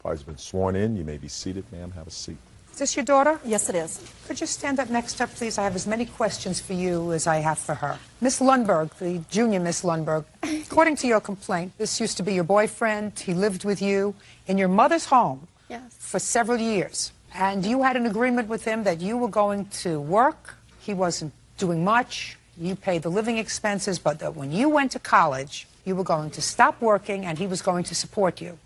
Party's been sworn in. You may be seated. Ma'am, have a seat. Is this your daughter? Yes, it is. Could you stand up next to her, please? I have as many questions for you as I have for her. Miss Lundberg, the junior Miss Lundberg, according to your complaint, this used to be your boyfriend. He lived with you in your mother's home for several years. And you had an agreement with him that you were going to work. He wasn't doing much. You paid the living expenses, but that when you went to college, you were going to stop working and he was going to support you.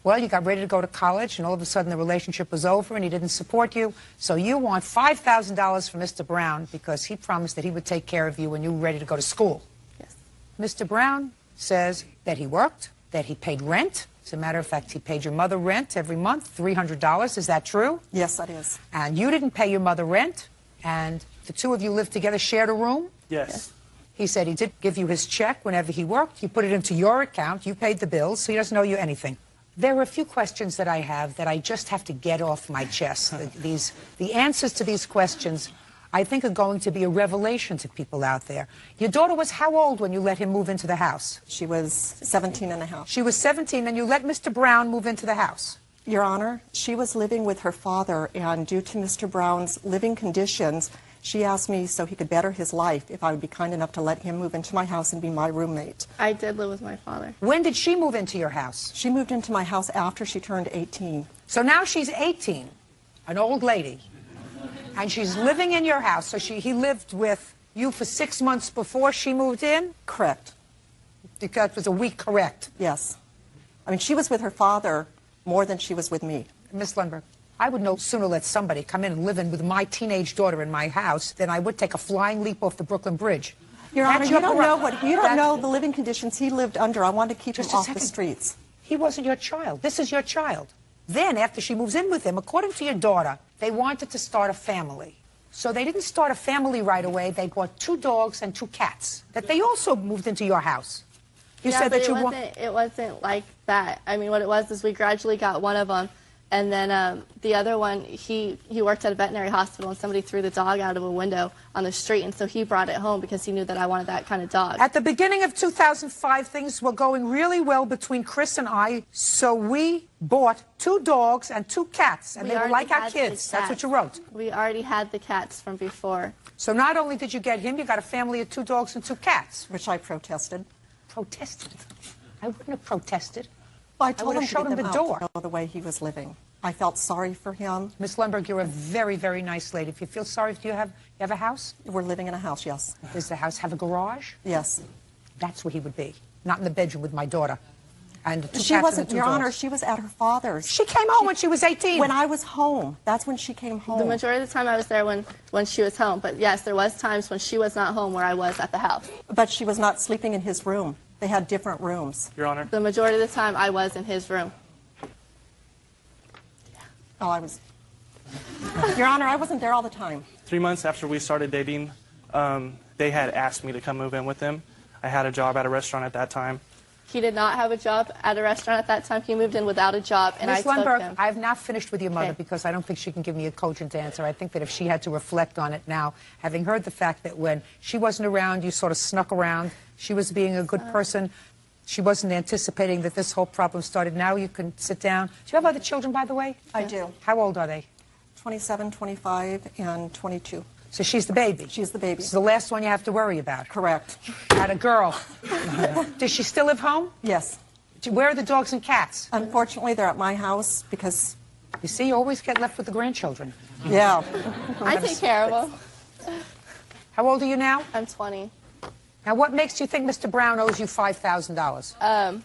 Well, you got ready to go to college, and all of a sudden the relationship was over, and he didn't support you. So you want $5,000 from Mr. Brown because he promised that he would take care of you when you were ready to go to school. Yes. Mr. Brown says that he worked, that he paid rent. As a matter of fact, he paid your mother rent every month, $300. Is that true? Yes, that is. And you didn't pay your mother rent, and the two of you lived together, shared a room? Yes. He said he did give you his check whenever he worked. You put it into your account. You paid the bills, so he doesn't owe you anything. There are a few questions that I have that I just have to get off my chest. The answers to these questions, I think, are going to be a revelation to people out there. Your daughter was how old when you let him move into the house? She was 17 and a half. She was 17, and you let Mr. Brown move into the house? Your Honor, she was living with her father, and due to Mr. Brown's living conditions, she asked me so he could better his life if I would be kind enough to let him move into my house and be my roommate. I did live with my father. When did she move into your house? She moved into my house after she turned 18. So now she's 18, an old lady, and she's living in your house. So he lived with you for 6 months before she moved in? Correct. Because it was a week, correct? Yes. I mean, she was with her father more than she was with me. Miss Lundberg, I would no sooner let somebody come in and live in with my teenage daughter in my house than I would take a flying leap off the Brooklyn Bridge. Your Honor, you don't know the living conditions he lived under. I wanted to keep him off the streets. He wasn't your child. This is your child. Then, after she moves in with him, according to your daughter, they wanted to start a family. So they didn't start a family right away. They bought 2 dogs and 2 cats that they also moved into your house. You said that it wasn't like that. I mean, what it was is we gradually got one of them. And then the other one, he worked at a veterinary hospital, and somebody threw the dog out of a window on the street, and so he brought it home because he knew that I wanted that kind of dog. At the beginning of 2005, things were going really well between Chris and I, so we bought 2 dogs and 2 cats, and they were like our kids. That's what you wrote. We already had the cats from before. So not only did you get him, you got a family of 2 dogs and 2 cats. Which I protested. Protested? I wouldn't have protested. Well, I told him showed him the door. To know the way he was living. I felt sorry for him. Miss Lundberg, you're a very, very nice lady. If you feel sorry, do you have a house? We're living in a house, yes. Does the house have a garage? Yes. That's where he would be, not in the bedroom with my daughter. And the 2 she cats wasn't, and the 2 Your dogs. Honor, she was at her father's. She came home when she was 18. When I was home. That's when she came home. The majority of the time I was there when she was home. But yes, there was times when she was not home where I was at the house. But she was not sleeping in his room. They had different rooms. Your Honor. The majority of the time I was in his room. Oh, I was. Your Honor, I wasn't there all the time. 3 months after we started dating, they had asked me to come move in with them. I had a job at a restaurant at that time. He did not have a job at a restaurant at that time. He moved in without a job, and I took him. Ms. Lundberg, I have not finished with your mother because I don't think she can give me a cogent answer. I think that if she had to reflect on it now, having heard the fact that when she wasn't around, you sort of snuck around, she was being a good person, she wasn't anticipating that this whole problem started. Now you can sit down. Do you have other children, by the way? I do. How old are they? 27, 25, and 22. So she's the baby? She's the baby. This is the last one you have to worry about? Correct. Had a girl. Does she still live home? Yes. Where are the dogs and cats? Unfortunately, they're at my house because... You see, you always get left with the grandchildren. Yeah. I take care of them. How old are you now? I'm 20. Now, what makes you think Mr. Brown owes you $5,000?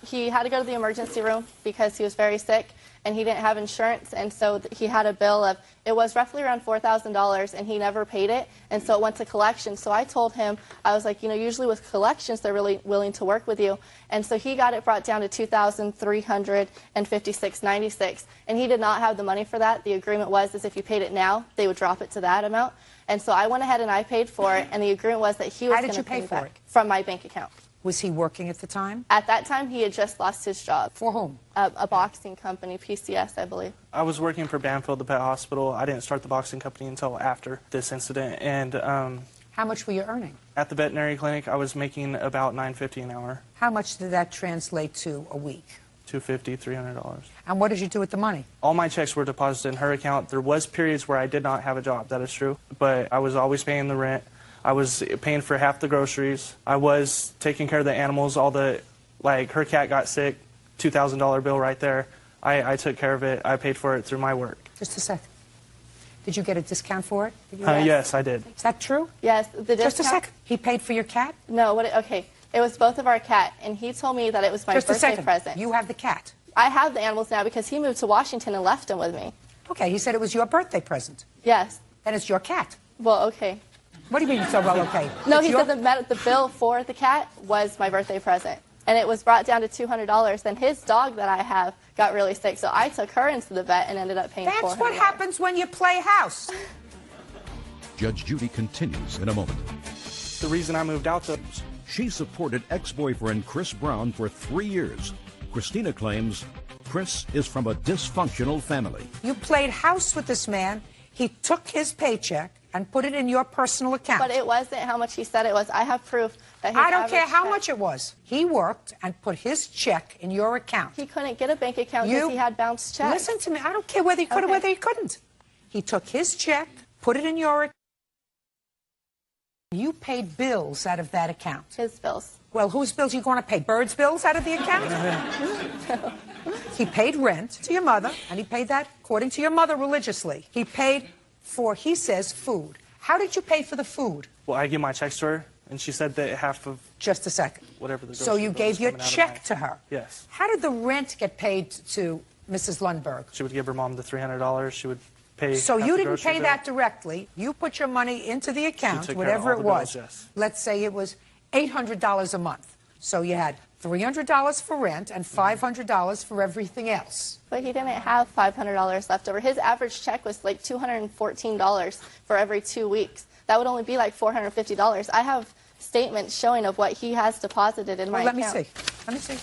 He had to go to the emergency room because he was very sick, and he didn't have insurance, and so he had a bill of, it was roughly around $4,000, and he never paid it, and so it went to collections. So I told him, I was like, you know, usually with collections, they're really willing to work with you, and so he got it brought down to $2,356.96, and he did not have the money for that. The agreement was if you paid it now, they would drop it to that amount, and so I went ahead and I paid for it, and the agreement was that he was going to pay for it from my bank account. Was he working at the time? At that time, he had just lost his job. For whom? A boxing company, PCS, I believe. I was working for Banfield, the pet hospital. I didn't start the boxing company until after this incident. And how much were you earning? At the veterinary clinic, I was making about $9.50 an hour. How much did that translate to a week? $250, $300. And what did you do with the money? All my checks were deposited in her account. There was periods where I did not have a job, that is true. But I was always paying the rent. I was paying for half the groceries. I was taking care of the animals. Like her cat got sick, $2,000 bill right there. I took care of it. I paid for it through my work. Just a second. Did you get a discount for it? Yes, I did. Is that true? Yes, the discount. Just a second. He paid for your cat? No, okay. It was both of our cat, and he told me that it was my Just a birthday second. present. You have the cat. I have the animals now because he moved to Washington and left them with me. Okay, he said it was your birthday present. Yes. Then it's your cat. Well, okay. What do you mean so well, okay? No, It's he your... said the bill for the cat was my birthday present. And it was brought down to $200. Then his dog that I have got really sick, so I took her into the vet and ended up paying $400. That's what happens when you play house. Judge Judy continues in a moment. The reason I moved out, though, She supported ex-boyfriend Chris Brown for 3 years. Christina claims Chris is from a dysfunctional family. You played house with this man. He took his paycheck and put it in your personal account. But it wasn't how much he said it was. I have proof that his I don't care how check, much it was. He worked and put his check in your account. He couldn't get a bank account because he had bounced checks. Listen to me. I don't care whether he could or Okay. whether he couldn't. He took his check, put it in your account. You paid bills out of that account. His bills. Well, whose bills are you going to pay? Bird's bills out of the account? He paid rent to your mother, and he paid that according to your mother religiously. He paid for, he says, food. How did you pay for the food? well, I give my checks to her, and she said that half of Just a second. whatever the So grocery you bill gave was your coming out of check my- to her? Yes. How did the rent get paid to Mrs. Lundberg? She would give her mom the $300. She would pay. So half you the didn't grocery pay bill. that directly. You put your money into the account, took care of whatever all it the was. bills, yes. Let's say it was $800 a month. So you had $300 for rent and $500 for everything else. But he didn't have $500 left over. His average check was like $214 for every 2 weeks. That would only be like $450. I have statements showing of what he has deposited in my Well, let account. me see. Let me see.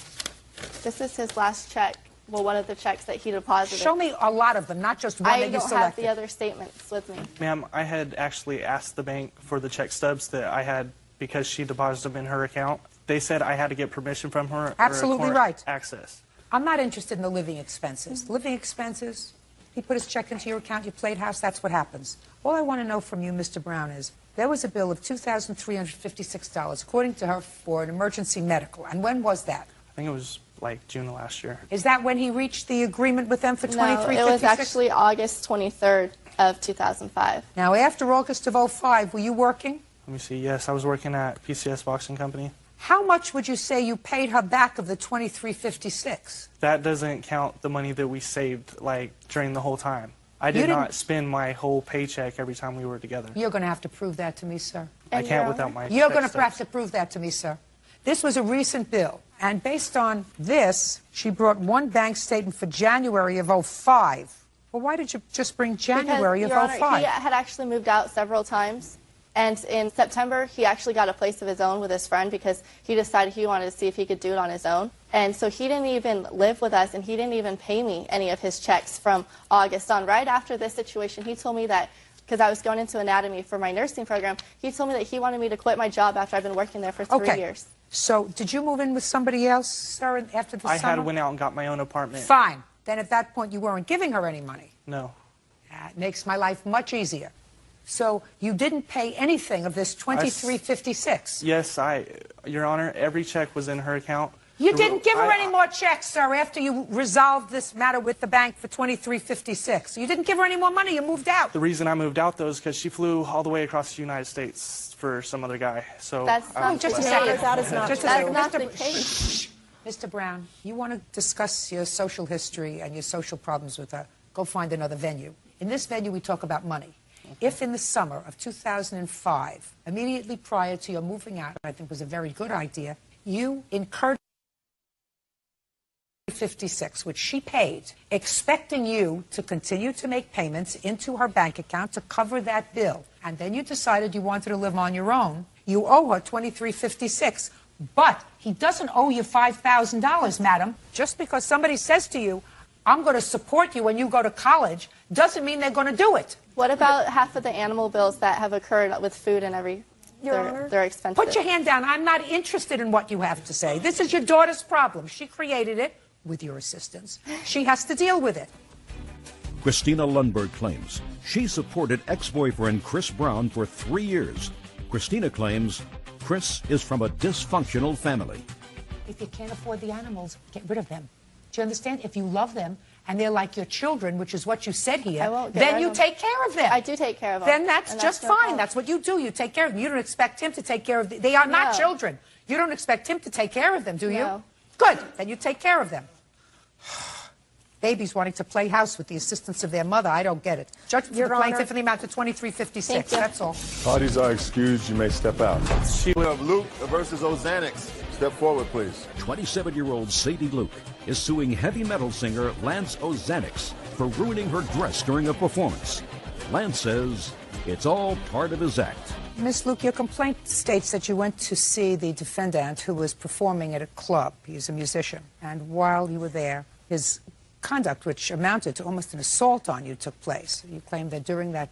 This is his last check. Well, one of the checks that he deposited. Show me a lot of them, not just one I that you don't have selected. the other statements with me. Ma'am, I had actually asked the bank for the check stubs that I had because she deposited them in her account. They said I had to get permission from her. or Absolutely court right. Access. I'm not interested in the living expenses. Living expenses, he put his check into your account, you played house, that's what happens. All I want to know from you, Mr. Brown, is there was a bill of $2,356, according to her, for an emergency medical. And when was that? I think it was like June of last year. Is that when he reached the agreement with them for No, $2,356? it was actually August 23rd of 2005. Now, after August of '05, were you working? Let me see. Yes, I was working at PCS Boxing Company. How much would you say you paid her back of the $2,356? That doesn't count the money that we saved like during the whole time. I did didn't- not spend my whole paycheck every time we were together. You're going to have to prove that to me, sir. I And can't Your without Honor? my You're check going to stubs. have to prove that to me, sir. This was a recent bill, and based on this, she brought one bank statement for January of '05. Well, why did you just bring January Because, of Your Honor, '05? he had actually moved out several times. And in September, he actually got a place of his own with his friend because he decided he wanted to see if he could do it on his own. And so he didn't even live with us, and he didn't even pay me any of his checks from August on. Right after this situation, he told me that, because I was going into anatomy for my nursing program, he told me that he wanted me to quit my job after I've been working there for 3 years. So did you move in with somebody else, sir, after the I summer? had went out and got my own apartment. Fine. Then at that point, you weren't giving her any money. No. That makes my life much easier. So you didn't pay anything of this $2,356. Yes, Your Honor, every check was in her account. You didn't give her any more checks, sir, after you resolved this matter with the bank for $2,356. You didn't give her any more money. You moved out. The reason I moved out, though, is because she flew all the way across the United States for some other guy. So That's I not was just a the left. second. case. That is not Just a true. second. That's not Mr. the case. Mr. Brown, you want to discuss your social history and your social problems with her, go find another venue. In this venue, we talk about money. If in the summer of 2005, immediately prior to your moving out, I think was a very good idea, you incurred 56, which she paid, expecting you to continue to make payments into her bank account to cover that bill, and then you decided you wanted to live on your own, you owe her $2,356. But he doesn't owe you $5,000, madam. Just because somebody says to you, I'm going to support you when you go to college, doesn't mean they're going to do it. What about half of the animal bills that have occurred with food and they're expensive? Put your hand down. I'm not interested in what you have to say. This is your daughter's problem. She created it. with your assistance. She has to deal with it. Christina Lundberg claims she supported ex-boyfriend Chris Brown for 3 years. Christina claims Chris is from a dysfunctional family. If you can't afford the animals, get rid of them. Do you understand? If you love them and they're like your children, which is what you said here, then you take care of them. I do take care of them. Then that's just fine. That's what you do. You take care of them. You don't expect him to take care of them. They are not children. You don't expect him to take care of them, do you? No. Good. Then you take care of them. Babies wanting to play house with the assistance of their mother. I don't get it. Judgment for the plaintiff in the amount of $23.56. That's all. Parties are excused. You may step out. We have Luke versus Ozanix. Step forward, please. 27-year-old Sadie Luke is suing heavy metal singer Lance Ozanix for ruining her dress during a performance. Lance says it's all part of his act. Miss Luke, your complaint states that you went to see the defendant who was performing at a club. He's a musician. And while you were there, his conduct, which amounted to almost an assault on you, took place. You claim that during that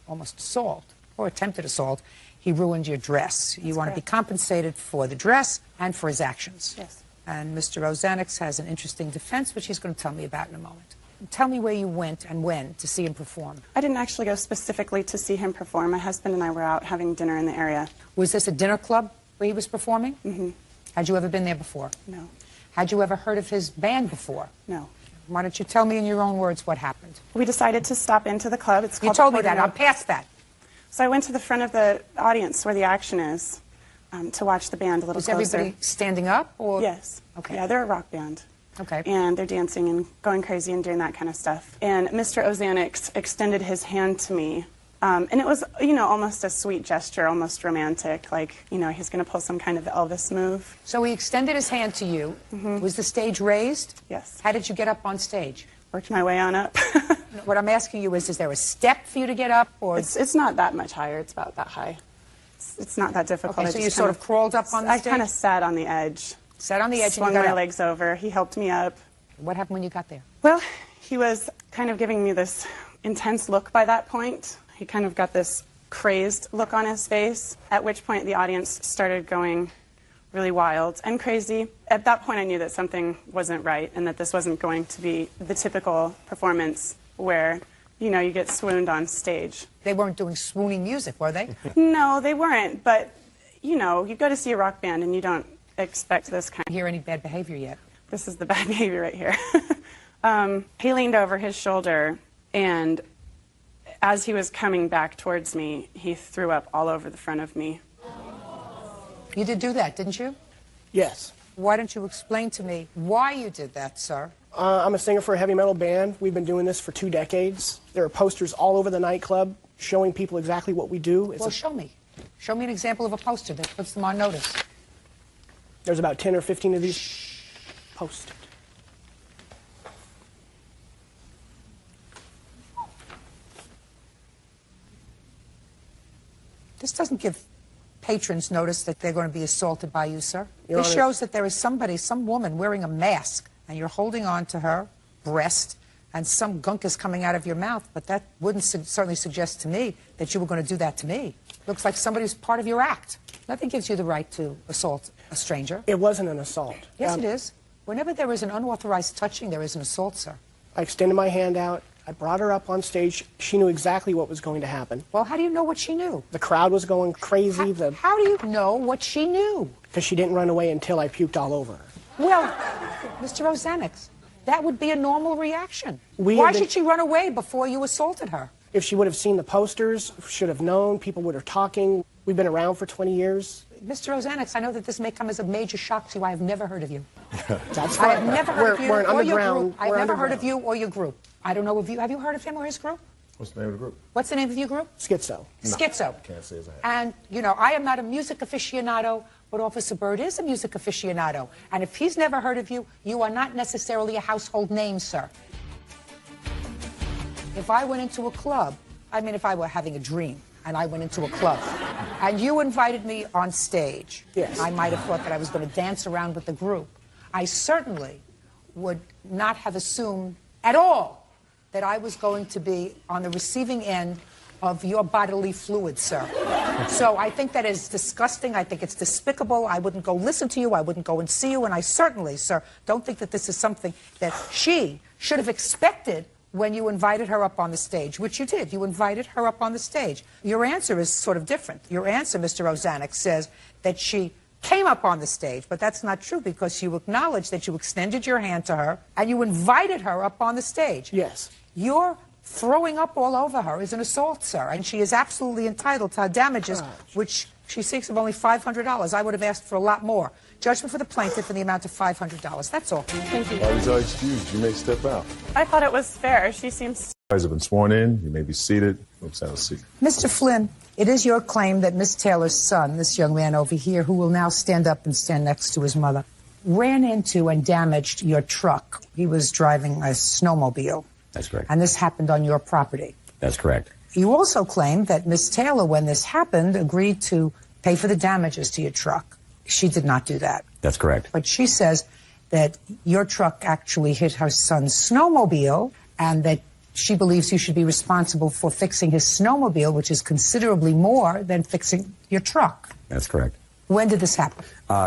almost assault, or attempted assault, he ruined your dress. You want to be compensated for the dress and for his actions. Yes. And Mr. Ozanix has an interesting defense, which he's going to tell me about in a moment. Tell me where you went and when to see him perform. I didn't actually go specifically to see him perform. My husband and I were out having dinner in the area. Was this a dinner club where he was performing? Mm-hmm. Had you ever been there before? No. Had you ever heard of his band before? No. Why don't you tell me in your own words what happened? We decided to stop into the club. It's You called told the me that. Porter I'm past that. So I went to the front of the audience where the action is to watch the band a little Was closer. everybody standing up? Or? Yes. Okay. Yeah, they're a rock band. Okay. And they're dancing and going crazy and doing that kind of stuff. And Mr. Ozanix extended his hand to me. And it was, almost a sweet gesture, almost romantic. Like, he's going to pull some kind of Elvis move. So he extended his hand to you. Mm-hmm. Was the stage raised? Yes. How did you get up on stage? Worked my way on up. What I'm asking you is there a step for you to get up? Or It's not that much higher. It's about that high. It's not that difficult. Okay, I so just you sort of crawled up on the I stage? kind of sat on the edge. Sat on the edge Swung and you got my up. legs over. He helped me up. What happened when you got there? Well, he was kind of giving me this intense look by that point. He kind of got this crazed look on his face, at which point the audience started going really wild and crazy. At that point, I knew that something wasn't right and that this wasn't going to be the typical performance where, you get swooned on stage. They weren't doing swooning music, were they? No, they weren't, but, you go to see a rock band and you don't expect this kind of... Hear any bad behavior yet? This is the bad behavior right here. He leaned over his shoulder, and as he was coming back towards me, he threw up all over the front of me. You did do that, didn't you? Yes. Why don't you explain to me why you did that, sir? I'm a singer for a heavy metal band. We've been doing this for 2 decades. There are posters all over the nightclub showing people exactly what we do. Well, show me. Show me an example of a poster that puts them on notice. There's about 10 or 15 of these posted. This doesn't give patrons notice that they're going to be assaulted by you, sir. Your This Honor- shows that there is somebody, some woman wearing a mask, and you're holding on to her breast, and some gunk is coming out of your mouth, but that wouldn't certainly suggest to me that you were going to do that to me. Looks like somebody's part of your act. Nothing gives you the right to assault a stranger. It wasn't an assault. Yes, it is. Whenever there is an unauthorized touching, there is an assault, sir. I extended my hand out. I brought her up on stage. She knew exactly what was going to happen. Well, how do you know what she knew? The crowd was going crazy How do you know what she knew? because she didn't run away until I puked all over her. Well, Mr. Ozanix, that would be a normal reaction. We Why have been- should she run away before you assaulted her? If she would have seen the posters, should have known, people would have talking. We've been around for 20 years. Mr. Ozanix, I know that this may come as a major shock to you. I have never heard of you. That's I fine. have never heard of you We're an or your underground. group. I've we're never heard underground. of you or your group. I don't know of you. Have you heard of him or his group? What's the name of the group? What's the name of your group? Schizo. Schizo. Can't say as I have. And, I am not a music aficionado, but Officer Byrd is a music aficionado. And if he's never heard of you, you are not necessarily a household name, sir. If I went into a club, if I were having a dream, and I went into a club, and you invited me on stage, Yes. I might have thought that I was going to dance around with the group. I certainly would not have assumed at all that I was going to be on the receiving end of your bodily fluids, sir. So I think that is disgusting. I think it's despicable. I wouldn't go listen to you. I wouldn't go and see you. And I certainly, sir, don't think that this is something that she should have expected when you invited her up on the stage, which you did. You invited her up on the stage. Your answer is sort of different. Your answer, Mr. Ozanek, says that she came up on the stage, but that's not true because you acknowledged that you extended your hand to her and you invited her up on the stage. Yes. Your throwing up all over her is an assault, sir, and she is absolutely entitled to damages, which she seeks of only $500. I would have asked for a lot more. Judgment for the plaintiff in the amount of $500. That's all. Thank you. Parties are excused. You may step out. I thought it was fair. She seems... You guys have been sworn in. You may be seated. Let's have a seat. Mr. Flynn, it is your claim that Miss Taylor's son, this young man over here, who will now stand up and stand next to his mother, ran into and damaged your truck. He was driving a snowmobile. That's correct. And this happened on your property. That's correct. You also claim that Miss Taylor, when this happened, agreed to pay for the damages to your truck. She did not do that. That's correct. But she says that your truck actually hit her son's snowmobile and that she believes you should be responsible for fixing his snowmobile, which is considerably more than fixing your truck. That's correct. When did this happen?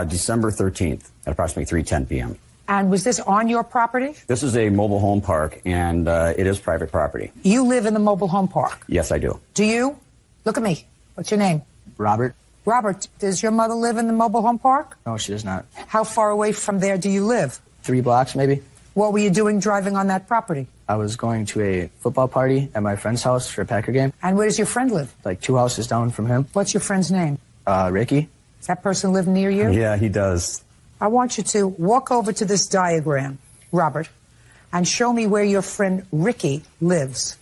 December 13th at approximately 3:10 p.m. And was this on your property? This is a mobile home park, and it is private property. You live in the mobile home park? Yes, I do. Do you? Look at me. What's your name? Robert? Robert, does your mother live in the mobile home park? No, she does not. How far away from there do you live? 3 blocks, maybe. What were you doing driving on that property? I was going to a football party at my friend's house for a Packer game. And where does your friend live? Like 2 houses down from him. What's your friend's name? Ricky. Does that person live near you? Yeah, he does. I want you to walk over to this diagram, Robert, and show me where your friend Ricky lives.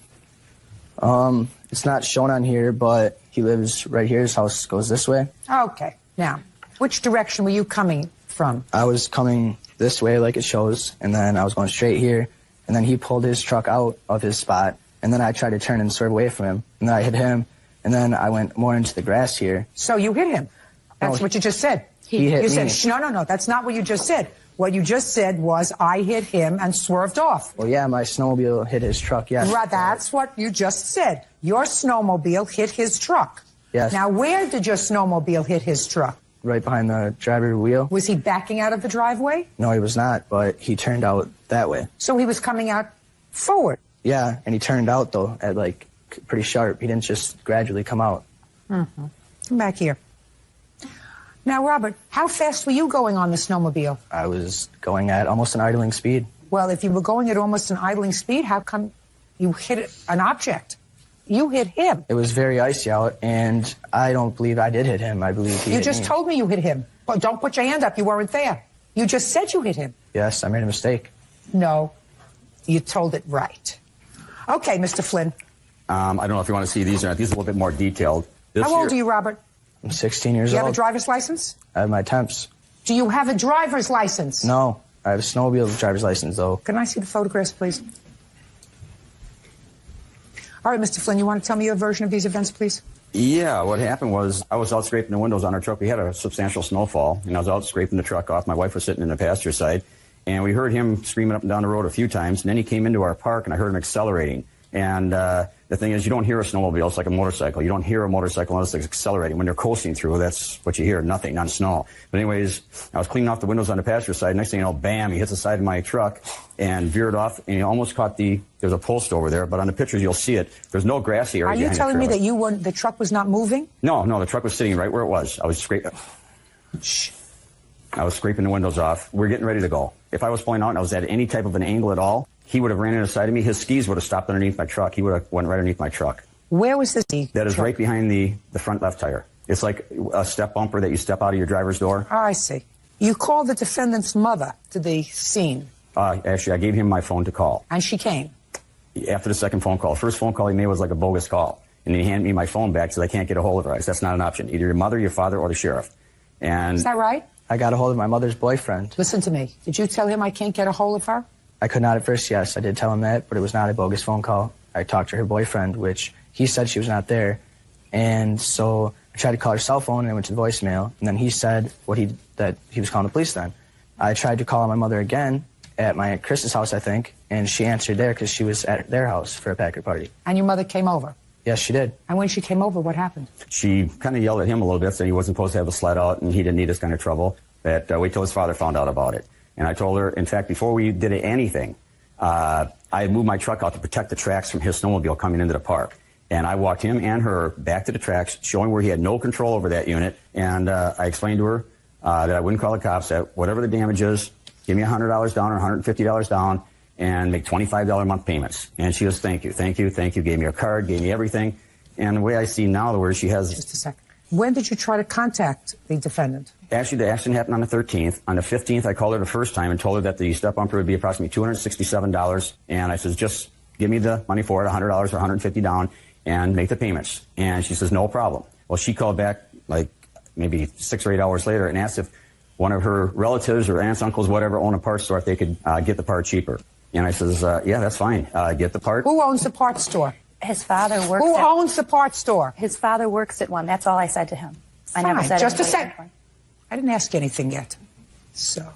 It's not shown on here, but he lives right here. His house goes this way. Okay. Now, which direction were you coming from? I was coming this way like it shows, and then I was going straight here, and then he pulled his truck out of his spot, and then I tried to turn and swerve away from him, and then I hit him, and then I went more into the grass here. So you hit him. That's what you just said. He hit you me. said, no, that's not what you just said. What you just said was, I hit him and swerved off. Well, yeah, my snowmobile hit his truck, yes. Right, that's what you just said. Your snowmobile hit his truck. Yes. Now, where did your snowmobile hit his truck? Right behind the driver's wheel. Was he backing out of the driveway? No, he was not, but he turned out that way. So he was coming out forward? Yeah, and he turned out, though, at, like, pretty sharp. He didn't just gradually come out. Mm-hmm. Come back here. Now, Robert, how fast were you going on the snowmobile? I was going at almost an idling speed. Well, if you were going at almost an idling speed, how come you hit an object? You hit him. It was very icy out, and I don't believe I did hit him. I believe he hit me. You just told me you hit him. Well, don't put your hand up. You weren't there. You just said you hit him. Yes, I made a mistake. No, you told it right. Okay, Mr. Flynn. I don't know if you want to see these or not. These are a little bit more detailed. How old are you, Robert? I'm 16 years old. Do you have a driver's license? I have my temps. Do you have a driver's license? No, I have a snowmobile driver's license, though. Can I see the photographs, please? All right, Mr. Flynn, you want to tell me your version of these events, please? Yeah, what happened was I was out scraping the windows on our truck. We had a substantial snowfall, and I was out scraping the truck off. My wife was sitting in the passenger side, and we heard him screaming up and down the road a few times, and then he came into our park, and I heard him accelerating. And the thing is, you don't hear a snowmobile. It's like a motorcycle. You don't hear a motorcycle unless it's accelerating. When they're coasting through, that's what you hear, nothing, not snow. But anyways, I was cleaning off the windows on the passenger side. Next thing you know, bam, he hits the side of my truck and veered off, and he almost caught there's a post over there, but on the pictures you'll see it. There's no grassy area. Are you telling me that the truck was not moving? No, the truck was sitting right where it was. I was scraping. Shh. I was scraping the windows off. We're getting ready to go. If I was pulling out and I was at any type of an angle at all, he would have ran in the side of me. His skis would have stopped underneath my truck. He would have went right underneath my truck. Where was this? That is right behind the front left tire. It's like a step bumper that you step out of your driver's door. Oh, I see. You called the defendant's mother to the scene. Actually, I gave him my phone to call. And she came? After the second phone call. First phone call he made was like a bogus call. And then he handed me my phone back, said I can't get a hold of her. I said, that's not an option. Either your mother, your father, or the sheriff. And is that right? I got a hold of my mother's boyfriend. Listen to me. Did you tell him I can't get a hold of her? I could not at first, yes. I did tell him that, but it was not a bogus phone call. I talked to her boyfriend, which he said she was not there. And so I tried to call her cell phone, and it went to the voicemail. And then he said that he was calling the police then. I tried to call my mother again at my Chris's house, I think, and she answered there because she was at their house for a Packer party. And your mother came over? Yes, she did. And when she came over, what happened? She kind of yelled at him a little bit, said he wasn't supposed to have a sled out and he didn't need this kind of trouble, that wait till his father found out about it. And I told her, in fact, before we did anything, I had moved my truck out to protect the tracks from his snowmobile coming into the park. And I walked him and her back to the tracks, showing where he had no control over that unit. And I explained to her that I wouldn't call the cops, that whatever the damage is, give me $100 down or $150 down and make $25 a month payments. And she goes, thank you, thank you, thank you. Gave me a card, gave me everything. And the way I see now, where she has... Just a second. When did you try to contact the defendant? Actually, the accident happened on the 13th. On the 15th, I called her the first time and told her that the step bumper would be approximately $267. And I says, just give me the money for it, $100 or $150 down, and make the payments. And she says, no problem. Well, she called back like maybe 6 or 8 hours later and asked if one of her relatives or aunts, uncles, whatever, own a parts store, if they could get the part cheaper. And I says, yeah, that's fine. Get the part. Who owns the parts store? His father works Who owns the parts store? His father works at one. That's all I said to him. Fine. I never said Just a anything. second. I didn't ask you anything yet. So,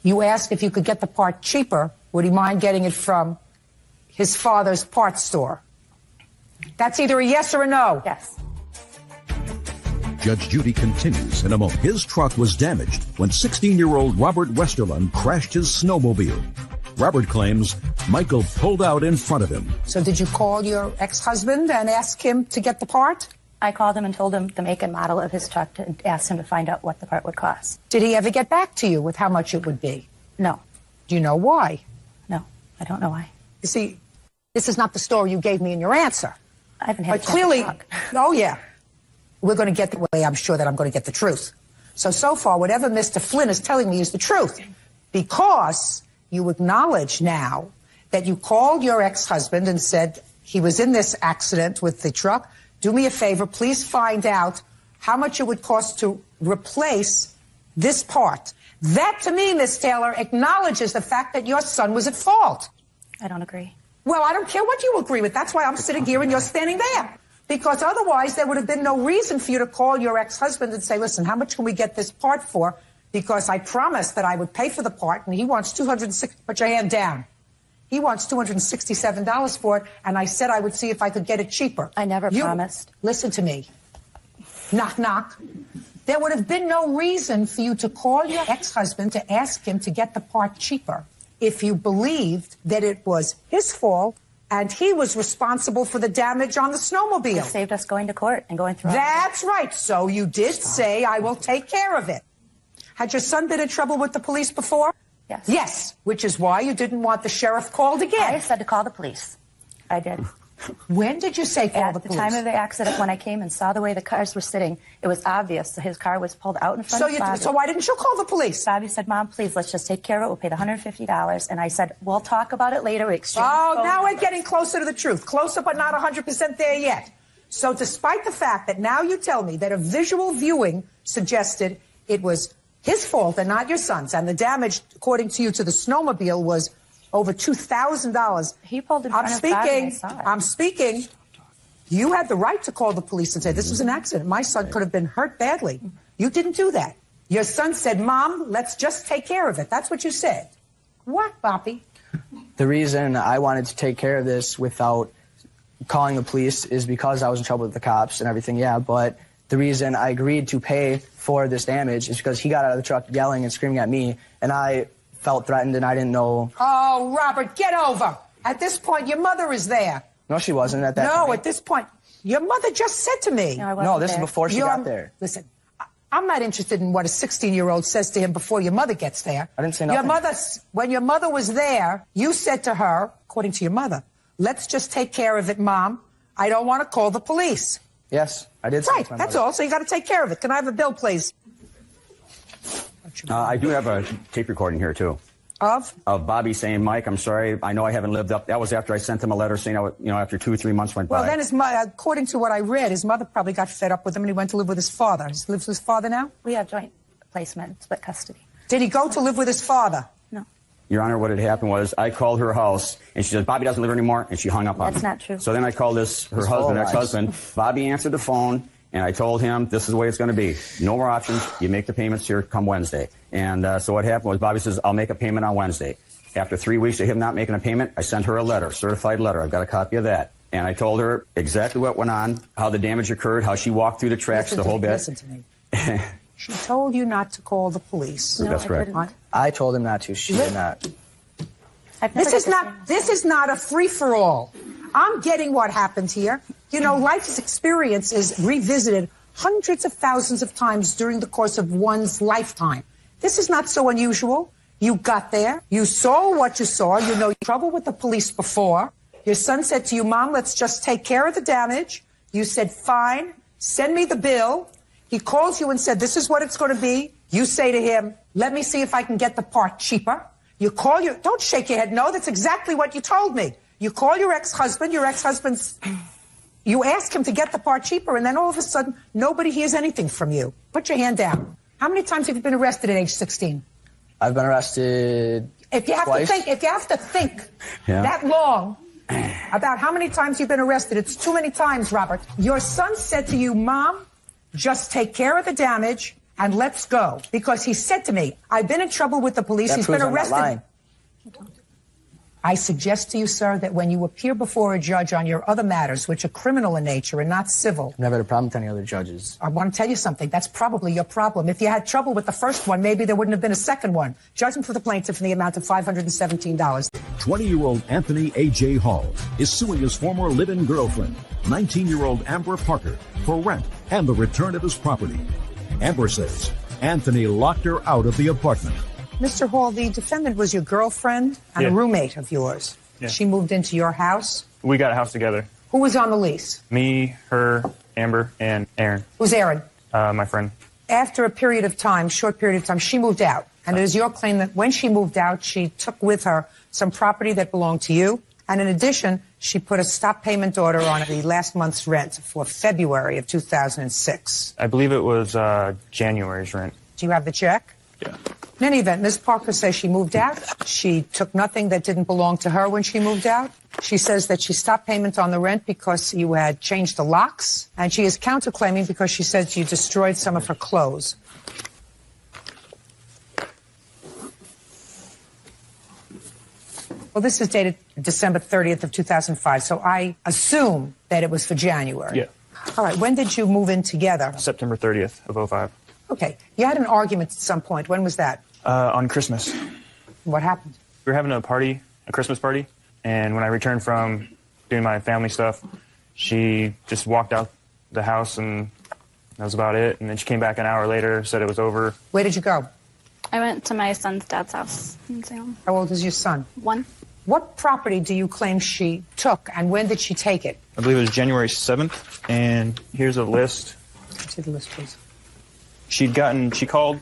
you asked if you could get the part cheaper. Would he mind getting it from his father's parts store? That's either a yes or a no. Yes. Judge Judy continues in a moment. His truck was damaged when 16-year-old Robert Westerlund crashed his snowmobile. Robert claims Michael pulled out in front of him. So did you call your ex-husband and ask him to get the part? I called him and told him the make and model of his truck and asked him to find out what the part would cost. Did he ever get back to you with how much it would be? No. Do you know why? No, I don't know why. You see, this is not the story you gave me in your answer. I haven't had But a chance to clearly, talk. oh yeah, we're going to get the way I'm sure that I'm going to get the truth. So far, whatever Mr. Flynn is telling me is the truth. Because you acknowledge now that you called your ex-husband and said he was in this accident with the truck. Do me a favor, please find out how much it would cost to replace this part. That, to me, Miss Taylor, acknowledges the fact that your son was at fault. I don't agree. Well, I don't care what you agree with. That's why I'm sitting here and you're standing there. Because otherwise, there would have been no reason for you to call your ex-husband and say, listen, how much can we get this part for? Because I promised that I would pay for the part, and he wants $260. Put your hand down. He wants $267 for it, and I said I would see if I could get it cheaper. I never promised. Listen to me. Knock, knock. There would have been no reason for you to call your ex-husband to ask him to get the part cheaper if you believed that it was his fault and he was responsible for the damage on the snowmobile. It saved us going to court and going through. That's right. So you did say, I will take care of it. Had your son been in trouble with the police before? Yes. Yes, which is why you didn't want the sheriff called again. I said to call the police. I did. When did you say call the police? At the time of the accident, when I came and saw the way the cars were sitting, it was obvious that his car was pulled out in front of Bobby. So why didn't you call the police? Bobby said, Mom, please, let's just take care of it. We'll pay the $150. And I said, we'll talk about it later. We exchanged phone now numbers. we're getting closer to the truth. Closer, but not 100% there yet. So despite the fact that now you tell me that a visual viewing suggested it was his fault and not your son's, and the damage, according to you, to the snowmobile was over $2,000. He pulled in front of Bobby and I saw it. I'm speaking. You had the right to call the police and say, this was an accident. My son could have been hurt badly. You didn't do that. Your son said, Mom, let's just take care of it. That's what you said. What, Bobby? The reason I wanted to take care of this without calling the police is because I was in trouble with the cops and everything, yeah, but the reason I agreed to pay for this damage is because he got out of the truck yelling and screaming at me, and I felt threatened and I didn't know. Oh, Robert, get over. At this point, your mother is there. No, she wasn't at that point. No, at this point. Your mother just said to me. No, this is before she got there. Listen, I'm not interested in what a 16-year-old says to him before your mother gets there. I didn't say nothing. When your mother was there, you said to her, according to your mother, let's just take care of it, Mom. I don't want to call the police. Yes, I did say Right, to my that's mother. all. So you got to take care of it. Can I have a bill, please? I do have a tape recording here, too. Of Bobby saying, Mike, I'm sorry. I know I haven't lived up. That was after I sent him a letter saying, after 2 or 3 months went by. Well, then according to what I read, his mother probably got fed up with him and he went to live with his father. He lives with his father now? We have joint placement, split custody. Did he go to live with his father? No. Your Honor, what had happened was I called her house, and she said, Bobby doesn't live here anymore, and she hung up on me. That's not true. So then I called her husband, ex-husband. Bobby answered the phone, and I told him, this is the way it's going to be. No more options. You make the payments here come Wednesday. And so what happened was Bobby says, I'll make a payment on Wednesday. After 3 weeks of him not making a payment, I sent her a letter, certified letter. I've got a copy of that. And I told her exactly what went on, how the damage occurred, how she walked through the tracks, the whole bit. Listen to me. She told you not to call the police. No, that's correct. I told him not to. She did not. This is not a free-for-all. I'm getting what happened here. You know, life's experience is revisited hundreds of thousands of times during the course of one's lifetime. This is not so unusual. You got there. You saw what you saw. You know, trouble with the police before. Your son said to you, Mom, let's just take care of the damage. You said, fine, send me the bill. He calls you and said, this is what it's going to be. You say to him, let me see if I can get the part cheaper. You call your, don't shake your head. No, that's exactly what you told me. You call your ex-husband's, you ask him to get the part cheaper, and then all of a sudden, nobody hears anything from you. Put your hand down. How many times have you been arrested at age 16? I've been arrested twice. If you have to think that long about how many times you've been arrested, it's too many times, Robert. Your son said to you, Mom, just take care of the damage and let's go. Because he said to me, I've been in trouble with the police. He's been arrested. I suggest to you, sir, that when you appear before a judge on your other matters, which are criminal in nature and not civil. I've never had a problem with any other judges. I want to tell you something. That's probably your problem. If you had trouble with the first one, maybe there wouldn't have been a second one. Judgment for the plaintiff in the amount of $517. 20-year-old Anthony A.J. Hall is suing his former live-in girlfriend, 19-year-old Amber Parker, for rent and the return of his property. Amber says Anthony locked her out of the apartment. Mr. Hall, the defendant was your girlfriend and a roommate of yours. Yeah. She moved into your house. We got a house together. Who was on the lease? Me, her, Amber, and Aaron. Who's Aaron? My friend. After a period of time, short period of time, she moved out. And it is your claim that when she moved out, she took with her some property that belonged to you. And in addition, she put a stop payment order on the last month's rent for February of 2006. I believe it was January's rent. Do you have the check? Yeah. In any event, Ms. Parker says she moved out. She took nothing that didn't belong to her when she moved out. She says that she stopped payment on the rent because you had changed the locks. And she is counterclaiming because she says you destroyed some of her clothes. Well, this is dated December 30th of 2005, so I assume that it was for January. Yeah. All right, when did you move in together? September 30th of 05. Okay. You had an argument at some point. When was that? On Christmas. What happened? We were having a party, a Christmas party, and when I returned from doing my family stuff, she just walked out the house, and that was about it. And then she came back an hour later, said it was over. Where did you go? I went to my son's dad's house in Salem. How old is your son? 1. What property do you claim she took, and when did she take it? I believe it was January 7th, and here's a list. See the list, please. She called,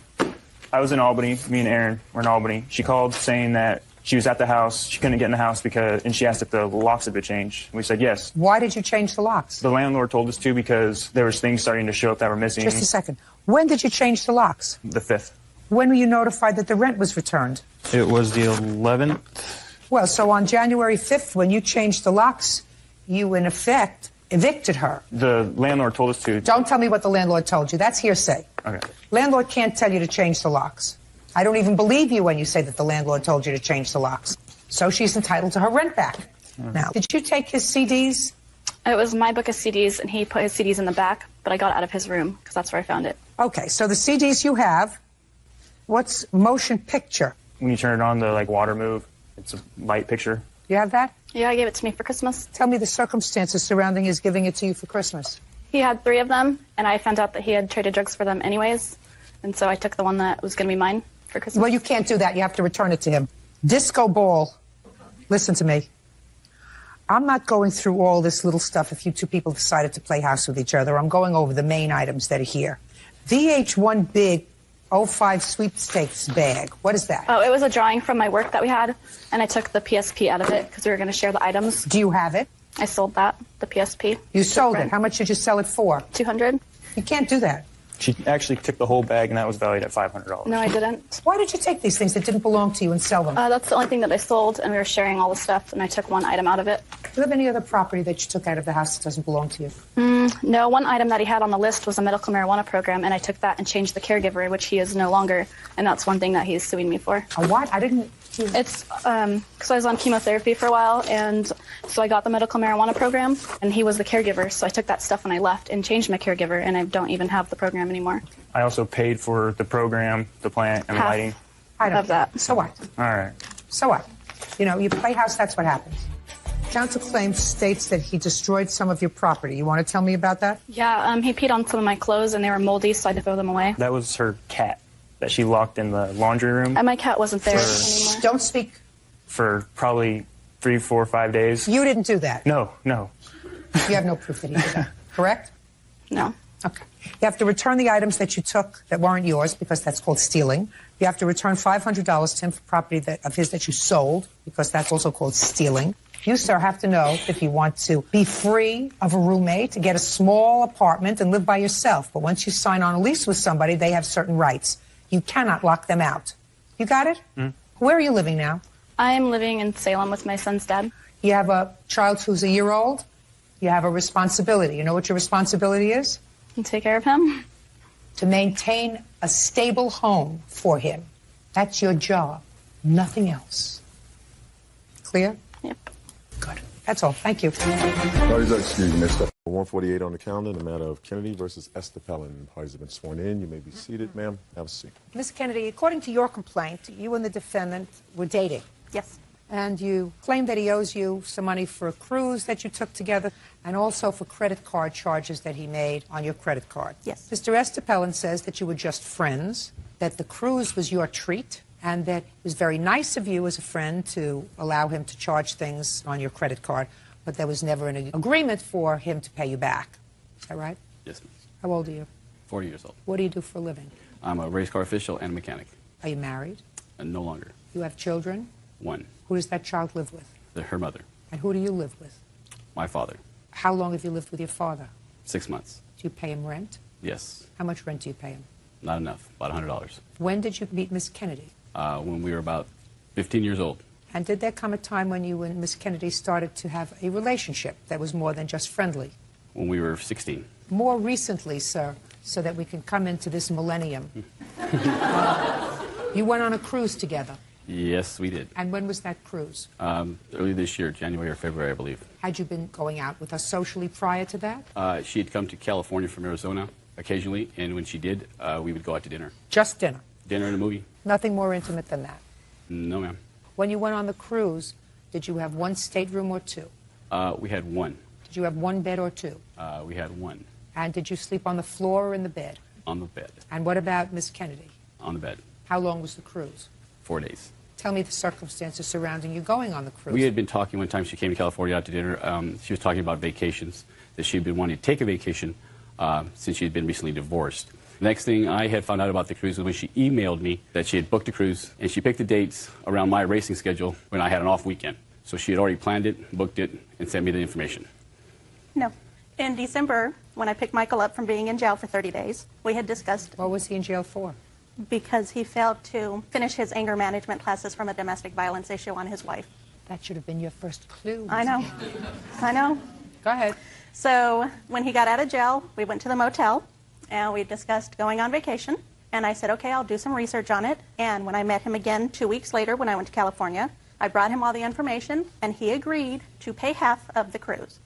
I was in Albany, me and Aaron were in Albany. She called saying that she was at the house, she couldn't get in the house and she asked if the locks had been changed. We said yes. Why did you change the locks? The landlord told us to because there was things starting to show up that were missing. Just a second. When did you change the locks? The 5th. When were you notified that the rent was returned? It was the 11th. Well, so on January 5th, when you changed the locks, you, in effect, evicted her. The landlord told us to. Don't tell me what the landlord told you. That's hearsay. Okay. Landlord can't tell you to change the locks. I don't even believe you when you say that the landlord told you to change the locks. So she's entitled to her rent back. Now, did you take his CDs? It was my book of CDs, and he put his CDs in the back, but I got it out of his room because that's where I found it. Okay, so the CDs you have, what's motion picture? When you turn it on, the water move. It's a light picture. You have that? Yeah, he gave it to me for Christmas. Tell me the circumstances surrounding his giving it to you for Christmas. He had 3 of them, and I found out that he had traded drugs for them anyways, and so I took the one that was going to be mine for Christmas. Well, you can't do that. You have to return it to him. Disco ball. Listen to me. I'm not going through all this little stuff if you two people decided to play house with each other. I'm going over the main items that are here. VH1 Big 05 sweepstakes bag. What is that? Oh, it was a drawing from my work that we had, and I took the PSP out of it because we were going to share the items. Do you have it? I sold that, the PSP. You sold it. How much did you sell it for? $200. You can't do that. She actually took the whole bag, and that was valued at $500. No, I didn't. Why did you take these things that didn't belong to you and sell them? That's the only thing that I sold, and we were sharing all the stuff, and I took one item out of it. Do you have any other property that you took out of the house that doesn't belong to you? No, one item that he had on the list was a medical marijuana program, and I took that and changed the caregiver, which he is no longer, and that's one thing that he's suing me for. A what? I didn't... It's because I was on chemotherapy for a while, and so I got the medical marijuana program, and he was the caregiver, so I took that stuff when I left and changed my caregiver, and I don't even have the program anymore. I also paid for the program, the plant, and Half lighting. I don't of that. So what? All right. So what? You know, you play house, that's what happens. Counsel claims states that he destroyed some of your property. You want to tell me about that? Yeah, he peed on some of my clothes, and they were moldy, so I had to throw them away. That was her cat that she locked in the laundry room. And my cat wasn't there anymore. Don't speak. For probably 3, 4, 5 days. You didn't do that. No. You have no proof that he did that, correct? No. Okay. You have to return the items that you took that weren't yours, because that's called stealing. You have to return $500 to him for property of his that you sold, because that's also called stealing. You, sir, have to know if you want to be free of a roommate, to get a small apartment and live by yourself. But once you sign on a lease with somebody, they have certain rights. You cannot lock them out. You got it? Mm. Where are you living now? I'm living in Salem with my son's dad. You have a child who's a year old. You have a responsibility. You know what your responsibility is? And take care of him. To maintain a stable home for him. That's your job. Nothing else. Clear? Yep. Good. That's all. Thank you. Parties are excused. You may step 148 on the calendar in the matter of Kennedy versus Esther Pellin. Parties have been sworn in. You may be seated, ma'am. Have a seat. Ms. Kennedy, according to your complaint, you and the defendant were dating. Yes. And you claim that he owes you some money for a cruise that you took together and also for credit card charges that he made on your credit card. Yes. Mr. Esther Pellin says that you were just friends, that the cruise was your treat, and that it was very nice of you as a friend to allow him to charge things on your credit card, but there was never an agreement for him to pay you back. Is that right? Yes, miss. How old are you? 40 years old. What do you do for a living? I'm a race car official and a mechanic. Are you married? And no longer. You have children? One. Who does that child live with? Her mother. And who do you live with? My father. How long have you lived with your father? 6 months. Do you pay him rent? Yes. How much rent do you pay him? Not enough. About $100. When did you meet Miss Kennedy? When we were about 15 years old. And did there come a time when you and Miss Kennedy started to have a relationship that was more than just friendly? When we were 16. More recently, sir, so that we can come into this millennium. You went on a cruise together. Yes, we did. And when was that cruise? Early this year, January or February, I believe. Had you been going out with us socially prior to that? She had come to California from Arizona occasionally, and when she did, we would go out to dinner. Just dinner? Dinner and a movie. Nothing more intimate than that? No, ma'am. When you went on the cruise, did you have one stateroom or two? We had one. Did you have one bed or two? We had one. And did you sleep on the floor or in the bed? On the bed. And what about Miss Kennedy? On the bed. How long was the cruise? 4 days. Tell me the circumstances surrounding you going on the cruise. We had been talking one time she came to California out to dinner. She was talking about vacations, that she had been wanting to take a vacation since she had been recently divorced. The next thing I had found out about the cruise was when she emailed me that she had booked a cruise, and she picked the dates around my racing schedule when I had an off weekend. So she had already planned it, booked it, and sent me the information. No. In December, when I picked Michael up from being in jail for 30 days, we had discussed... What was he in jail for? Because he failed to finish his anger management classes from a domestic violence issue on his wife. That should have been your first clue. I know. I know. Go ahead. So when he got out of jail, we went to the motel, and we discussed going on vacation. And I said, okay, I'll do some research on it. And when I met him again 2 weeks later when I went to California, I brought him all the information, and he agreed to pay half of the cruise.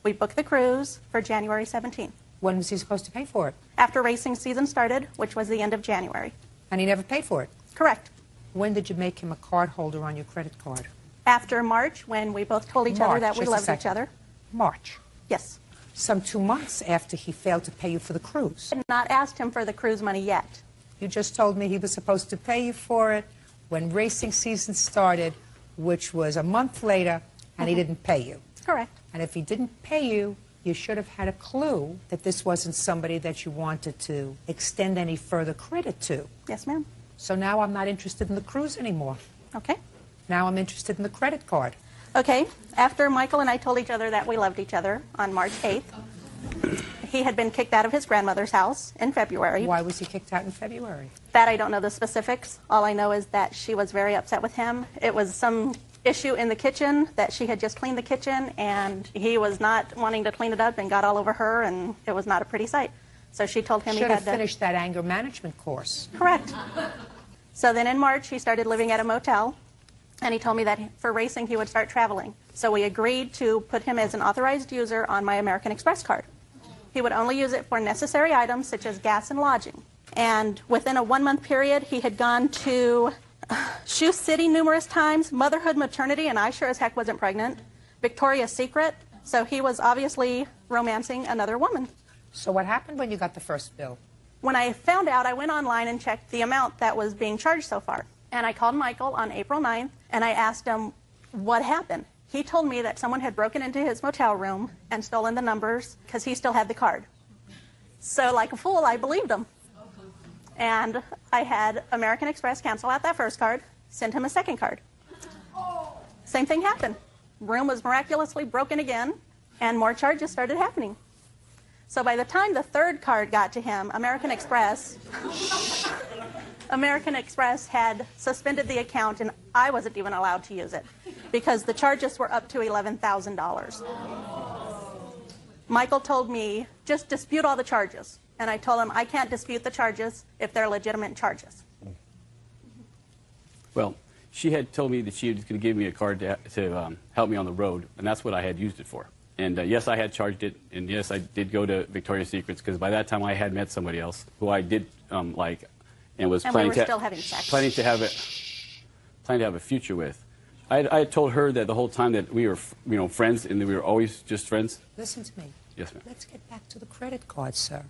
We booked the cruise for January 17th. When was he supposed to pay for it? After racing season started, which was the end of January. And he never paid for it? Correct. When did you make him a card holder on your credit card? After March, when we both told each other that we loved each other. March? Yes. Some 2 months after he failed to pay you for the cruise. I had not asked him for the cruise money yet. You just told me he was supposed to pay you for it when racing season started, which was a month later, and he didn't pay you. Correct. And if he didn't pay you, you should have had a clue that this wasn't somebody that you wanted to extend any further credit to. Yes, ma'am. So now I'm not interested in the cruise anymore. Okay. Now I'm interested in the credit card. Okay. After Michael and I told each other that we loved each other on March 8th, he had been kicked out of his grandmother's house in February. Why was he kicked out in February? That I don't know the specifics. All I know is that she was very upset with him. It was some issue in the kitchen, that she had just cleaned the kitchen, and he was not wanting to clean it up and got all over her, and it was not a pretty sight. So she told him he should had have finished that anger management course. Correct. So then in March, he started living at a motel, And he told me that for racing he would start traveling. So we agreed to put him as an authorized user on my American Express card. He would only use it for necessary items such as gas and lodging. And within a 1-month period, he had gone to Shoe City numerous times, motherhood, maternity, and I sure as heck wasn't pregnant, Victoria's Secret. So he was obviously romancing another woman. So what happened when you got the first bill? When I found out, I went online and checked the amount that was being charged so far. And I called Michael on April 9th, and I asked him what happened. He told me that someone had broken into his motel room and stolen the numbers because he still had the card. So like a fool, I believed him. And I had American Express cancel out that first card, send him a second card. Same thing happened. Room was miraculously broken again, and more charges started happening. So by the time the third card got to him, American Express had suspended the account, and I wasn't even allowed to use it because the charges were up to $11,000. Michael told me, just dispute all the charges. And I told him, I can't dispute the charges if they're legitimate charges. Well, she had told me that she was going to give me a card to help me on the road, and that's what I had used it for. And yes, I had charged it, and yes, I did go to Victoria's Secrets because by that time I had met somebody else who I did like, and was planning to have a future with. I had told her that the whole time that we were, friends, and that we were always just friends. Listen to me. Yes, ma'am. Let's get back to the credit card, sir.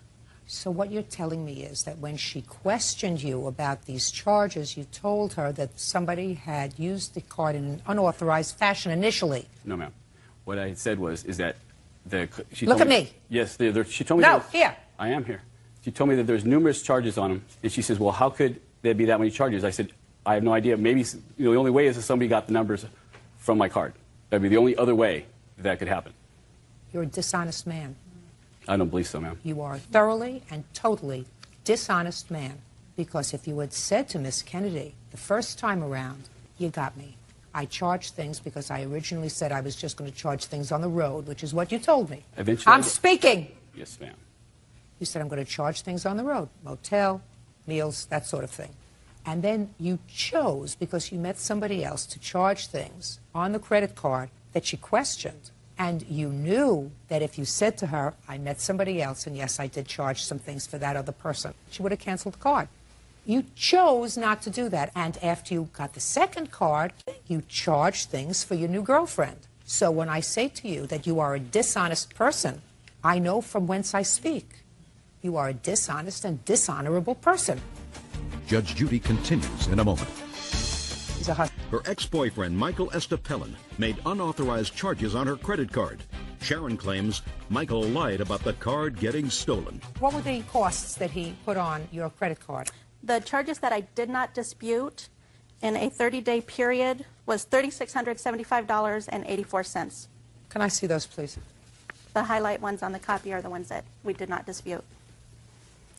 So what you're telling me is that when she questioned you about these charges, you told her that somebody had used the card in an unauthorized fashion initially. No, ma'am. What I said is that she Look told at me. Yes, she told me. No, here. I am here. She told me that there's numerous charges on him, and she says, well, how could there be that many charges? I said, I have no idea. Maybe the only way is if somebody got the numbers from my card. That'd be the only other way that could happen. You're a dishonest man. I don't believe so, ma'am. You are a thoroughly and totally dishonest man. Because if you had said to Miss Kennedy the first time around, you got me. I charged things because I originally said I was just going to charge things on the road, which is what you told me. Eventually. I'm speaking. Yes, ma'am. You said I'm going to charge things on the road, motel, meals, that sort of thing. And then you chose, because you met somebody else, to charge things on the credit card that she questioned. And you knew that if you said to her, I met somebody else, and yes, I did charge some things for that other person, she would have canceled the card. You chose not to do that. And after you got the second card, you charged things for your new girlfriend. So when I say to you that you are a dishonest person, I know from whence I speak. You are a dishonest and dishonorable person. Judge Judy continues in a moment. He's a hustler. Her ex-boyfriend, Michael Estepellen, made unauthorized charges on her credit card. Sharon claims Michael lied about the card getting stolen. What were the costs that he put on your credit card? The charges that I did not dispute in a 30-day period was $3,675.84. Can I see those, please? The highlight ones on the copy are the ones that we did not dispute.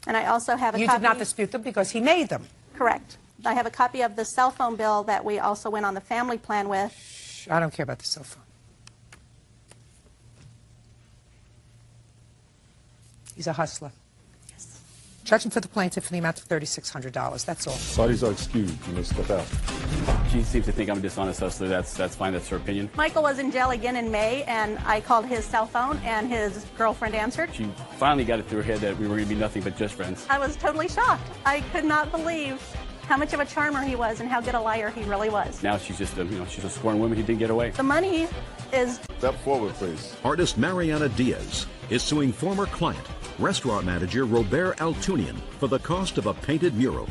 And I also have a copy... You did not dispute them because he made them. Correct. I have a copy of the cell phone bill that we also went on the family plan with. Shh, I don't care about the cell phone. He's a hustler. Yes. Judge him for the plaintiff for the amount of $3,600. That's all. Parties are excused. You may step out. She seems to think I'm a dishonest hustler. That's fine. That's her opinion. Michael was in jail again in May, and I called his cell phone, and his girlfriend answered. She finally got it through her head that we were going to be nothing but just friends. I was totally shocked. I could not believe how much of a charmer he was and how good a liar he really was. Now she's just she's a sworn woman who didn't get away. The money is... Step forward, please. Artist Mariana Diaz is suing former client, restaurant manager Robert Altunian, for the cost of a painted mural.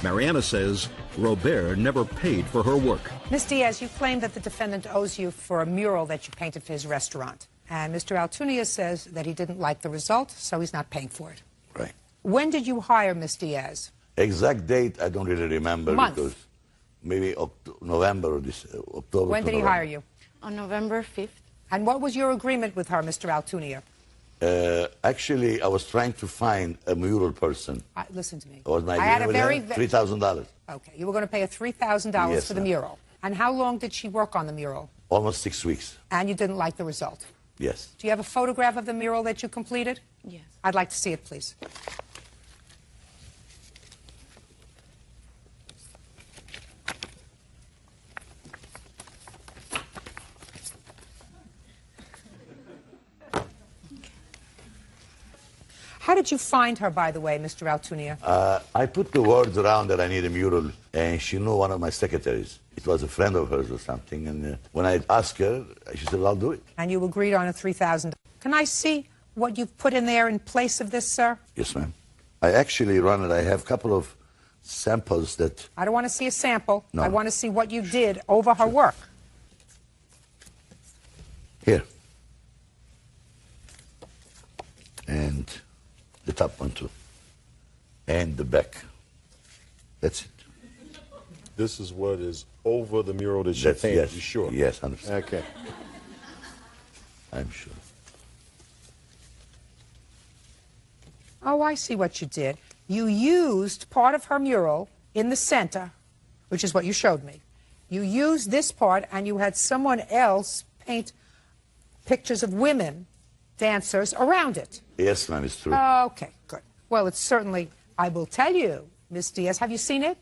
Mariana says Robert never paid for her work. Ms. Diaz, you claim that the defendant owes you for a mural that you painted for his restaurant. And Mr. Altunia says that he didn't like the result, so he's not paying for it. Right. When did you hire Ms. Diaz? Exact date, I don't really remember. Month. Because maybe November or October. When did he hire you? On November 5th. And what was your agreement with her, Mr. Altunia? Actually, I was trying to find a mural person. Listen to me. I had a very... $3,000. Okay, you were going to pay her $3,000 Yes, for the ma'am. mural. And how long did she work on the mural? Almost 6 weeks. And you didn't like the result? Yes. Do you have a photograph of the mural that you completed? Yes. I'd like to see it, please. How did you find her, by the way, Mr. Altunia? I put the words around that I need a mural, and she knew one of my secretaries. It was a friend of hers or something, and when I asked her, she said, I'll do it. And you agreed on a $3,000. Can I see what you've put in there in place of this, sir? Yes, ma'am. I actually run it. I have a couple of samples that... I don't want to see a sample. No. I want to see what you did over her work. Here. And the top one, too. And the back. That's it. This is what is over the mural that she That's, painted, yes. you sure? Yes, 100%. Okay. I'm sure. Oh, I see what you did. You used part of her mural in the center, which is what you showed me. You used this part, and you had someone else paint pictures of women, dancers, around it. Yes, ma'am, it's true. Okay, good. Well, it's certainly, I will tell you, Miss Diaz, have you seen it?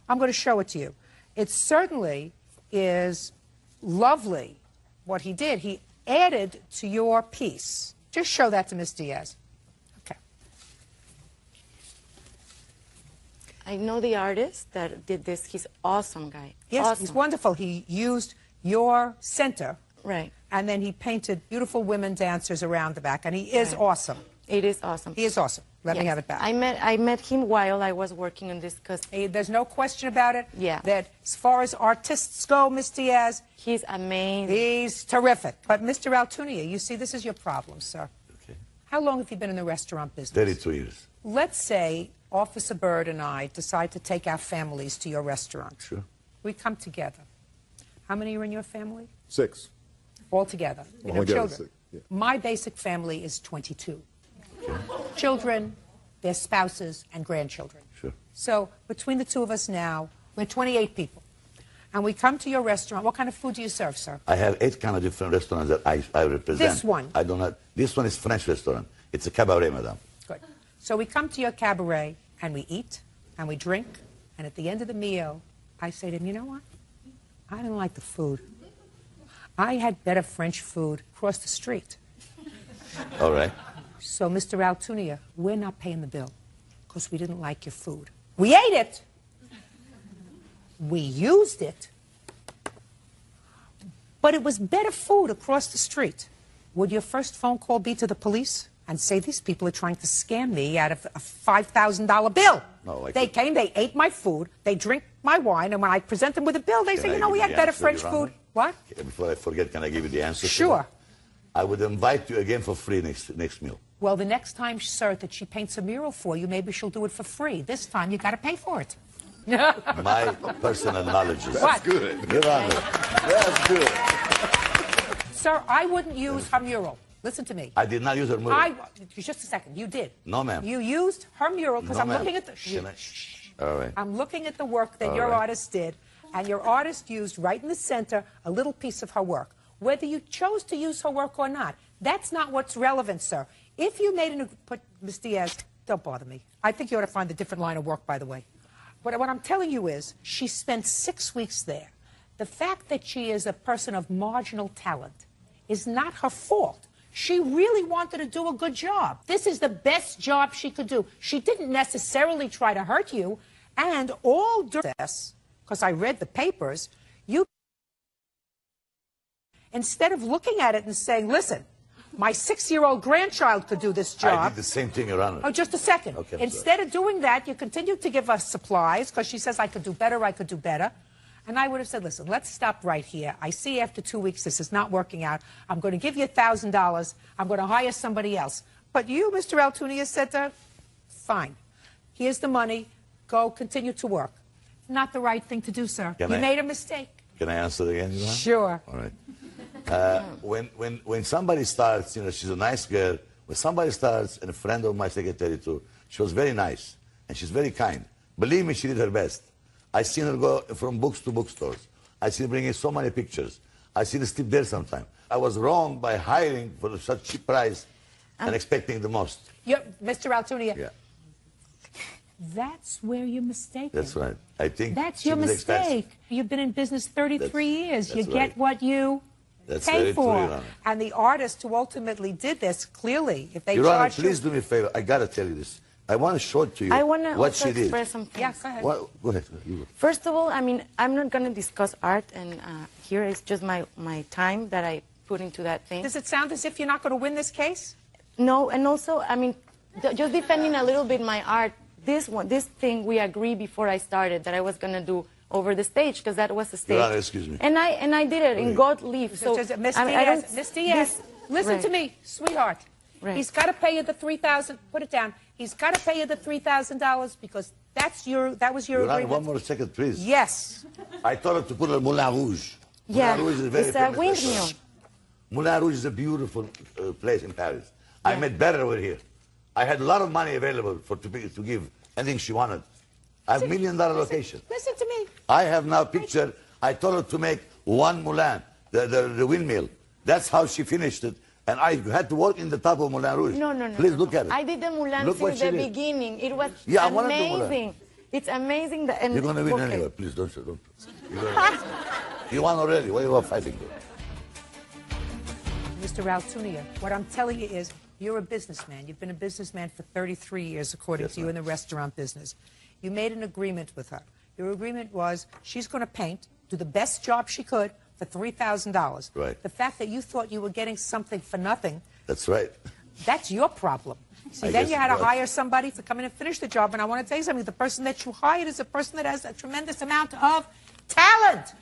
I'm going to show it to you. It certainly is lovely what he did. He added to your piece. Just show that to Miss Diaz. Okay. I know the artist that did this. He's awesome guy. Yes, awesome. he's wonderful. He used your center. Right. And then he painted beautiful women dancers around the back, and he is awesome. It is awesome. He is awesome. Let me Yes. have it back. I met him while I was working on this because there's no question about it. Yeah. That as far as artists go, Miss Diaz, he's amazing. He's terrific. But Mr. Altunia, you see, this is your problem, sir. Okay. How long have you been in the restaurant business? 32 years. Let's say Officer Byrd and I decide to take our families to your restaurant. Sure. We come together. How many are in your family? 6. All together. You know, Altogether, children. 6, yeah. My basic family is 22. Children, their spouses, and grandchildren. Sure. So between the two of us now, we're 28 people. And we come to your restaurant. What kind of food do you serve, sir? I have 8 kind of different restaurants that I represent. This one? I do not. This one is French restaurant. It's a cabaret, madame. Good. So we come to your cabaret, and we eat, and we drink, and at the end of the meal, I say to him, you know what? I didn't like the food. I had better French food across the street. All right. So, Mr. Altunia, we're not paying the bill because we didn't like your food. We ate it. We used it. But it was better food across the street. Would your first phone call be to the police and say, these people are trying to scam me out of a $5,000 bill? No, they came, they ate my food, they drink my wine, and when I present them with a bill, they say, you know, we had better French food. What? Before I forget, can I give you the answer? Sure. I would invite you again for free next meal. Well, the next time, sir, that she paints a mural for you, maybe she'll do it for free. This time, you got to pay for it. My personal knowledge is... What? Good. Your Honor. That's good. Sir, I wouldn't use her mural. Listen to me. I did not use her mural. Just a second. You did. No, ma'am. You used her mural because No, I'm ma'am. looking at the... Can I- All right. I'm looking at the work that All your right. artist did, and your artist used right in the center a little piece of her work. Whether you chose to use her work or not, that's not what's relevant, sir. If you made Miss Diaz, don't bother me. I think you ought to find a different line of work, by the way. But what I'm telling you is, she spent 6 weeks there. The fact that she is a person of marginal talent is not her fault. She really wanted to do a good job. This is the best job she could do. She didn't necessarily try to hurt you. And all during this, because I read the papers, you, instead of looking at it and saying, listen, my 6-year-old grandchild could do this job. I did the same thing, Your Honor. Oh, just a second. Okay, I'm Instead of doing that, you continued to give us supplies because she says, I could do better, I could do better. And I would have said, listen, let's stop right here. I see after 2 weeks this is not working out. I'm going to give you $1,000. I'm going to hire somebody else. But you, Mr. Altunia, said, fine. Here's the money. Go continue to work. Not the right thing to do, sir. Can You I- made a mistake. Can I answer again, Your Honor? Sure. All right. When somebody starts, you know, she's a nice girl. When somebody starts, and a friend of my secretary too, she was very nice and she's very kind. Believe me, she did her best. I seen her go from books to bookstores. I seen her bringing so many pictures. I seen her sleep there sometime. I was wrong by hiring for such cheap price and expecting the most. Mr. Altunia, Yeah, that's where you're mistaken. that's right. I think That's she your was expensive. mistake. You've been in business 33 years. You that's get right. what you That's pay very true, for. Your Honor. And the artist who ultimately did this, clearly, if they Your Honor, charge please you... do me a favor. I got to tell you this. I want to show it to you I want to what also she did. express something. Yeah, go ahead. Go ahead. You go. First of all, I mean, I'm not going to discuss art, and here is just my time that I put into that thing. Does it sound as if you're not going to win this case? No, and also, I mean, just defending a little bit my art. This thing we agreed before I started that I was going to do over the stage, because that was the stage. Your Honor, excuse me. And I did it in God leave. So Miss I don't. Diaz, listen right. to me, sweetheart. Right. He's got to pay you the $3,000. Put it down. He's got to pay you the $3,000 because that was your Your Honor, agreement. one more second, please. Yes. I told her to put a Moulin Rouge. Yeah, Moulin Rouge is a very it's a famous windmill. restaurant. Moulin Rouge is a beautiful place in Paris. I met better over here. I had a lot of money available to give anything she wanted. I have $1 million location. Listen to me. I have now picture. I told her to make one Moulin, the windmill. That's how she finished it. And I had to work in the top of Moulin Rouge. No. Please look at it. I did the Moulin Look what since she the did. beginning. It was Yeah, I wanted the Moulin. amazing. It's amazing. And You're going to win okay. anyway. Please don't. You won already. Why are you fighting? Mr. Rautunia, what I'm telling you is you're a businessman. You've been a businessman for 33 years, according to you, in the restaurant business. You made an agreement with her. Your agreement was she's going to paint, do the best job she could for $3,000. Right. The fact that you thought you were getting something for nothing, That's right. that's your problem. See, I then guess you it had to was. hire somebody to come in and finish the job. And I want to tell you something. The person that you hired is a person that has a tremendous amount of talent.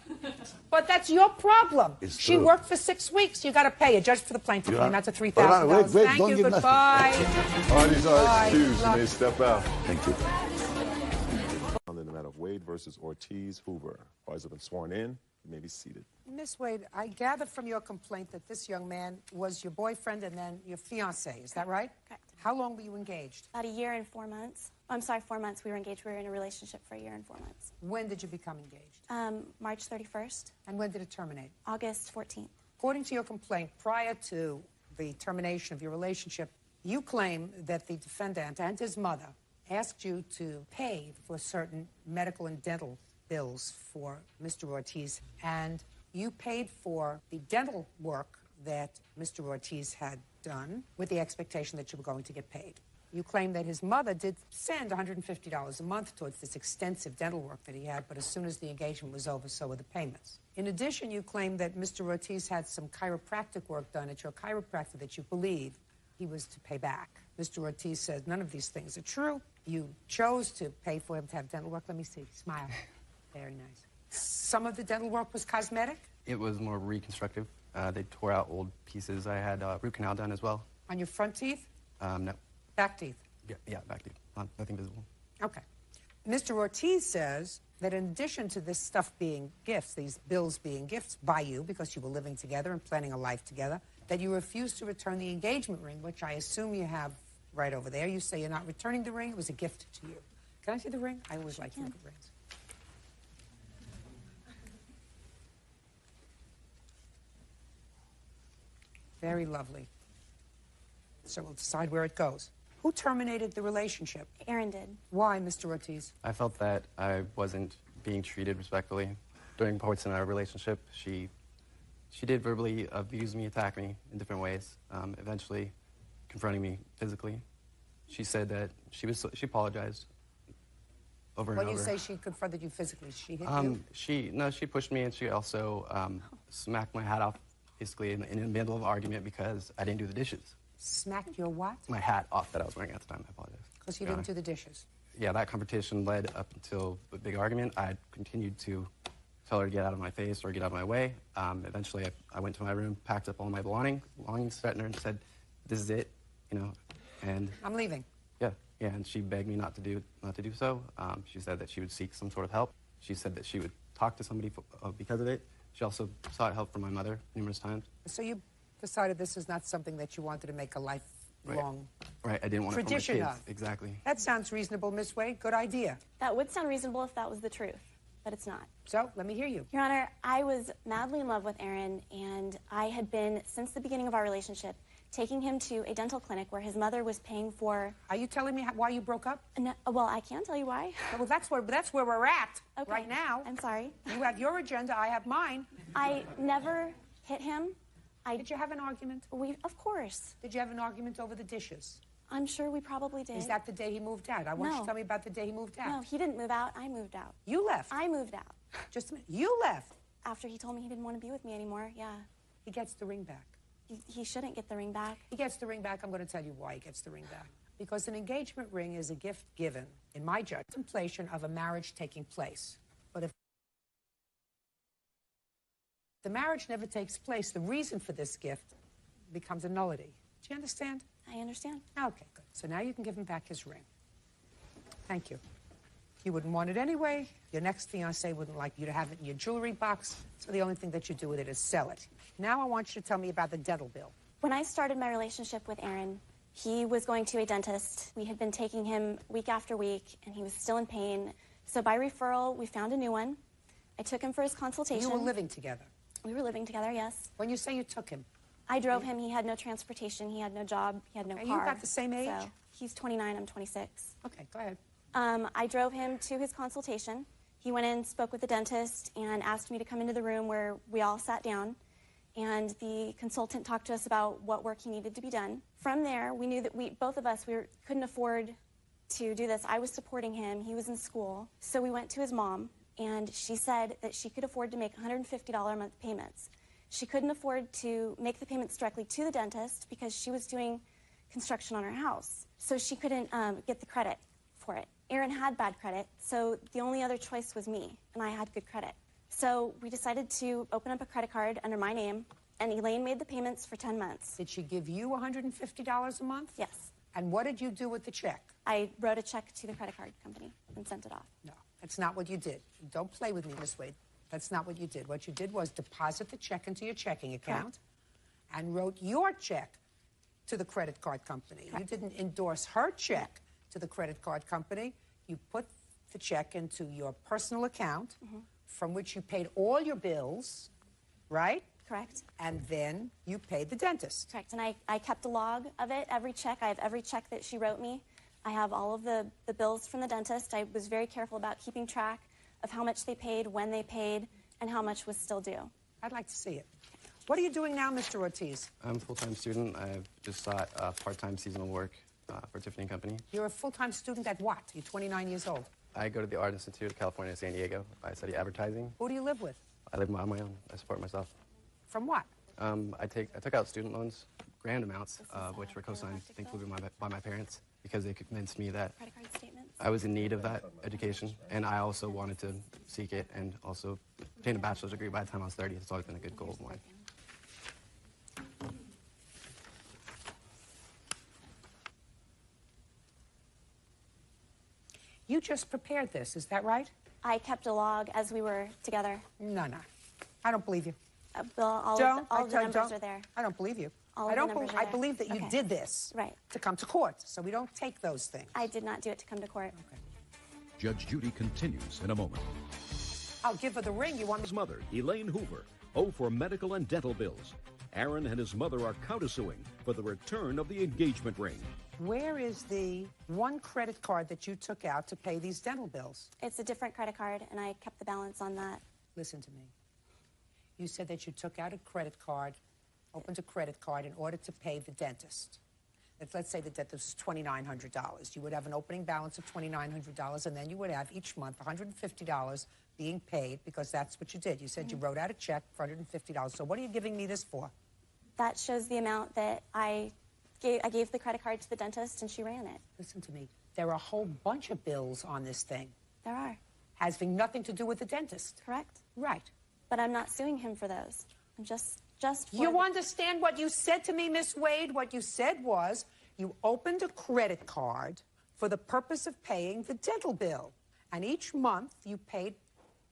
But that's your problem. It's She true. worked for 6 weeks. You got to pay a judge for the plaintiff Your claim. Honor. That's a Hold on, $3,000. wait, Thank don't you. give nothing. Goodbye. All these are Bye. excused. Good You may step out. Thank you. On the matter of Wade versus Ortiz Hoover. Parties have been sworn in. You may be seated. Miss Wade, I gather from your complaint that this young man was your boyfriend and then your fiancé. Is that right? Correct. How long were you engaged? About 1 year and 4 months. I'm sorry, 4 months. We were engaged. We were in a relationship for 1 year and 4 months. When did you become engaged? March 31st. And when did it terminate? August 14th. According to your complaint, prior to the termination of your relationship, you claim that the defendant and his mother asked you to pay for certain medical and dental bills for Mr. Ortiz, and you paid for the dental work that Mr. Ortiz had done with the expectation that you were going to get paid. You claim that his mother did send $150 a month towards this extensive dental work that he had, but as soon as the engagement was over, so were the payments. In addition, you claim that Mr. Ortiz had some chiropractic work done at your chiropractor that you believe he was to pay back. Mr. Ortiz says none of these things are true. You chose to pay for him to have dental work. Let me see. Smile. Very nice. Some of the dental work was cosmetic? It was more reconstructive. They tore out old pieces. I had root canal done as well. On your front teeth? No. Back teeth? Yeah, back teeth. Nothing visible. Okay. Mr. Ortiz says that in addition to this stuff being gifts, these bills being gifts by you because you were living together and planning a life together, that you refused to return the engagement ring, which I assume you have right over there. You say you're not returning the ring. It was a gift to you. Can I see the ring? I always like to look at rings. Very lovely. So we'll decide where it goes. Who terminated the relationship? Aaron did. Why, Mr. Ortiz? I felt that I wasn't being treated respectfully. During parts in our relationship, she did verbally abuse me, attack me in different ways, eventually confronting me physically. She said that she apologized over and over. When you say she confronted you physically, she hit you? She pushed me, and she also smacked my hat off, basically in the middle of an argument because I didn't do the dishes. Smacked your what? My hat off that I was wearing at the time. I apologize. Because you didn't do the dishes. Yeah, that competition led up until the big argument. I continued to tell her to get out of my face or get out of my way. Eventually, I went to my room, packed up all my belongings, threatened her, and said, "This is it," and I'm leaving. Yeah, and she begged me not to do so. She said that she would seek some sort of help. She said that she would talk to somebody because of it. She also sought help from my mother numerous times. So you decided this is not something that you wanted to make a lifelong Right, I didn't want tradition to put my kids. of. Exactly. That sounds reasonable, Miss Wade. Good idea. That would sound reasonable if that was the truth, but it's not. So let me hear you. Your Honor, I was madly in love with Aaron, and I had been, since the beginning of our relationship, taking him to a dental clinic where his mother was paying for... Are you telling me why you broke up? No, well, I can tell you why. Well, that's where we're at Okay. right now. I'm sorry. You have your agenda, I have mine. I never hit him. Did you have an argument? Of course. Did you have an argument over the dishes? I'm sure we probably did. Is that the day he moved out? I want you to tell me about the day he moved out. No, he didn't move out. I moved out. You left? I moved out. Just a minute. You left? After he told me he didn't want to be with me anymore, yeah. He gets the ring back. He shouldn't get the ring back. He gets the ring back. I'm going to tell you why he gets the ring back. Because an engagement ring is a gift given, in my judgment, contemplation of a marriage taking place. But if the marriage never takes place, the reason for this gift becomes a nullity. Do you understand? I understand. Okay, good. So now you can give him back his ring. Thank you. You wouldn't want it anyway. Your next fiancé wouldn't like you to have it in your jewelry box, so the only thing that you do with it is sell it. Now I want you to tell me about the dental bill. When I started my relationship with Aaron, he was going to a dentist. We had been taking him week after week, and he was still in pain. So by referral, we found a new one. I took him for his consultation. You were living together? We were living together, yes. When you say you took him? I drove him. He had no transportation. He had no job. He had no car. You got the same age? So he's 29. I'm 26. Okay, go ahead. I drove him to his consultation. He went in, spoke with the dentist, and asked me to come into the room where we all sat down. And the consultant talked to us about what work he needed to be done. From there, we knew that both of us couldn't afford to do this. I was supporting him. He was in school. So we went to his mom, and she said that she could afford to make $150 a month payments. She couldn't afford to make the payments directly to the dentist because she was doing construction on her house. So she couldn't get the credit for it. Aaron had bad credit, so the only other choice was me, and I had good credit. So we decided to open up a credit card under my name, and Elaine made the payments for 10 months. Did she give you $150 a month? Yes. And what did you do with the check? I wrote a check to the credit card company and sent it off. No, that's not what you did. Don't play with me this way. That's not what you did. What you did was deposit the check into your checking account and wrote your check to the credit card company. You didn't endorse her check to the credit card company. You put the check into your personal account from which you paid all your bills, right? Correct. And then you paid the dentist. Correct. And I kept a log of it, every check. I have every check that she wrote me. I have all of the bills from the dentist. I was very careful about keeping track of how much they paid, when they paid, and how much was still due. I'd like to see it. What are you doing now, Mr. Ortiz? I'm a full-time student. I've just sought part-time seasonal work for Tiffany & Company. You're a full-time student at what? You're 29 years old. I go to the Art Institute of California, San Diego. I study advertising. Who do you live with? I live on my own. I support myself. From what? I took out student loans, grand amounts, which were co-signed, thankfully, by my parents, because they convinced me that I was in need of that education, and I also wanted to seek it and also obtain a bachelor's degree by the time I was 30. It's always been a good goal of mine. You just prepared this, is that right? I kept a log as we were together. No. I don't believe you. All of the numbers are there. I don't believe you. I believe that you did this to come to court, so we don't take those things. I did not do it to come to court. Okay. Judge Judy continues in a moment. I'll give her the ring. You want his mother, Elaine Hoover, owe for medical and dental bills. Aaron and his mother are countersuing for the return of the engagement ring. Where is the one credit card that you took out to pay these dental bills? It's a different credit card, and I kept the balance on that. Listen to me. You said that you took out a credit card, opened a credit card in order to pay the dentist. Let's say the dentist was $2,900. You would have an opening balance of $2,900, and then you would have each month $150 being paid, because that's what you did. You said you wrote out a check for $150. So what are you giving me this for? That shows the amount that I gave the credit card to the dentist, and she ran it. Listen to me. There are a whole bunch of bills on this thing. There are. Having nothing to do with the dentist. Correct. Right. But I'm not suing him for those. I'm just You understand what you said to me, Miss Wade? What you said was you opened a credit card for the purpose of paying the dental bill. And each month you paid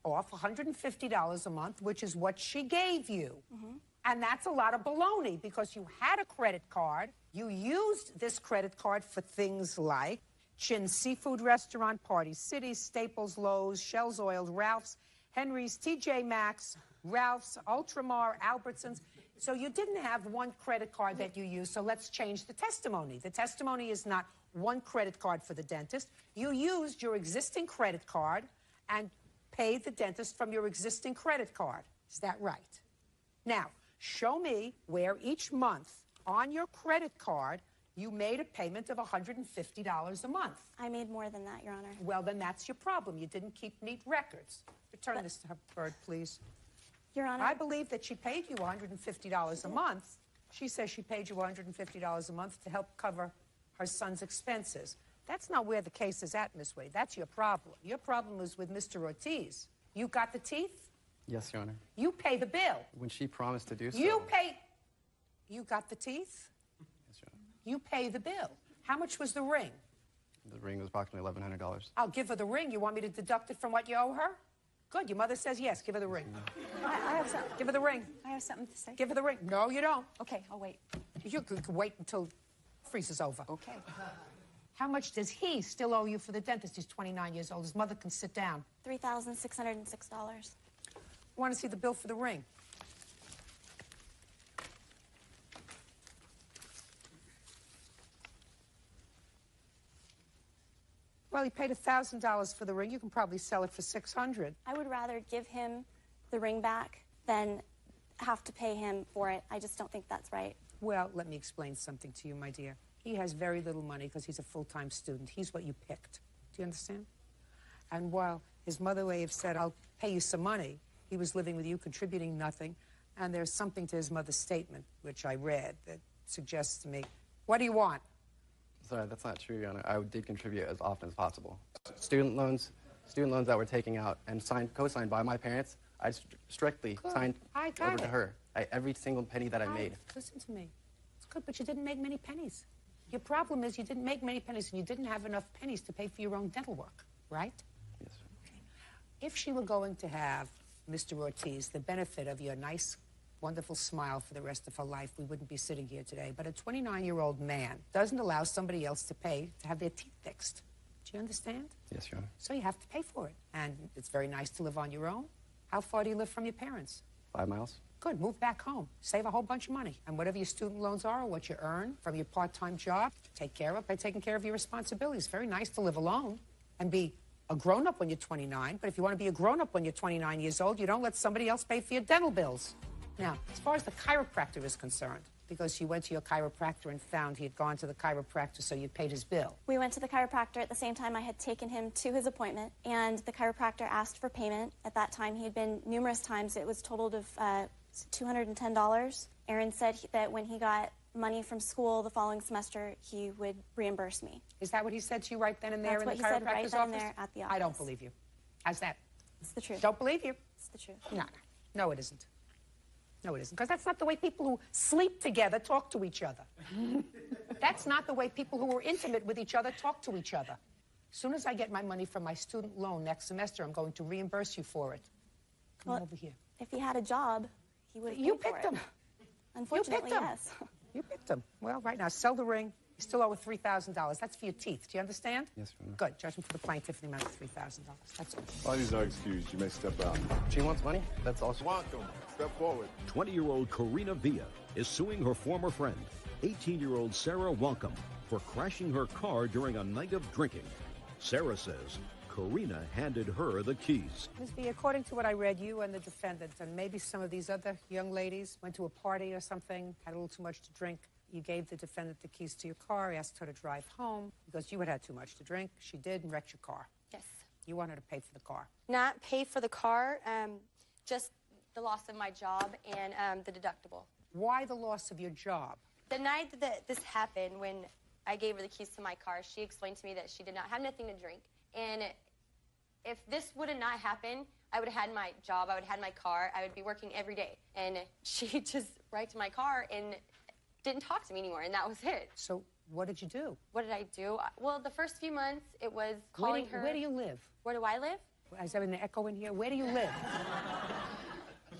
off $150 a month, which is what she gave you. And that's a lot of baloney, because you had a credit card. You used this credit card for things like Chin Seafood Restaurant, Party City, Staples, Lowe's, Shell's Oil, Ralph's, Henry's, TJ Maxx, Ralph's, Ultramar, Albertsons. So you didn't have one credit card that you used, so let's change the testimony. The testimony is not one credit card for the dentist. You used your existing credit card and paid the dentist from your existing credit card. Is that right? Now, Show me where each month on your credit card you made a payment of $150 a month. I made more than that, Your Honor. Well, then that's your problem. You didn't keep neat records. Return this to her, Bird, please. Your Honor. I believe that she paid you $150 a month. She says she paid you $150 a month to help cover her son's expenses. That's not where the case is at, Miss Wade. That's your problem. Your problem is with Mr. Ortiz. You got the teeth? Yes, Your Honor. You pay the bill. When she promised to do so. You pay. You got the teeth? Yes, Your Honor. You pay the bill. How much was the ring? The ring was approximately $1,100. I'll give her the ring. You want me to deduct it from what you owe her? Good. Your mother says yes. Give her the ring. I have something. Give her the ring. I have something to say. Give her the ring. No, you don't. Okay, I'll wait. You could wait until freezes over. Okay. How much does he still owe you for the dentist? He's 29 years old. His mother can sit down. $3,606. I want to see the bill for the ring. Well, he paid $1,000 for the ring. You can probably sell it for $600. I would rather give him the ring back than have to pay him for it. I just don't think that's right. Well, let me explain something to you, my dear. He has very little money because he's a full-time student. He's what you picked. Do you understand? And while his mother may have said, I'll pay you some money, he was living with you, contributing nothing. And there's something to his mother's statement, which I read, that suggests to me, what do you want? Sorry, that's not true, Your Honor. I did contribute as often as possible. Student loans that were taken out and co-signed by my parents, I strictly signed over to her. Every single penny that I made. Listen to me. It's good, but you didn't make many pennies. Your problem is you didn't make many pennies and you didn't have enough pennies to pay for your own dental work, right? Yes, sir. Okay. If she were going to have, Mr. Ortiz, the benefit of your nice, wonderful smile for the rest of her life, we wouldn't be sitting here today. But a 29-year-old man doesn't allow somebody else to pay to have their teeth fixed. Do you understand? Yes, Your Honor. So you have to pay for it. And it's very nice to live on your own. How far do you live from your parents? 5 miles. Good. Move back home. Save a whole bunch of money. And whatever your student loans are or what you earn from your part-time job, take care of it by taking care of your responsibilities. Very nice to live alone and be a grown-up when you're 29. But if you want to be a grown-up when you're 29 years old, you don't let somebody else pay for your dental bills. Now, as far as the chiropractor is concerned, because you went to your chiropractor and found he had gone to the chiropractor, so you paid his bill. We went to the chiropractor at the same time I had taken him to his appointment, and the chiropractor asked for payment. At that time, he had been numerous times. It was totaled of $210. Aaron said that when he got money from school the following semester, he would reimburse me. Is that what he said to you right then and there in the chiropractor's That's what he said right then and office? there at the office. I don't believe you. How's that? It's the truth. Don't believe you. It's the truth. No, it isn't. No, it isn't. Because that's not the way people who sleep together talk to each other. That's not the way people who are intimate with each other talk to each other. As soon as I get my money from my student loan next semester, I'm going to reimburse you for it. Come on over here. If he had a job, he would have paid You for picked it. him. Unfortunately, you picked him. yes. You picked him. Well, right now, sell the ring. You still owe $3,000. That's for your teeth. Do you understand? Yes, Your Honor. Good. Judgment for the plaintiff in the amount of $3,000. That's all. Parties are excused. You may step out. She wants money? That's all she wants. Step forward. 20-year-old Karina Villa is suing her former friend, 18-year-old Sarah Welcome, for crashing her car during a night of drinking. Sarah says Karina handed her the keys. Ms. B, according to what I read, you and the defendant and maybe some of these other young ladies went to a party or something, had a little too much to drink. You gave the defendant the keys to your car, asked her to drive home because you had had too much to drink. She did and wrecked your car. Yes. You want her to pay for the car. Not pay for the car, just the loss of my job and the deductible. Why the loss of your job? The night that this happened, when I gave her the keys to my car, she explained to me that she did not have nothing to drink. And if this would have not happened, I would have had my job, I would have had my car, I would be working every day. And she just wrecked my car and didn't talk to me anymore, and that was it. So what did you do? What did I do? Well, the first few months, it was calling her. Where do you live? Where do I live? Is there an echo in here? Where do you live?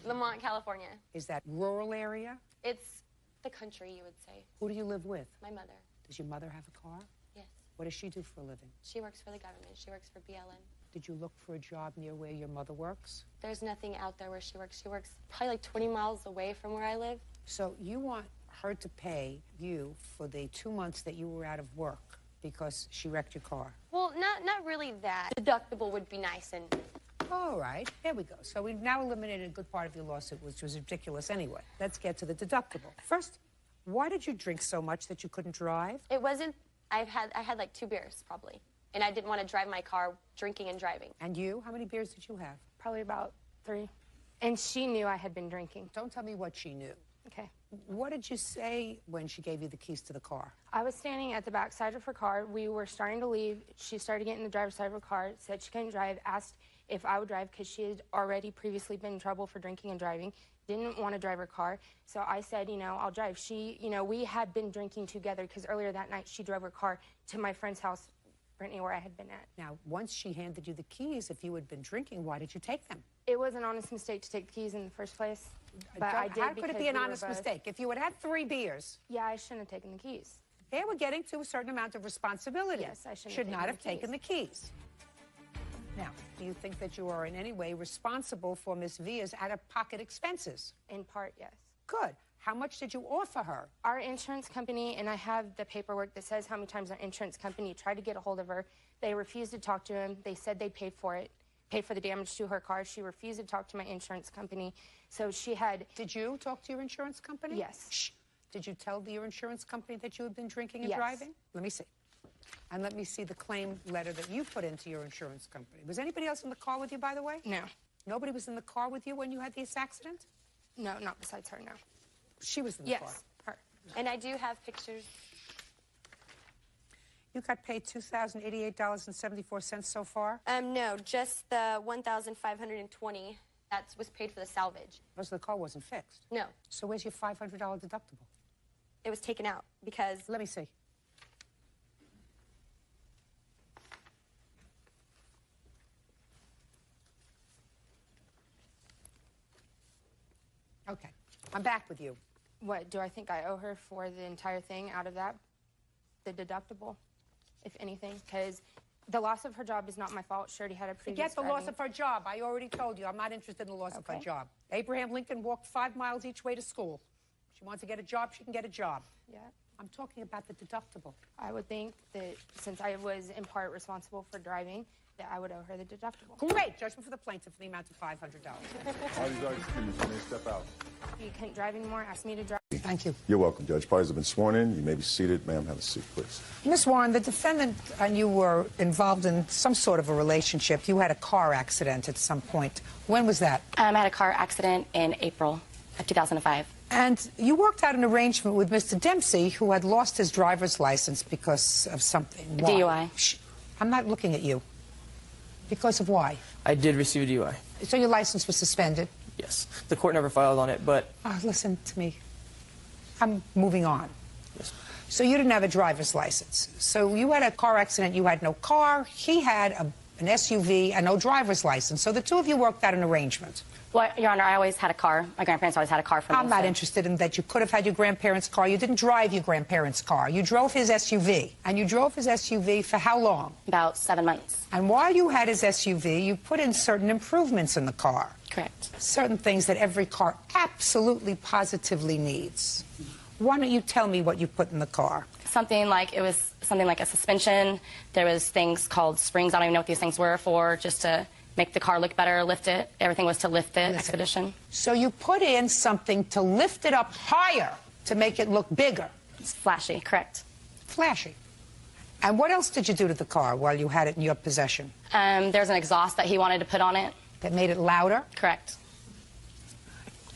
Lamont, California. Is that rural area? It's the country, you would say. Who do you live with? My mother. Does your mother have a car? Yes. What does she do for a living? She works for the government. She works for BLM. Did you look for a job near where your mother works? There's nothing out there where she works. She works probably like 20 miles away from where I live. So you want her to pay you for the 2 months that you were out of work because she wrecked your car? Well, not really that. Deductible would be nice and... All right, here we go. So we've now eliminated a good part of your lawsuit, which was ridiculous anyway. Let's get to the deductible. First, why did you drink so much that you couldn't drive? It wasn't, I had like 2 beers, probably. And I didn't want to drive my car drinking and driving. And you? How many beers did you have? Probably about 3. And she knew I had been drinking. Don't tell me what she knew. Okay. What did you say when she gave you the keys to the car? I was standing at the back side of her car. We were starting to leave. She started getting in the driver's side of her car, said she couldn't drive, asked if I would drive because she had already previously been in trouble for drinking and driving, didn't want to drive her car. So I said, you know, I'll drive. She, you know, we had been drinking together because earlier that night she drove her car to my friend's house, Brittany, where I had been at. Now, once she handed you the keys, if you had been drinking, why did you take them? It was an honest mistake to take the keys in the first place. But I did. How could it be an honest mistake? If you had had 3 beers. Yeah, I shouldn't have taken the keys. They were getting to a certain amount of responsibility. Yes, I should not have taken the keys. Now, do you think that you are in any way responsible for Miss Villa's out-of-pocket expenses? In part, yes. Good. How much did you offer her? Our insurance company, and I have the paperwork that says how many times our insurance company tried to get a hold of her. They refused to talk to him. They said they paid for it, paid for the damage to her car. She refused to talk to my insurance company. So she had... Did you talk to your insurance company? Yes. Shh. Did you tell your insurance company that you had been drinking and Yes. driving? Let me see. And let me see the claim letter that you put into your insurance company. Was anybody else in the car with you, by the way? No. Nobody was in the car with you when you had this accident? No, not besides her, no. She was in the car? Yes, her. And I do have pictures. You got paid $2,088.74 so far? No, just the $1,520 that was paid for the salvage. Because the car wasn't fixed? No. So where's your $500 deductible? It was taken out because... Let me see. Okay. I'm back with you. What, do I think I owe her for the entire thing out of that? The deductible, if anything? Because the loss of her job is not my fault. She already had a previous Forget the driving. loss of her job. I already told you. I'm not interested in the loss of her job. Abraham Lincoln walked 5 miles each way to school. She wants to get a job, she can get a job. Yeah. I'm talking about the deductible. I would think that since I was in part responsible for driving, that I would owe her the deductible. Great. Judgment for the plaintiff in the amount of $500. All these are excused. You may step out. He couldn't drive anymore, asked me to drive. Thank you. You're welcome, Judge. Parties have been sworn in. You may be seated. Ma'am, have a seat, please. Miss Warren, the defendant and you were involved in some sort of a relationship. You had a car accident at some point. When was that? I had a car accident in April of 2005. And you worked out an arrangement with Mr. Dempsey, who had lost his driver's license because of something. Why? DUI. Shh. I'm not looking at you. Because of why? I did receive a DUI. So your license was suspended? Yes. The court never filed on it, but... Oh, listen to me. I'm moving on. Yes. So you didn't have a driver's license. So you had a car accident, you had no car, he had an SUV and no driver's license. So the two of you worked out an arrangement. Well, Your Honor, I always had a car. My grandparents always had a car for me. I'm not interested in that. You could have had your grandparents' car. You didn't drive your grandparents' car. You drove his SUV. And you drove his SUV for how long? About 7 months. And while you had his SUV, you put in certain improvements in the car. Correct. Certain things that every car absolutely positively needs. Why don't you tell me what you put in the car? Something like a suspension. There was things called springs. I don't even know what these things were for, just to make the car look better, lift it. Everything was to lift the Expedition. So you put in something to lift it up higher, to make it look bigger. It's flashy, correct. Flashy. And what else did you do to the car while you had it in your possession? There's an exhaust that he wanted to put on it. That made it louder? Correct.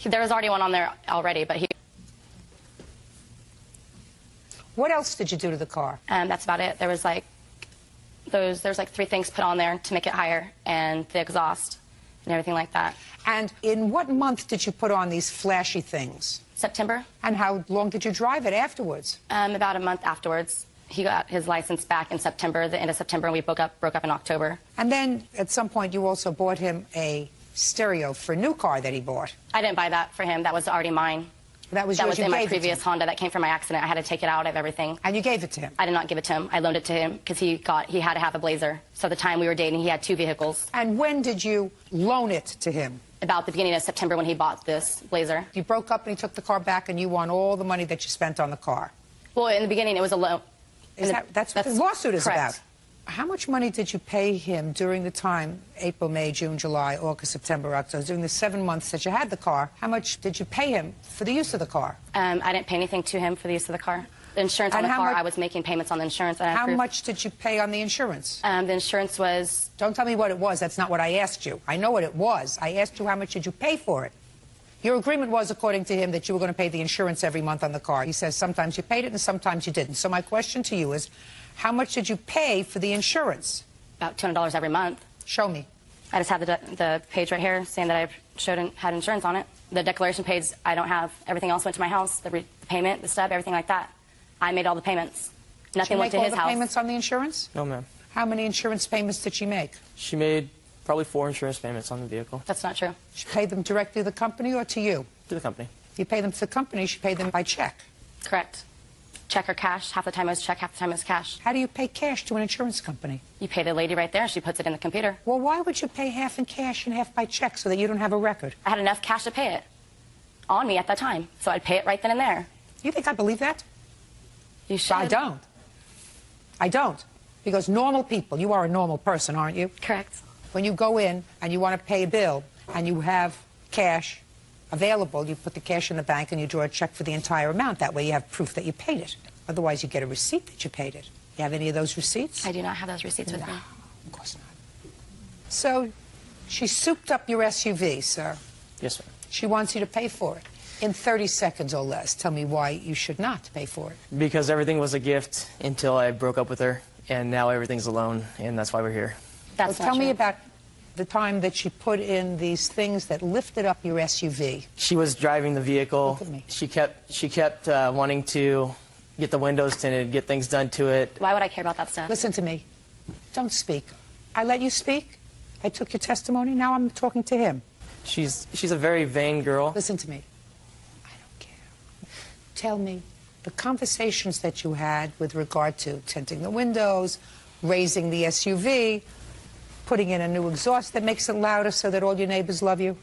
There was already one on there already, but he... What else did you do to the car? That's about it. There was like 3 things put on there to make it higher, and the exhaust and everything like that. And in what month did you put on these flashy things? September. And how long did you drive it afterwards? About a month afterwards. He got his license back in September, the end of September, and we broke up in October. And then at some point you also bought him a stereo for a new car that he bought. I didn't buy that for him. That was already mine. That was yours. That was in my previous Honda that came from my accident. I had to take it out of everything. And you gave it to him? I did not give it to him. I loaned it to him because he had to have a Blazer. So the time we were dating, he had 2 vehicles. And when did you loan it to him? About the beginning of September when he bought this Blazer. You broke up and he took the car back and you won all the money that you spent on the car? Well, in the beginning it was a loan. That's what the lawsuit is correct. How much money did you pay him during the time, April, May, June, July, August, September, October, during the 7 months that you had the car? How much did you pay him for the use of the car? I didn't pay anything to him for the use of the car. The insurance on the car, I was making payments on the insurance. How much did you pay on the insurance? The insurance was... Don't tell me what it was. That's not what I asked you. I know what it was. I asked you how much did you pay for it. Your agreement was, according to him, that you were going to pay the insurance every month on the car. He says sometimes you paid it and sometimes you didn't. So my question to you is, how much did you pay for the insurance? About $200 every month. Show me. I just have the page right here saying that I had insurance on it. The declaration page, I don't have. Everything else went to my house, the payment, the stub, everything like that. I made all the payments. Nothing went to his house. Did she make all the payments on the insurance? No, ma'am. How many insurance payments did she make? She made probably 4 insurance payments on the vehicle. That's not true. She paid them directly to the company or to you? To the company. You pay them to the company, she paid them by check. Correct. Check or cash. Half the time it was check, half the time it was cash. How do you pay cash to an insurance company? You pay the lady right there, she puts it in the computer. Well, why would you pay half in cash and half by check so that you don't have a record? I had enough cash to pay it on me at that time, so I'd pay it right then and there. You think I believe that? You should. I don't. I don't. Because normal people, you are a normal person, aren't you? Correct. When you go in and you want to pay a bill and you have cash available, you put the cash in the bank and you draw a check for the entire amount. That way you have proof that you paid it. Otherwise, you get a receipt that you paid it. You have any of those receipts? I do not have those receipts with me. Of course not. So she souped up your SUV, sir. Yes, ma'am. She wants you to pay for it. In 30 seconds or less, tell me why you should not pay for it. Because everything was a gift until I broke up with her, and now everything's a loan, and that's why we're here. Well, tell me about the time that she put in these things that lifted up your SUV. She was driving the vehicle. Look at me. She kept wanting to get the windows tinted, get things done to it. Why would I care about that stuff? Listen to me. Don't speak. I let you speak. I took your testimony. Now I'm talking to him. She's a very vain girl. Listen to me. I don't care. Tell me the conversations that you had with regard to tinting the windows, raising the SUV, putting in a new exhaust that makes it louder so that all your neighbors love you.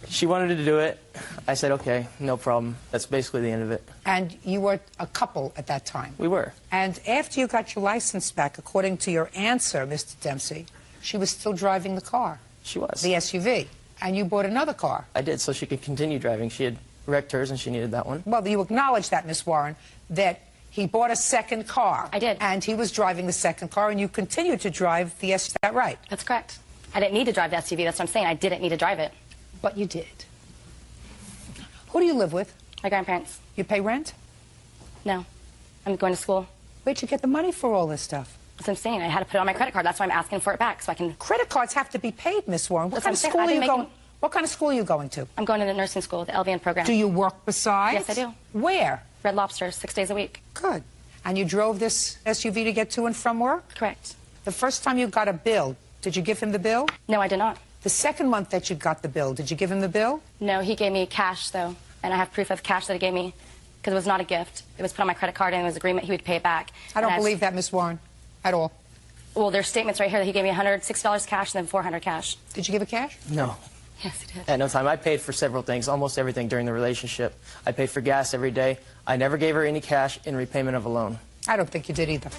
She wanted to do it. I said, okay, no problem. That's basically the end of it. And you were a couple at that time. We were. And after you got your license back, according to your answer, Mr. Dempsey, she was still driving the car. She was. The SUV. And you bought another car. I did, so she could continue driving. She had wrecked hers, and she needed that one. Well, you acknowledge that, Miss Warren, that he bought a second car. I did. And he was driving the second car, and you continued to drive the SUV. Is that right? That's correct. I didn't need to drive the SUV. That's what I'm saying. I didn't need to drive it. But you did. Who do you live with? My grandparents. You pay rent? No. I'm going to school. Where'd you get the money for all this stuff? That's what I'm saying. I had to put it on my credit card. That's why I'm asking for it back, so I can... Credit cards have to be paid, Miss Warren. What kind of That's what school I'm are saying. you going? What kind of school are you going to? I'm going to the nursing school, the LVN program. Do you work besides? Yes, I do. Where? Red Lobster, 6 days a week. Good. And you drove this SUV to get to and from work? Correct. The first time you got a bill, did you give him the bill? No, I did not. The second month that you got the bill, did you give him the bill? No, he gave me cash, though. And I have proof of cash that he gave me, because it was not a gift. It was put on my credit card, and it was agreement he would pay it back. I don't believe that, Miss Warren, at all. Well, there's statements right here that he gave me $160 cash and then $400 cash. Did you give it cash? No. Yes, he did. At no time. I paid for several things, almost everything during the relationship. I paid for gas every day. I never gave her any cash in repayment of a loan. I don't think you did either.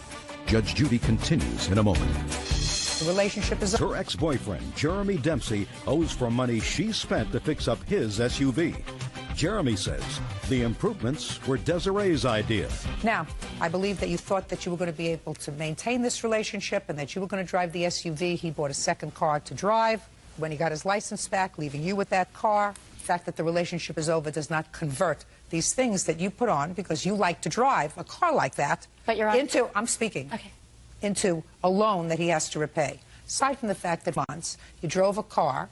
Judge Judy continues in a moment. The relationship is... Her ex-boyfriend, Jeremy Dempsey, owes for money she spent to fix up his SUV. Jeremy says the improvements were Desiree's idea. Now, I believe that you thought that you were going to be able to maintain this relationship and that you were going to drive the SUV. He bought a second car to drive. When he got his license back, leaving you with that car, the fact that the relationship is over does not convert these things that you put on because you like to drive a car like that into, I'm speaking, into a loan that he has to repay. Aside from the fact that once you drove a car,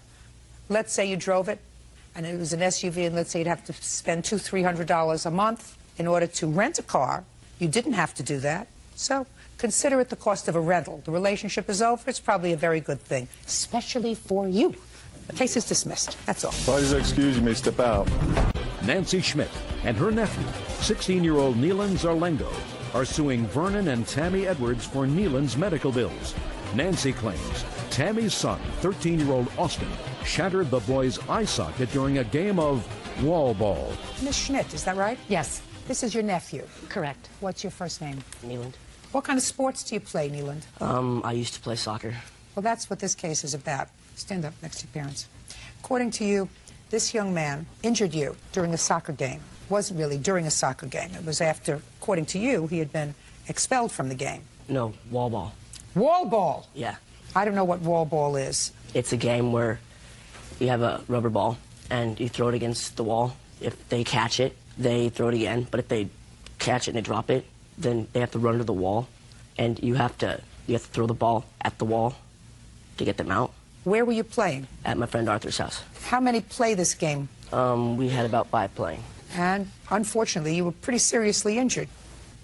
let's say you drove it and it was an SUV, and let's say you'd have to spend $200-300 a month in order to rent a car. You didn't have to do that. So consider it the cost of a rental. The relationship is over. It's probably a very good thing, especially for you. The case is dismissed. That's all. Parties are excused. You may step out. Nancy Schmidt and her nephew, 16-year-old Neelan Zarlengo, are suing Vernon and Tammy Edwards for Neelan's medical bills. Nancy claims Tammy's son, 13-year-old Austin, shattered the boy's eye socket during a game of wall ball. Miss Schmidt, is that right? Yes. This is your nephew. Correct. What's your first name? Neeland. What kind of sports do you play, Neeland? I used to play soccer. Well, that's what this case is about. Stand up next to your parents. According to you, this young man injured you during a soccer game. It wasn't really during a soccer game. It was after, according to you, he had been expelled from the game. No, wall ball. Wall ball? Yeah. I don't know what wall ball is. It's a game where you have a rubber ball and you throw it against the wall. If they catch it, they throw it again. But if they catch it and they drop it, then they have to run to the wall, and you have to throw the ball at the wall to get them out. Where were you playing? At my friend Arthur's house. How many play this game? We had about 5 playing. And unfortunately, you were pretty seriously injured.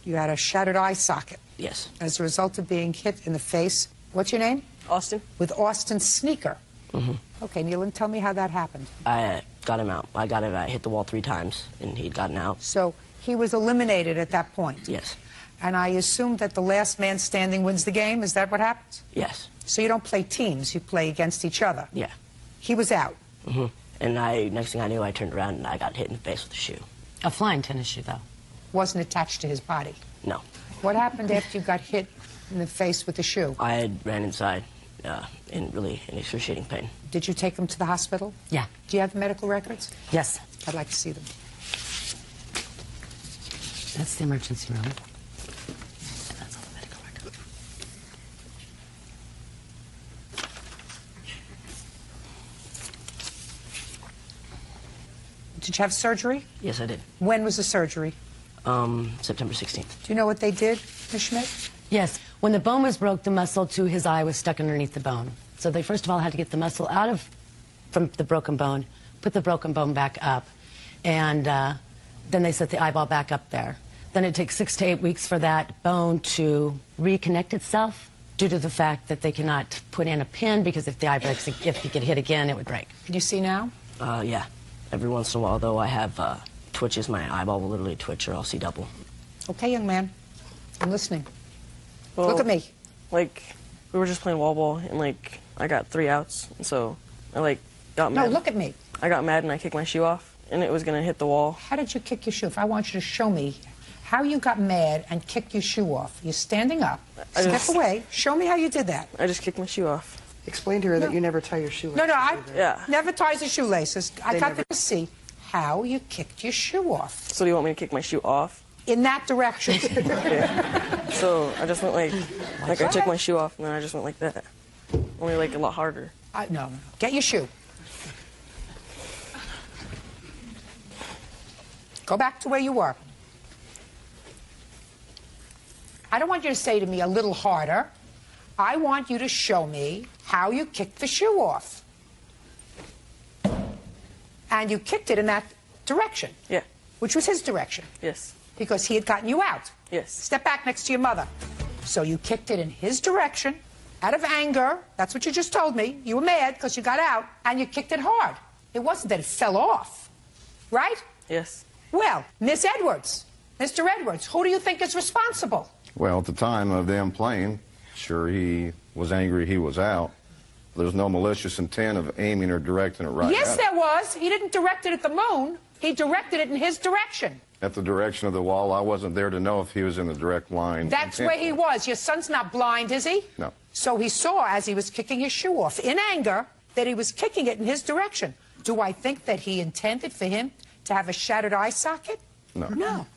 You had a shattered eye socket. Yes. As a result of being hit in the face. What's your name? Austin. With Austin's sneaker. Mm-hmm. Okay, Neeland, tell me how that happened. I got him out. I hit the wall 3 times, and he'd gotten out. So he was eliminated at that point? Yes. And I assume that the last man standing wins the game. Is that what happens? Yes. So you don't play teams. You play against each other. Yeah. He was out. Mm-hmm. And next thing I knew, I turned around and I got hit in the face with a shoe. A flying tennis shoe, though. Wasn't attached to his body. No. What happened after you got hit in the face with the shoe? I ran inside in excruciating pain. Did you take him to the hospital? Yeah. Do you have medical records? Yes. I'd like to see them. That's the emergency room. Did you have surgery? Yes, I did. When was the surgery? September 16th. Do you know what they did, Ms. Schmidt? Yes. When the bone was broke, the muscle to his eye was stuck underneath the bone. So they first of all had to get the muscle from the broken bone, put the broken bone back up, and then they set the eyeball back up there. Then it takes 6 to 8 weeks for that bone to reconnect itself due to the fact that they cannot put in a pin because if the eye breaks, if you get hit again, it would break. Can you see now? Yeah. Every once in a while, though, I have twitches. My eyeball will literally twitch or I'll see double. Okay, young man. I'm listening. Well, Look at me. Like, we were just playing wall ball, and, like, I got 3 outs, and so I, like, got mad. No, look at me. I got mad, and I kicked my shoe off, and it was going to hit the wall. How did you kick your shoe? If I want you to show me how you got mad and kicked your shoe off. You're standing up. Step away. Show me how you did that. I just kicked my shoe off. Explain to her that you never tie your shoelaces. No, I Yeah. never ties the shoelaces. I They got never- to see how you kicked your shoe off. So do you want me to kick my shoe off? In that direction. Yeah. So I just went like I took my shoe off, and then I just went like that. Only like a lot harder. No. Get your shoe. Go back to where you were. I don't want you to say to me a little harder. I want you to show me how you kicked the shoe off. And you kicked it in that direction. Yeah. Which was his direction. Yes. Because he had gotten you out. Yes. Step back next to your mother. So you kicked it in his direction, out of anger. That's what you just told me. You were mad because you got out, and you kicked it hard. It wasn't that it fell off. Right? Yes. Well, Miss Edwards, Mr. Edwards, who do you think is responsible? Well, at the time of them playing, sure, he was angry he was out. There's no malicious intent of aiming or directing it right Yes, at there was. He didn't direct it at the moon. He directed it in his direction. At the direction of the wall. I wasn't there to know if he was in the direct line. That's where he was. Your son's not blind, is he? No. So he saw, as he was kicking his shoe off, in anger, that he was kicking it in his direction. Do I think that he intended for him to have a shattered eye socket? No. No.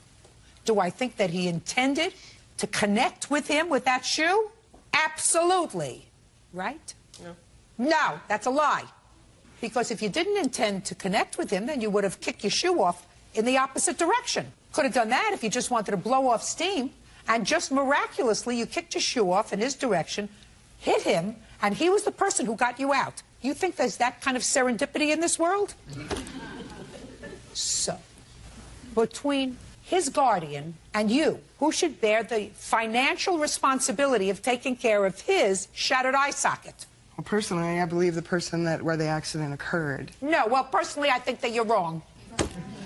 Do I think that he intended to connect with him with that shoe? Absolutely. Right? No. No, that's a lie. Because if you didn't intend to connect with him, then you would have kicked your shoe off in the opposite direction. Could have done that if you just wanted to blow off steam. And just miraculously, you kicked your shoe off in his direction, hit him, and he was the person who got you out. You think there's that kind of serendipity in this world? So, between his guardian and you, who should bear the financial responsibility of taking care of his shattered eye socket? Well, personally, I believe the person where the accident occurred. No, well, personally, I think that you're wrong.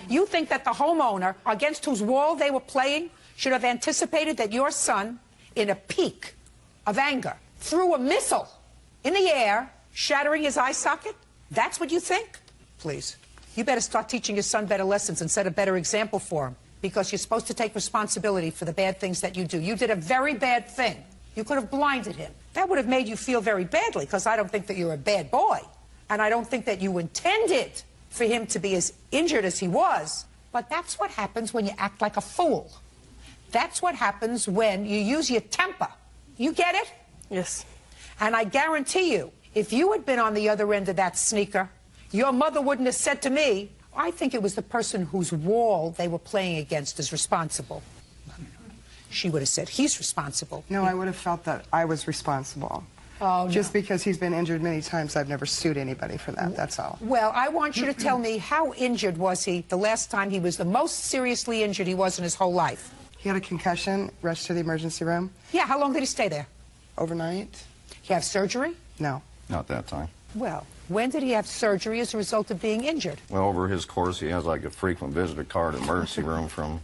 You think that the homeowner against whose wall they were playing should have anticipated that your son, in a peak of anger, threw a missile in the air, shattering his eye socket? That's what you think? Please. You better start teaching your son better lessons and set a better example for him. because you're supposed to take responsibility for the bad things that you do. You did a very bad thing. You could have blinded him. That would have made you feel very badly, because I don't think that you're a bad boy. And I don't think that you intended for him to be as injured as he was. But that's what happens when you act like a fool. That's what happens when you use your temper. You get it? Yes. And I guarantee you, if you had been on the other end of that sneaker, your mother wouldn't have said to me, I think it was the person whose wall they were playing against is responsible. She would have said, he's responsible. No, I would have felt that I was responsible. Oh, Just because he's been injured many times, I've never sued anybody for that, that's all. Well, I want you to tell me, how injured was he the last time he was the most seriously injured he was in his whole life? He had a concussion, rushed to the emergency room. Yeah, how long did he stay there? Overnight. He have surgery? No. Not that time. Well, when did he have surgery as a result of being injured? Well, over his course, he has like a frequent visitor card at emergency room from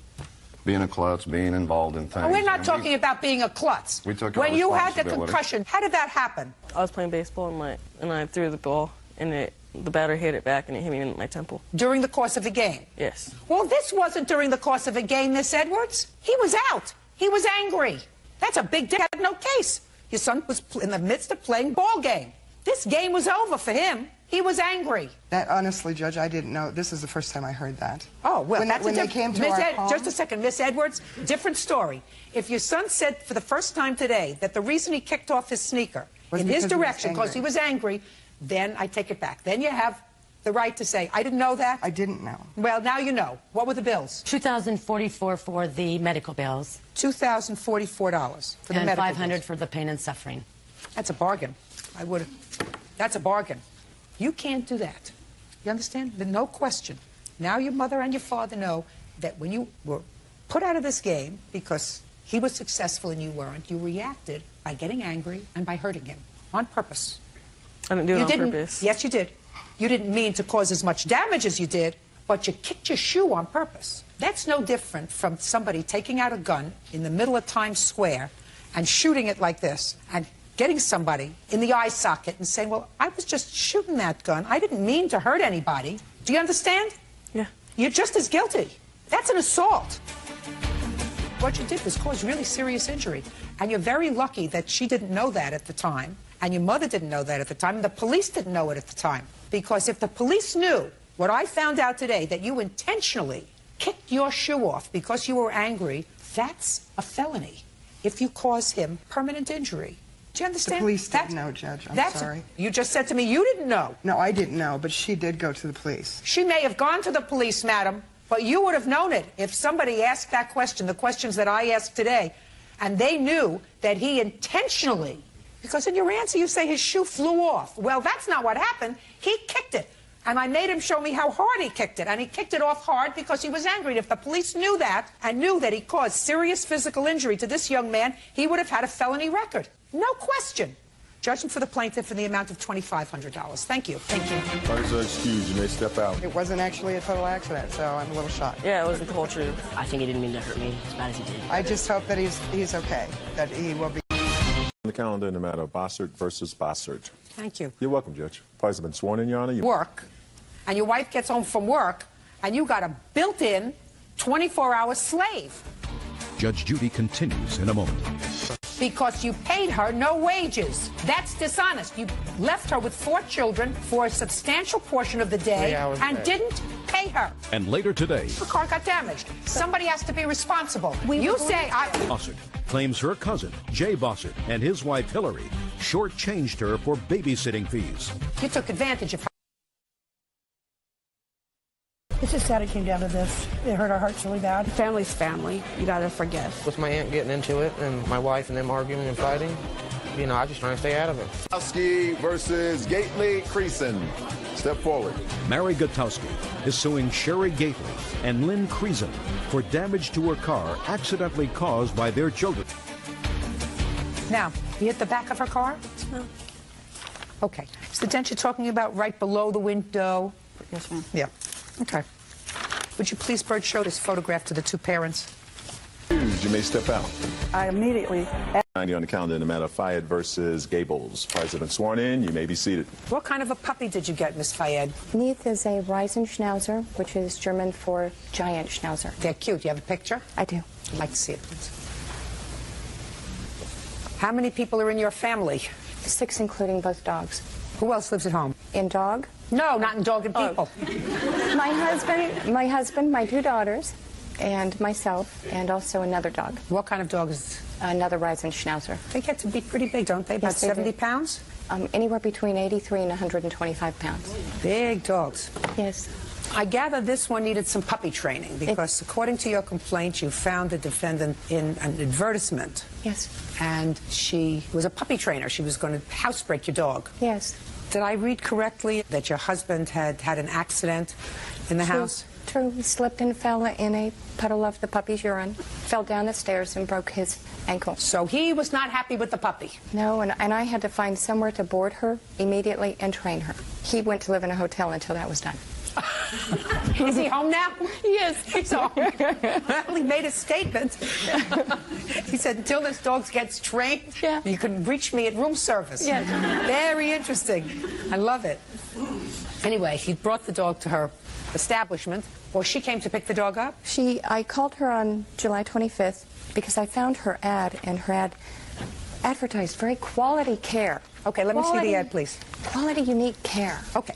being a klutz, being involved in things. Oh, we're not talking about being a klutz. We took our When you had the responsibility. concussion, how did that happen? I was playing baseball and I threw the ball and the batter hit it back and it hit me in my temple. During the course of the game? Yes. Well, this wasn't during the course of a game, Miss Edwards. He was out. He was angry. That's a big deal. Had no case. His son was in the midst of playing ball game. This game was over for him. He was angry. That, honestly, Judge, I didn't know. This is the first time I heard that. Oh, well, when that's they came to our home. Just a second, Miss Edwards, different story. If your son said for the first time today that the reason he kicked off his sneaker Was in his because he was direction because he was angry, then I take it back. Then you have the right to say, I didn't know that. I didn't know. Well, now you know. What were the bills? $2,044 for the medical bills. $2,044 for the And medical $500 bills. for the pain and suffering. That's a bargain. That's a bargain. You can't do that. You understand? There's no question. Now your mother and your father know that when you were put out of this game because he was successful and you weren't, you reacted by getting angry and by hurting him on purpose. I didn't do it You on didn't. purpose. Yes, you did. You didn't mean to cause as much damage as you did, but you kicked your shoe on purpose. That's no different from somebody taking out a gun in the middle of Times Square and shooting it like this and getting somebody in the eye socket and saying, well, I was just shooting that gun. I didn't mean to hurt anybody. Do you understand? Yeah. You're just as guilty. That's an assault. What you did was cause really serious injury. And you're very lucky that she didn't know that at the time, and your mother didn't know that at the time, and the police didn't know it at the time. Because if the police knew what I found out today, that you intentionally kicked your shoe off because you were angry, that's a felony if you cause him permanent injury. Do you understand? The police didn't know, Judge. I'm sorry. You just said to me you didn't know. No, I didn't know, but she did go to the police. She may have gone to the police, madam, but you would have known it if somebody asked that question, the questions that I asked today, and they knew that he intentionally, because in your answer you say his shoe flew off. Well, that's not what happened. He kicked it. And I made him show me how hard he kicked it. And he kicked it off hard because he was angry. And if the police knew that and knew that he caused serious physical injury to this young man, he would have had a felony record. No question. Judgment for the plaintiff in the amount of $2,500. Thank you. Thank you. Pardon, sir, excuse, you may step out. It wasn't actually a total accident, so I'm a little shocked. Yeah, it was the whole truth. I think he didn't mean to hurt me as bad as he did. I just hope that he's okay, that he will be. The calendar in the matter of Bossert versus Bossert. Thank you. You're welcome, Judge. Parties have been sworn in, Your Honor. Work, and your wife gets home from work, and you got a built-in 24-hour slave Judge Judy continues in a moment. because you paid her no wages. That's dishonest. You left her with 4 children for a substantial portion of the day and didn't pay her. And later today, The car got damaged. Somebody has to be responsible. You say Bossert claims her cousin, Jay Bossert, and his wife, Hillary, shortchanged her for babysitting fees. you took advantage of her. It's just sad it came down to this. It hurt our hearts really bad. Family's family. You gotta forget. With my aunt getting into it and my wife and them arguing and fighting, you know, I just trying to stay out of it. Gutowski versus Gately Creason. Step forward. Mary Gutowski is suing Sherry Gately and Lynn Creason for damage to her car accidentally caused by their children. Now, you hit the back of her car? No. Okay. Is the dent you're talking about right below the window? Yes, ma'am. Yeah. Okay. Would you please, Bert, show this photograph to the 2 parents? You may step out. I immediately 90 on the calendar in the matter of Fayed versus Gables. Parties have been sworn in. You may be seated. What kind of a puppy did you get, Miss Fayed? Neith is a Riesenschnauzer, which is German for giant schnauzer. They're cute. You have a picture? I do. I'd like to see it, please. How many people are in your family? 6, including both dogs. Who else lives at home? In dog? No, not in dog and people. My husband, my 2 daughters, and myself, and also another dog. What kind of dog is? Another Riesenschnauzer. They get to be pretty big, don't they? About Yes, they 70 do. pounds? Anywhere between 83 and 125 pounds. Big dogs. Yes. I gather this one needed some puppy training because according to your complaint, you found the defendant in an advertisement. Yes. And she was a puppy trainer. She was going to housebreak your dog. Yes. Did I read correctly that your husband had had an accident in the house? True. He slipped and fell in a puddle of the puppy's urine, fell down the stairs and broke his ankle. So he was not happy with the puppy? No, and I had to find somewhere to board her immediately and train her. He went to live in a hotel until that was done. Is he home now? Yes, he's home. Well, he made a statement. He said, until this dog gets trained, you can reach me at room service. Yes. Very interesting. I love it. Anyway, he brought the dog to her establishment, or she came to pick the dog up? I called her on July 25th because I found her ad, and her ad advertised very quality care. Okay, let me see the ad, please. Quality, unique care. Okay.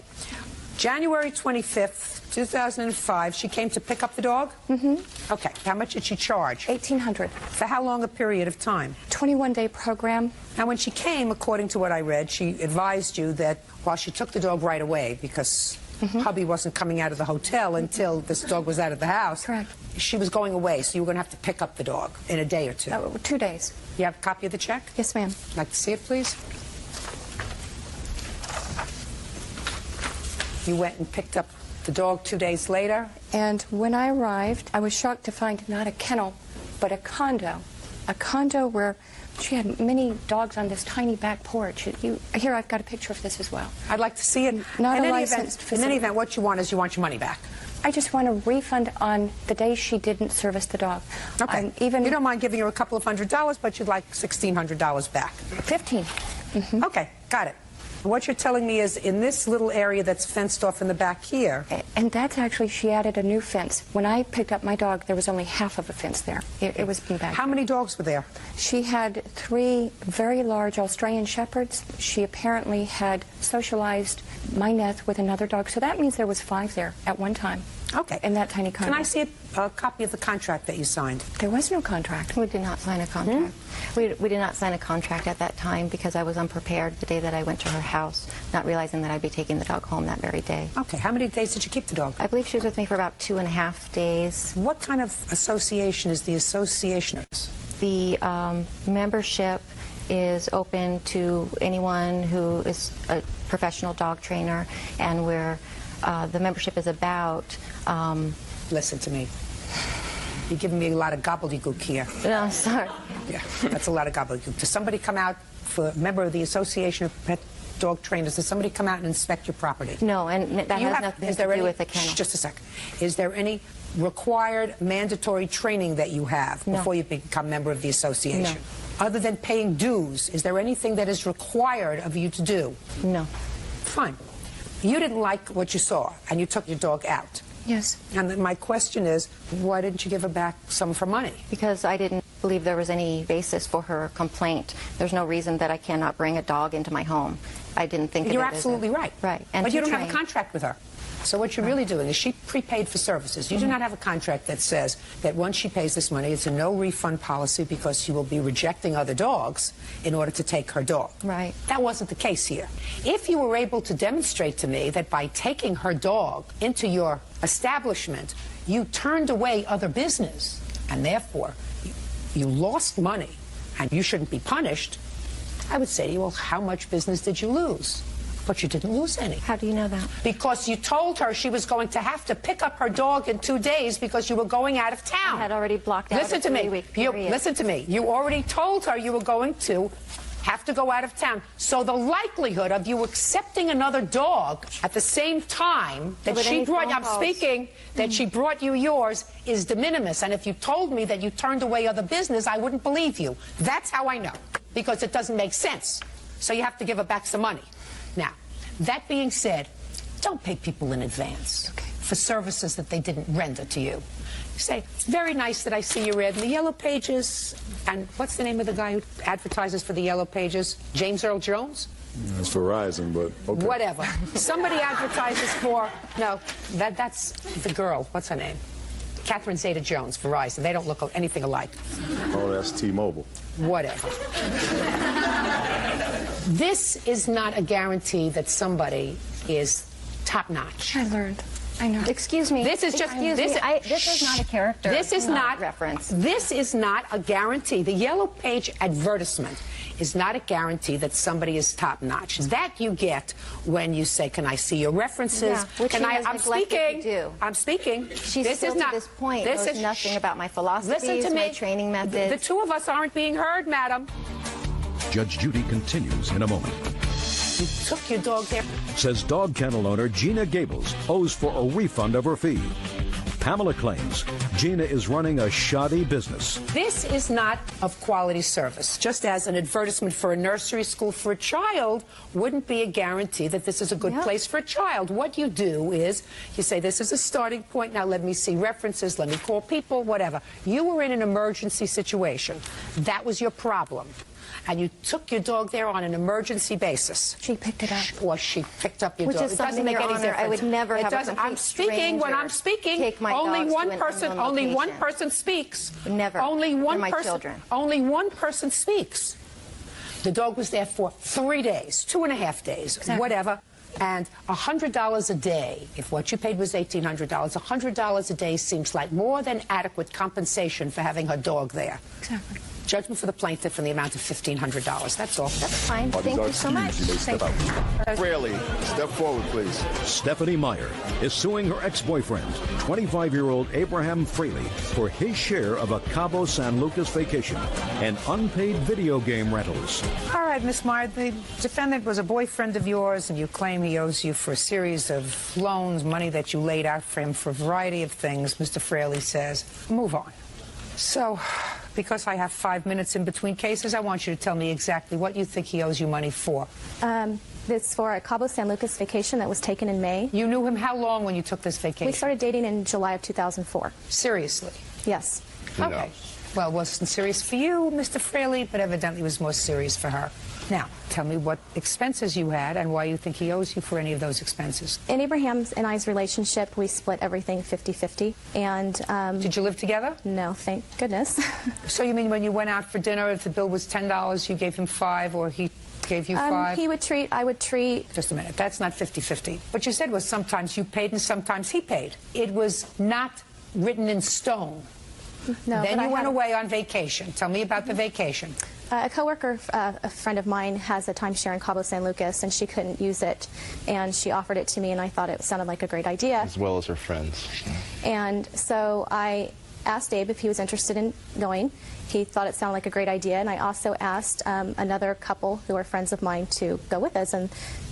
January 25th, 2005, she came to pick up the dog? Mm-hmm. Okay. How much did she charge? $1,800. For how long a period of time? 21-day program. Now, when she came, according to what I read, she advised you that while she took the dog right away because hubby wasn't coming out of the hotel until this dog was out of the house. Correct. She was going away, so you were going to have to pick up the dog in a day or two. 2 days. You have a copy of the check? Yes, ma'am. Like to see it, please? You went and picked up the dog 2 days later? And when I arrived, I was shocked to find not a kennel, but a condo. A condo where she had many dogs on this tiny back porch. Here, I've got a picture of this as well. I'd like to see it. Not in a any licensed event, facility. In any event, what you want is you want your money back. I just want a refund on the days she didn't service the dog. Okay. You don't mind giving her a couple of $100s, but you'd like $1,600 back. 15. Mm-hmm. Okay, got it. What you're telling me is in this little area that's fenced off in the back here. And that's actually, she added a new fence. When I picked up my dog, there was only half of a fence there. It was in back. How many dogs were there? She had 3 very large Australian Shepherds. She apparently had socialized my Neth with another dog. So that means there was 5 there at one time. Okay. In that tiny condo. Can I see a copy of the contract that you signed? There was no contract. We did not sign a contract. We did not sign a contract at that time because I was unprepared the day that I went to her house, not realizing that I'd be taking the dog home that very day. Okay. How many days did you keep the dog? I believe she was with me for about 2.5 days. What kind of association is the association? The membership is open to anyone who is a professional dog trainer, and where the membership is about... Listen to me. You're giving me a lot of gobbledygook here. No, sorry. Yeah, that's a lot of gobbledygook. Does somebody come out, for a member of the Association of Pet Dog Trainers, does somebody come out and inspect your property? No, and that has nothing to do with the kennel. Just a second. Is there any required mandatory training that you have before you become a member of the association? No. Other than paying dues, is there anything that is required of you to do? No. Fine. You didn't like what you saw, and you took your dog out. Yes. And then my question is, why didn't you give her back some of her money? Because I didn't believe there was any basis for her complaint. There's no reason that I cannot bring a dog into my home. I didn't think of it You're as absolutely right. Right. And but you don't train. have a contract with her. So what you're really doing is she prepaid for services. You do not have a contract that says that once she pays this money, it's a no refund policy because she will be rejecting other dogs in order to take her dog. Right. That wasn't the case here. If you were able to demonstrate to me that by taking her dog into your establishment, you turned away other business, and therefore you lost money, and you shouldn't be punished, I would say to you, well, how much business did you lose? But you didn't lose any. How do you know that? Because you told her she was going to have to pick up her dog in 2 days because you were going out of town. I had already blocked out Listen a to me. 3-week period. Listen to me. You already told her you were going to have to go out of town. So the likelihood of you accepting another dog at the same time that she brought, I'm speaking, that she brought you yours is de minimis. And if you told me that you turned away other business, I wouldn't believe you. That's how I know, because it doesn't make sense. So you have to give her back some money. Now, that being said, don't pay people in advance for services that they didn't render to you. Say, it's very nice that I see your ad in the Yellow Pages. And what's the name of the guy who advertises for the Yellow Pages? James Earl Jones? It's Verizon, but okay. Whatever. Somebody advertises for, no, that's the girl. What's her name? Catherine Zeta-Jones, Verizon. They don't look anything alike. Oh, that's T-Mobile. Whatever. This is not a guarantee that somebody is top-notch. I learned. I know. Excuse me. This is just. This is not a character. This is not reference. This is not a guarantee. The Yellow Page advertisement is not a guarantee that somebody is top notch. That you get when you say, "Can I see your references?" Yeah, which Can he I? has I'm neglected speaking. to do. I'm speaking. She's this still is not to this point This knows is nothing about my philosophies, Listen to me. my training methods. The two of us aren't being heard, madam. Judge Judy continues in a moment. You took your dog there. Says dog kennel owner Gina Gables owes for a refund of her fee. Pamela claims Gina is running a shoddy business. This is not of quality service. Just as an advertisement for a nursery school for a child wouldn't be a guarantee that this is a good place for a child. What you do is you say, this is a starting point. Now let me see references. Let me call people, whatever. You were in an emergency situation. That was your problem. And you took your dog there on an emergency basis. She picked it up. Or she picked up your Which dog. is It doesn't something, make Your any Honor, difference. I would never It have a doesn't. complete I'm speaking. When I'm speaking, take my only dogs one to an person. unknown Only one location. person speaks. Never. Only one They're my person. children. Only one person speaks. The dog was there for 3 days, 2.5 days, whatever. And $100 a day, if what you paid was $1,800, $100 a day seems like more than adequate compensation for having her dog there. Exactly. Judgment for the plaintiff in the amount of $1,500. That's all. That's fine. Thank you so much. Fraley, step forward, please. Stephanie Meyer is suing her ex-boyfriend, 25-year-old Abraham Fraley, for his share of a Cabo San Lucas vacation and unpaid video game rentals. All right, Miss Meyer, the defendant was a boyfriend of yours, and you claim he owes you for a series of loans, money that you laid out for him for a variety of things. Mr. Fraley says, move on. So, because I have 5 minutes in between cases, I want you to tell me exactly what you think he owes you money for. It's for a Cabo San Lucas vacation that was taken in May. You knew him how long when you took this vacation? We started dating in July of 2004. Seriously? Yes. Okay. Well, it wasn't serious for you, Mr. Fraley, but evidently it was more serious for her. Now, tell me what expenses you had and why you think he owes you for any of those expenses. In Abraham's and I's relationship, we split everything 50-50. And did you live together? No, thank goodness. So you mean when you went out for dinner, if the bill was $10, you gave him $5, or he gave you $5? He would treat, I would treat. Just a minute. That's not 50-50. What you said was sometimes you paid and sometimes he paid. It was not written in stone. No, then you went away on vacation. Tell me about the vacation. A coworker, a friend of mine, has a timeshare in Cabo San Lucas, and she couldn't use it, and she offered it to me, and I thought it sounded like a great idea. As well as her friends. And so I asked Abe if he was interested in going. He thought it sounded like a great idea, and I also asked another couple who are friends of mine to go with us, and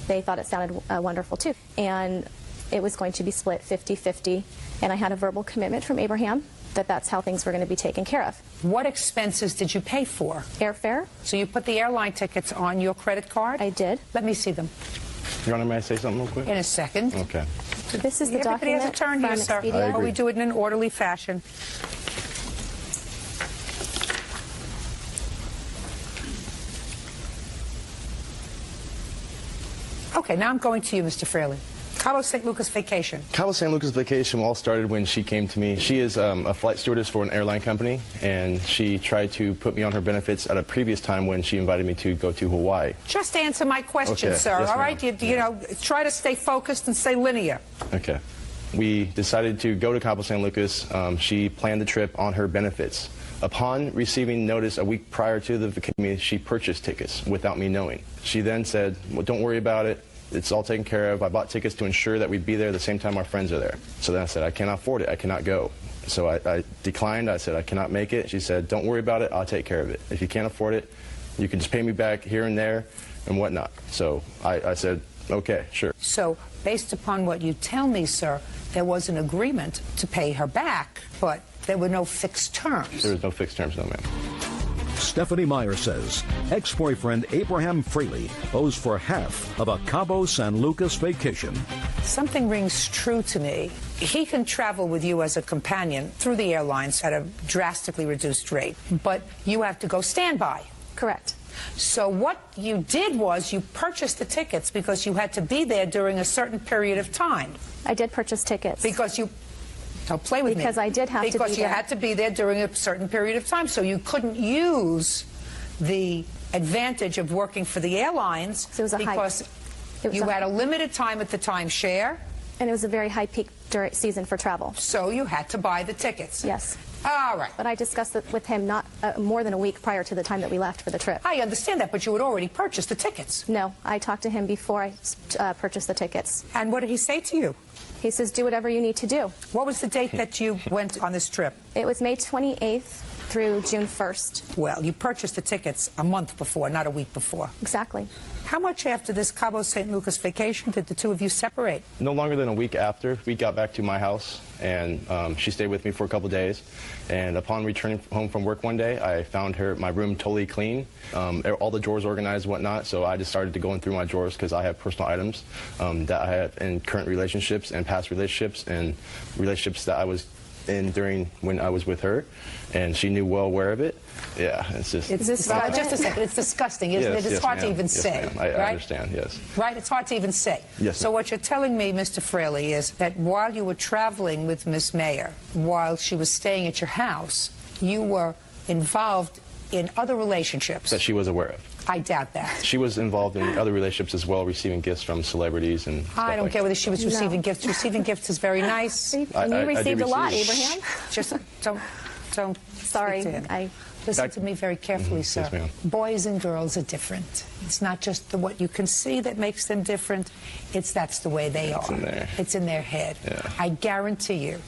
they thought it sounded wonderful too. And it was going to be split 50-50, and I had a verbal commitment from Abraham that that's how things were going to be taken care of. What expenses did you pay for? Airfare. So you put the airline tickets on your credit card? I did. Let me see them. Your Honor, may I say something real quick? In a second. Okay. This is the Everybody document has a turn from here, sir. Expedia. But we do it in an orderly fashion. Okay, now I'm going to you, Mr. Fraley. Cabo St. Lucas vacation. Cabo San Lucas vacation all started when she came to me. She is a flight stewardess for an airline company, and she tried to put me on her benefits at a previous time when she invited me to go to Hawaii. Just answer my question, Okay. sir. Yes, all ma'am. right? You know, try to stay focused and stay linear. Okay. We decided to go to Cabo San Lucas. She planned the trip on her benefits. Upon receiving notice a week prior to the vacation, she purchased tickets without me knowing. She then said, well, don't worry about it. It's all taken care of. I bought tickets to ensure that we'd be there the same time our friends are there. So then I said, I cannot afford it. I cannot go. So I declined. I said, I cannot make it. She said, don't worry about it. I'll take care of it. If you can't afford it, you can just pay me back here and there and whatnot. So I said, okay, sure. So based upon what you tell me, sir, there was an agreement to pay her back, but there were no fixed terms. There was no fixed terms, no, ma'am. Stephanie Meyer says ex-boyfriend Abraham Fraley owes for half of a Cabo San Lucas vacation. Something rings true to me. He can travel with you as a companion through the airlines at a drastically reduced rate, but you have to go standby. Correct. So what you did was you purchased the tickets because you had to be there during a certain period of time. I did purchase tickets. Because you... Don't play with me. Because I did have to be there. Because you had to be there during a certain period of time, so you couldn't use the advantage of working for the airlines because you had a limited time at the timeshare. And it was a very high peak season for travel. So you had to buy the tickets. Yes. All right. But I discussed it with him not more than a week prior to the time that we left for the trip. I understand that, but you had already purchased the tickets. No, I talked to him before I purchased the tickets. And what did he say to you? He says, do whatever you need to do. What was the date that you went on this trip? It was May 28th through June 1st. Well, you purchased the tickets a month before, not a week before. Exactly. How much after this Cabo St. Lucas vacation did the two of you separate? No longer than a week after. We got back to my house, and she stayed with me for a couple days. And upon returning home from work one day, I found my room totally clean, all the drawers organized and whatnot. So I just started to going through my drawers because I have personal items that I have in current relationships and past relationships and relationships that I was in during when I was with her, and she knew well aware of it. Yeah, it's just... Just a second. It's disgusting, isn't it? It's hard to even say. I right? understand, yes. Right? It's hard to even say. Yes, so what you're telling me, Mr. Fraley, is that while you were traveling with Miss Mayer, while she was staying at your house, you were involved in other relationships. That she was aware of. I doubt that. She was involved in other relationships as well, receiving gifts from celebrities and stuff I don't like care that. whether she was receiving gifts. Receiving gifts is very nice. And you received a lot, Abraham. Just don't Sorry, speak to him. Listen to me very carefully, sir. Yes, ma'am. Boys and girls are different. It's not just what you can see that makes them different. That's the way they are. It's in their head. Yeah. I guarantee you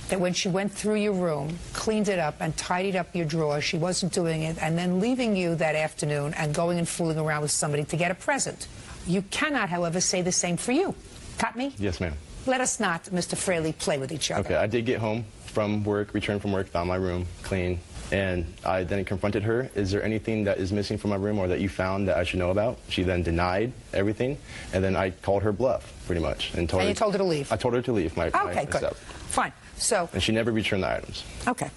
that when she went through your room, cleaned it up, and tidied up your drawers, she wasn't doing it, and then leaving you that afternoon and going and fooling around with somebody to get a present. You cannot, however, say the same for you. Got me? Yes, ma'am. Let us not, Mr. Fraley, play with each other. Okay, I did get home from work, returned from work, found my room clean, and I then confronted her. Is there anything that is missing from my room or that you found that I should know about? She then denied everything, and then I called her bluff, pretty much. And you told her to leave? I told her to leave. Okay, good. Step. Fine. So. And she never returned the items. Okay.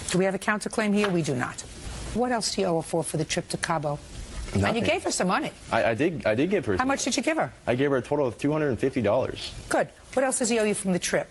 Do we have a counterclaim here? We do not. What else do you owe her for the trip to Cabo? Nothing. And you gave her some money. I did give her. How much did you give her? I gave her a total of $250. Good. What else does he owe you from the trip?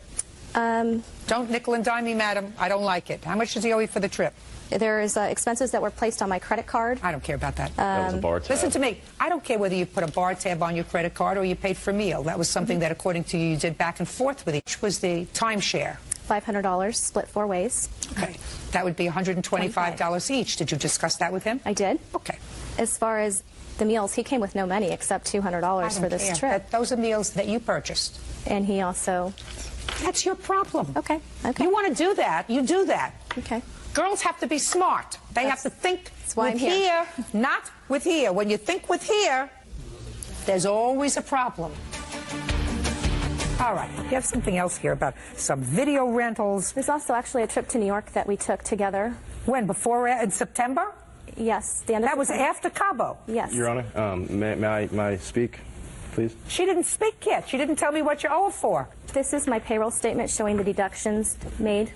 Don't nickel and dime me, madam. I don't like it. How much does he owe you for the trip? There is expenses that were placed on my credit card. I don't care about that. That was a bar tab. Listen to me. I don't care whether you put a bar tab on your credit card or you paid for a meal. That was something that, according to you did back and forth with each. Was the timeshare? $500 split 4 ways. Okay. That would be $125 each. Did you discuss that with him? I did. Okay. As far as the meals, he came with no money except $200 for this trip. Those are meals that you purchased. And he also... That's your problem. Okay. Okay. You want to do that, you do that. Okay. Girls have to be smart. They have to think why with I'm here, not with here. When you think with here, there's always a problem. All right. You have something else here about some video rentals. There's also actually a trip to New York that we took together. When? In September? Yes. The end of That was September. after Cabo. Yes. Your Honor, may I speak, please? She didn't speak yet. She didn't tell me what you owe her for. This is my payroll statement showing the deductions made.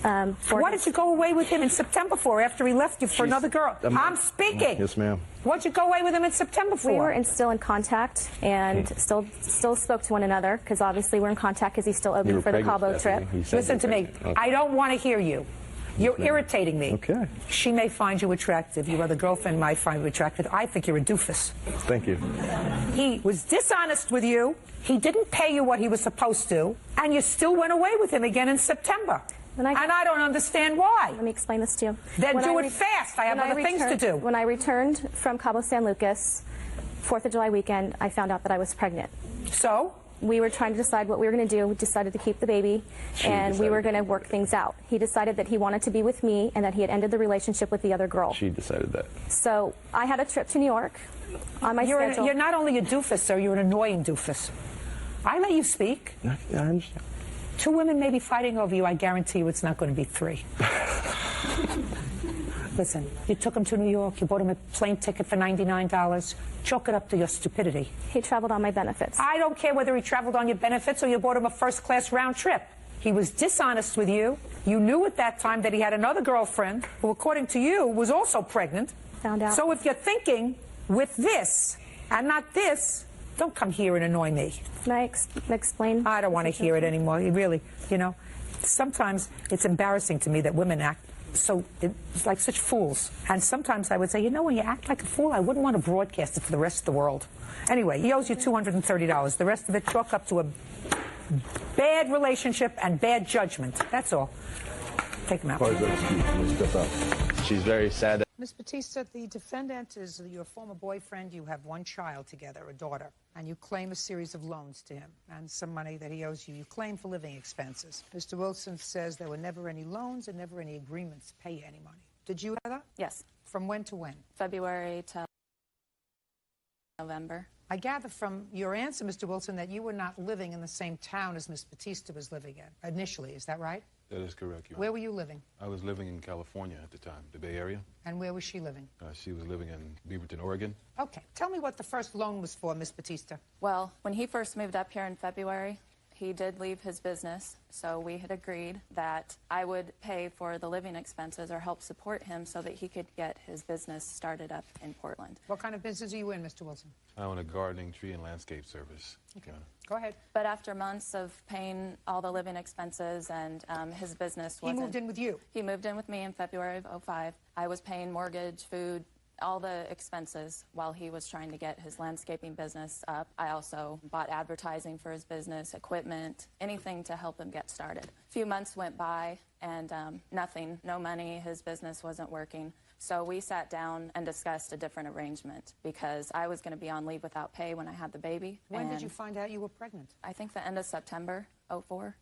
What did you go away with him in September for after he left you for another girl? I'm speaking. Yes, ma'am. What'd you go away with him in September for? We were still in contact and still spoke to one another because obviously we're in contact because he still owed me for the Cabo trip. Listen to me. Okay. I don't want to hear you. You're irritating me. Okay. She may find you attractive. Your other girlfriend might find you attractive. I think you're a doofus. Thank you. He was dishonest with you. He didn't pay you what he was supposed to. And you still went away with him again in September. And I don't understand why. Let me explain this to you. Then do it fast. I have other things to do. When I returned from Cabo San Lucas, 4th of July weekend, I found out that I was pregnant. So? We were trying to decide what we were going to do. We decided to keep the baby, and we were going to work things out. He decided that he wanted to be with me and that he had ended the relationship with the other girl. She decided that. So I had a trip to New York on my schedule. You're not only a doofus, sir, you're an annoying doofus. I let you speak. I understand. 2 women may be fighting over you. I guarantee you it's not going to be 3. Listen, you took him to New York, you bought him a plane ticket for $99. Chalk it up to your stupidity. He traveled on my benefits. I don't care whether he traveled on your benefits or you bought him a first-class round trip. He was dishonest with you. You knew at that time that he had another girlfriend who, according to you, was also pregnant. Found out. So if you're thinking with this and not this, don't come here and annoy me. Can I explain? I don't want to hear it anymore. Really, you know, sometimes it's embarrassing to me that women act it's like such fools. And sometimes I would say, you know, when you act like a fool, I wouldn't want to broadcast it to the rest of the world. Anyway, he owes you $230. The rest of it, chalk up to a bad relationship and bad judgment. That's all. Take him out. She's very sad. Ms. Batista, the defendant is your former boyfriend. You have 1 child together, a daughter, and you claim a series of loans to him and some money that he owes you. You claim for living expenses. Mr. Wilson says there were never any loans and never any agreements to pay you any money. Did you have that? Yes. From when to when? February to November. I gather from your answer, Mr. Wilson, that you were not living in the same town as Ms. Batista was living in initially. Is that right? That is correct, Your Honor. Where were you living? I was living in California at the time, the Bay Area. And where was she living? She was living in Beaverton, Oregon. Okay. Tell me what the first loan was for, Ms. Batista. Well, when he first moved up here in February, he did leave his business, so we had agreed that I would pay for the living expenses or help support him so that he could get his business started up in Portland. What kind of business are you in, Mr. Wilson? I own a gardening, tree, and landscape service. Okay. Go ahead. But after months of paying all the living expenses and his business wasn't... He moved in with you? He moved in with me in February of '05. I was paying mortgage, food, all the expenses while he was trying to get his landscaping business up. I also bought advertising for his business, equipment, anything to help him get started. A few months went by and nothing, no money, his business wasn't working. So we sat down and discussed a different arrangement because I was going to be on leave without pay when I had the baby. When did you find out you were pregnant? I think the end of September '04.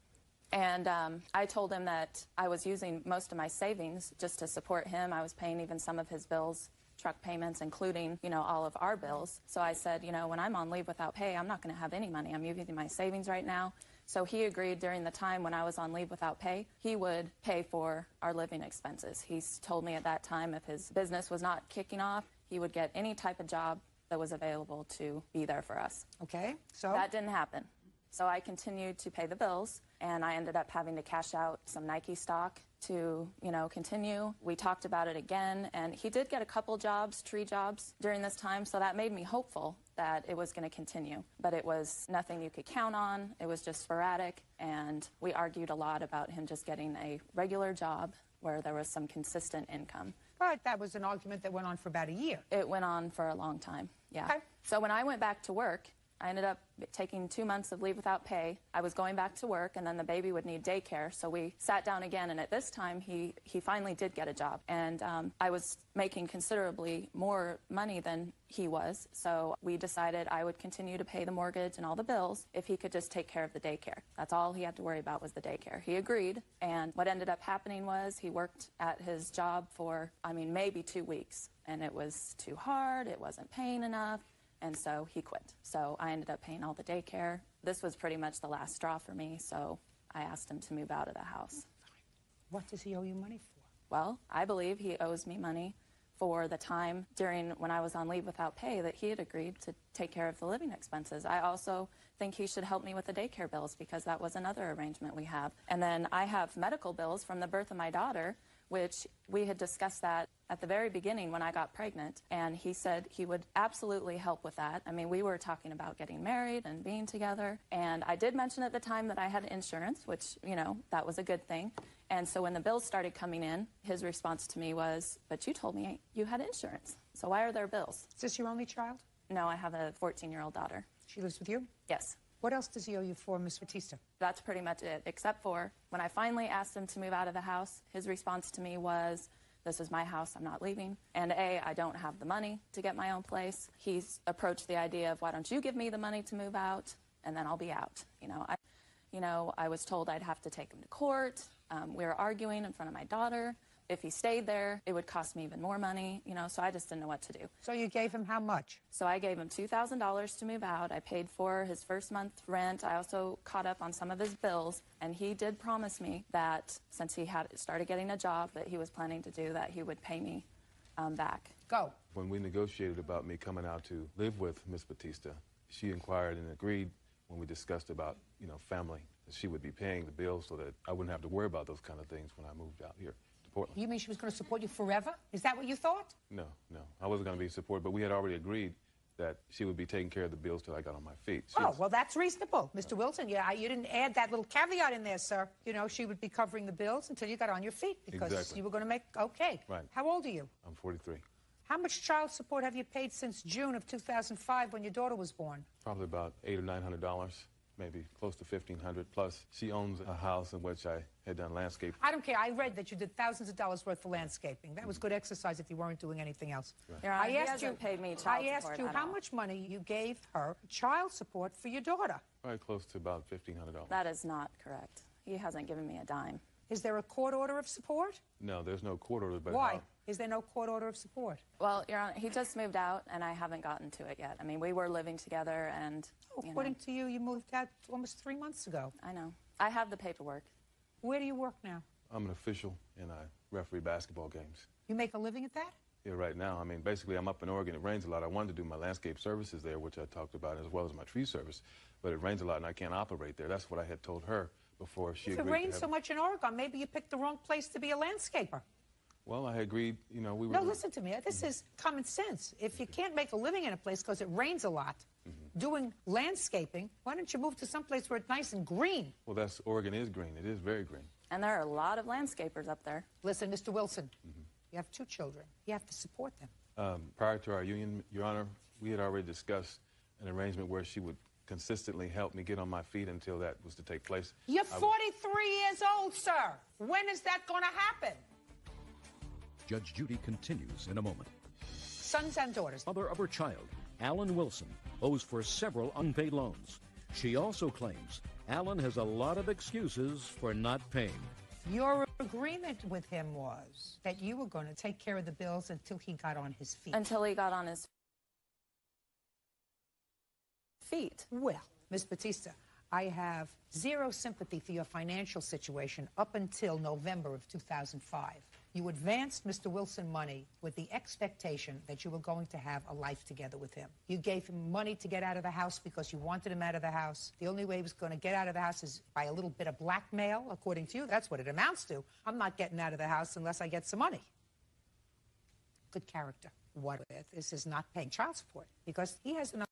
And I told him that I was using most of my savings just to support him. I was paying even some of his bills, truck payments, including, you know, all of our bills. So I said, you know, when I'm on leave without pay, I'm not going to have any money. I'm using my savings right now. So he agreed during the time when I was on leave without pay, he would pay for our living expenses. He told me at that time if his business was not kicking off, he would get any type of job that was available to be there for us. Okay, so? That didn't happen. So I continued to pay the bills, and I ended up having to cash out some Nike stock to, you know, continue. We talked about it again, and he did get a couple jobs, tree jobs, during this time, so that made me hopeful that it was going to continue. But it was nothing you could count on. It was just sporadic, and we argued a lot about him just getting a regular job where there was some consistent income. But that was an argument that went on for about a year. It went on for a long time, yeah. Okay. So when I went back to work, I ended up taking 2 months of leave without pay. I was going back to work, and then the baby would need daycare. So we sat down again, and at this time, he finally did get a job. And I was making considerably more money than he was. So we decided I would continue to pay the mortgage and all the bills if he could just take care of the daycare. That's all he had to worry about was the daycare. He agreed, and what ended up happening was he worked at his job for, I mean, maybe 2 weeks. And it was too hard. It wasn't paying enough. And so he quit. So I ended up paying all the daycare. This was pretty much the last straw for me, so I asked him to move out of the house. What does he owe you money for? Well, I believe he owes me money for the time during when I was on leave without pay that he had agreed to take care of the living expenses. I also think he should help me with the daycare bills because that was another arrangement we have. And then I have medical bills from the birth of my daughter, which we had discussed that at the very beginning when I got pregnant, and he said he would absolutely help with that. I mean, we were talking about getting married and being together, and I did mention at the time that I had insurance, which, you know, that was a good thing. And so when the bills started coming in, his response to me was, but you told me you had insurance, so why are there bills? Is this your only child? No, I have a 14-year-old daughter. She lives with you? Yes. What else does he owe you for, Ms. Batista? That's pretty much it, except for when I finally asked him to move out of the house, his response to me was, this is my house, I'm not leaving. And A, I don't have the money to get my own place. He's approached the idea of, why don't you give me the money to move out? and then I'll be out. I was told I'd have to take him to court. We were arguing in front of my daughter. If he stayed there, it would cost me even more money, so I just didn't know what to do. So you gave him how much? So I gave him $2,000 to move out. I paid for his first month rent. I also caught up on some of his bills, and he did promise me that since he had started getting a job that he was planning to do, that he would pay me back. Go. When we negotiated about me coming out to live with Miss Batista, she inquired and agreed when we discussed about, family, that she would be paying the bills so that I wouldn't have to worry about those kind of things when I moved out here to Portland. You mean she was going to support you forever? Is that what you thought? No. I wasn't going to be supported, but we had already agreed that she would be taking care of the bills till I got on my feet. Well, that's reasonable. Mr. Wilson, you didn't add that little caveat in there, sir. She would be covering the bills until you got on your feet because Exactly. you were going to make, okay. Right. How old are you? I'm 43. How much child support have you paid since June of 2005 when your daughter was born? Probably about $800 or $900, maybe close to $1,500. Plus, she owns a house in which I had done landscape. I don't care. I read that you did thousands of dollars worth for landscaping. That was good exercise if you weren't doing anything else. Right. Your Honor, he hasn't paid me child I asked support you at how all. much money you gave her child support for your daughter. Probably close to about $1,500. That is not correct. He hasn't given me a dime. Is there a court order of support? No, there's no court order. But Why? Is there no court order of support? Well, Your Honor, he just moved out, and I haven't gotten to it yet. I mean, we were living together, and, According to you, you moved out almost 3 months ago. I know. I have the paperwork. Where do you work now? I'm an official, and I referee basketball games. You make a living at that? Yeah, right now. I mean, basically, I'm up in Oregon. It rains a lot. I wanted to do my landscape services there, which I talked about, as well as my tree service. But it rains a lot, and I can't operate there. That's what I had told her before she If agreed it rains to so much in Oregon, maybe you picked the wrong place to be a landscaper. Well, I agreed, we were... No, listen to me. This is common sense. If you can't make a living in a place because it rains a lot, doing landscaping, why don't you move to some place where it's nice and green? Well, Oregon is green. It is very green. And there are a lot of landscapers up there. Listen, Mr. Wilson, you have 2 children. You have to support them. Prior to our union, Your Honor, we had already discussed an arrangement where she would consistently help me get on my feet until that was to take place. You're 43 years old, sir. When is that going to happen? Judge Judy continues in a moment. Sons and daughters. Mother of her child, Alan Wilson, owes for several unpaid loans. She also claims Alan has a lot of excuses for not paying. Your agreement with him was that you were going to take care of the bills until he got on his feet. Until he got on his feet. Well, Ms. Batista, I have zero sympathy for your financial situation up until November of 2005. You advanced Mr. Wilson money with the expectation that you were going to have a life together with him. You gave him money to get out of the house because you wanted him out of the house. The only way he was going to get out of the house is by a little bit of blackmail, according to you. That's what it amounts to. I'm not getting out of the house unless I get some money. Good character. What with this is not paying child support because he has enough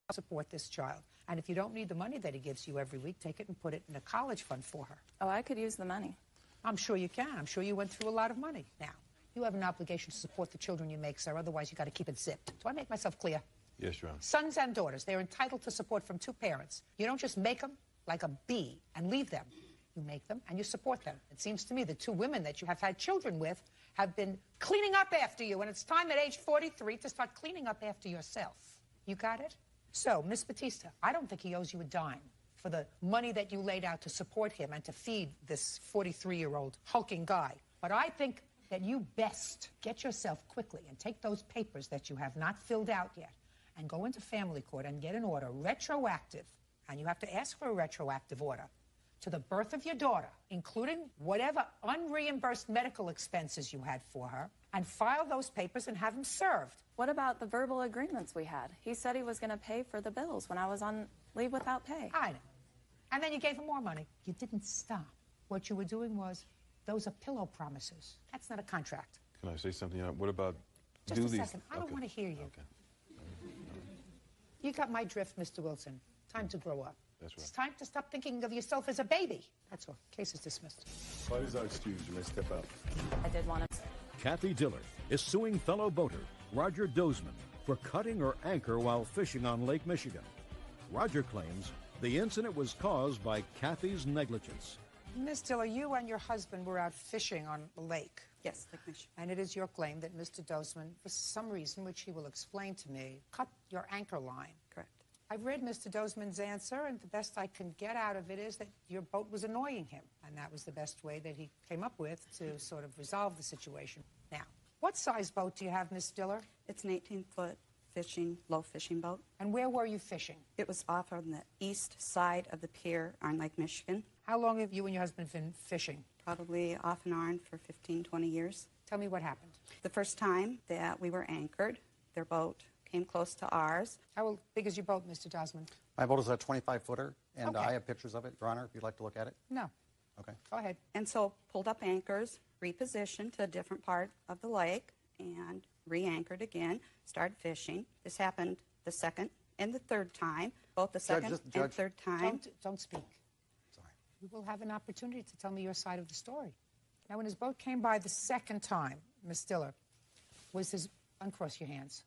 to support this child. And if you don't need the money that he gives you every week, take it and put it in a college fund for her. Oh, I could use the money. I'm sure you can. I'm sure you went through a lot of money. Now, you have an obligation to support the children you make, sir. Otherwise, you got to keep it zipped. Do I make myself clear? Yes, Your Honor. Sons and daughters, they're entitled to support from 2 parents. You don't just make them like a bee and leave them. You make them and you support them. It seems to me the 2 women that you have had children with have been cleaning up after you, and it's time at age 43 to start cleaning up after yourself. You got it? So, Miss Batista, I don't think he owes you a dime for the money that you laid out to support him and to feed this 43-year-old hulking guy. But I think that you best get yourself quickly and take those papers that you have not filled out yet and go into family court and get an order retroactive, and you have to ask for a retroactive order, to the birth of your daughter, including whatever unreimbursed medical expenses you had for her, and file those papers and have them served. What about the verbal agreements we had? He said he was going to pay for the bills when I was on leave without pay. I know. And then you gave him more money. You didn't stop. What you were doing was, those are pillow promises. That's not a contract. Can I say something? What about Just a second. I don't want to hear you. Okay. You got my drift, Mr. Wilson. Time to grow up. That's right. It's time to stop thinking of yourself as a baby. That's all. Case is dismissed. Parties are excused. You may step out. I did want to... Kathy Dillard is suing fellow boater Roger Dozeman for cutting her anchor while fishing on Lake Michigan. Roger claims the incident was caused by Kathy's negligence. Miss Diller, you and your husband were out fishing on a lake. Yes, Lake Michigan. And it is your claim that Mr. Dosman, for some reason, which he will explain to me, cut your anchor line. Correct. I've read Mr. Dosman's answer, and the best I can get out of it is that your boat was annoying him. And that was the best way that he came up with to sort of resolve the situation. Now, what size boat do you have, Miss Diller? It's an 18-foot low fishing boat. And where were you fishing? It was off on the east side of the pier on Lake Michigan. How long have you and your husband been fishing? Probably off and on for 15, 20 years. Tell me what happened. The first time that we were anchored, their boat came close to ours. How big is your boat, Mr. Dosman? My boat is a 25-footer, and Okay. I have pictures of it, Your Honor, if you'd like to look at it. No. Okay. Go ahead. And so pulled up anchors, repositioned to a different part of the lake, and re-anchored again, started fishing. This happened the second and the third time, both the second and third time. Don't speak. Sorry. You will have an opportunity to tell me your side of the story. Now, when his boat came by the second time, Miss Diller, uncross your hands.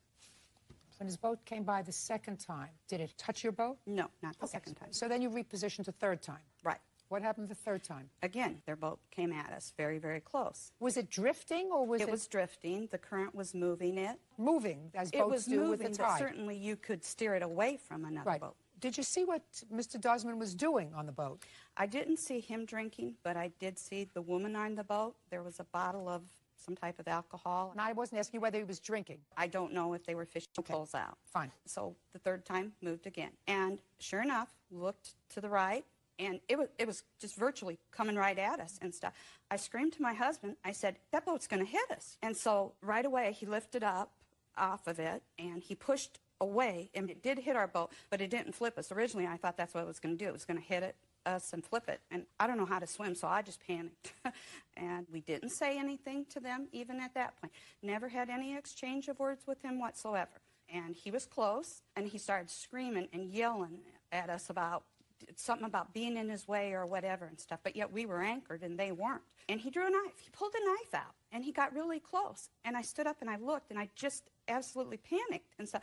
When his boat came by the second time, did it touch your boat? No, not the second time. So then you repositioned the third time. Right. What happened the third time? Again, their boat came at us very, very close. Was it drifting or was it? It was drifting. The current was moving it. Moving, as It boats was do with the moving, but tide. certainly you could steer it away from another Right. boat. Did you see what Mr. Dosman was doing on the boat? I didn't see him drinking, but I did see the woman on the boat. There was a bottle of some type of alcohol. And I wasn't asking you whether he was drinking. I don't know if they were fishing poles out. Fine. So the third time moved again. And sure enough, looked to the right, and it was just virtually coming right at us and stuff. I screamed to my husband. I said, that boat's going to hit us. And so right away, he lifted up off of it, and he pushed away, and it did hit our boat, but it didn't flip us. Originally, I thought that's what it was going to do. It was going to hit us and flip it. And I don't know how to swim, so I just panicked. And we didn't say anything to them, even at that point. Never had any exchange of words with him whatsoever. And he was close, and he started screaming and yelling at us about something about being in his way or whatever and stuff, but yet we were anchored and they weren't. And he drew a knife. He pulled a knife out, and he got really close. And I stood up and I looked, and I just absolutely panicked and stuff.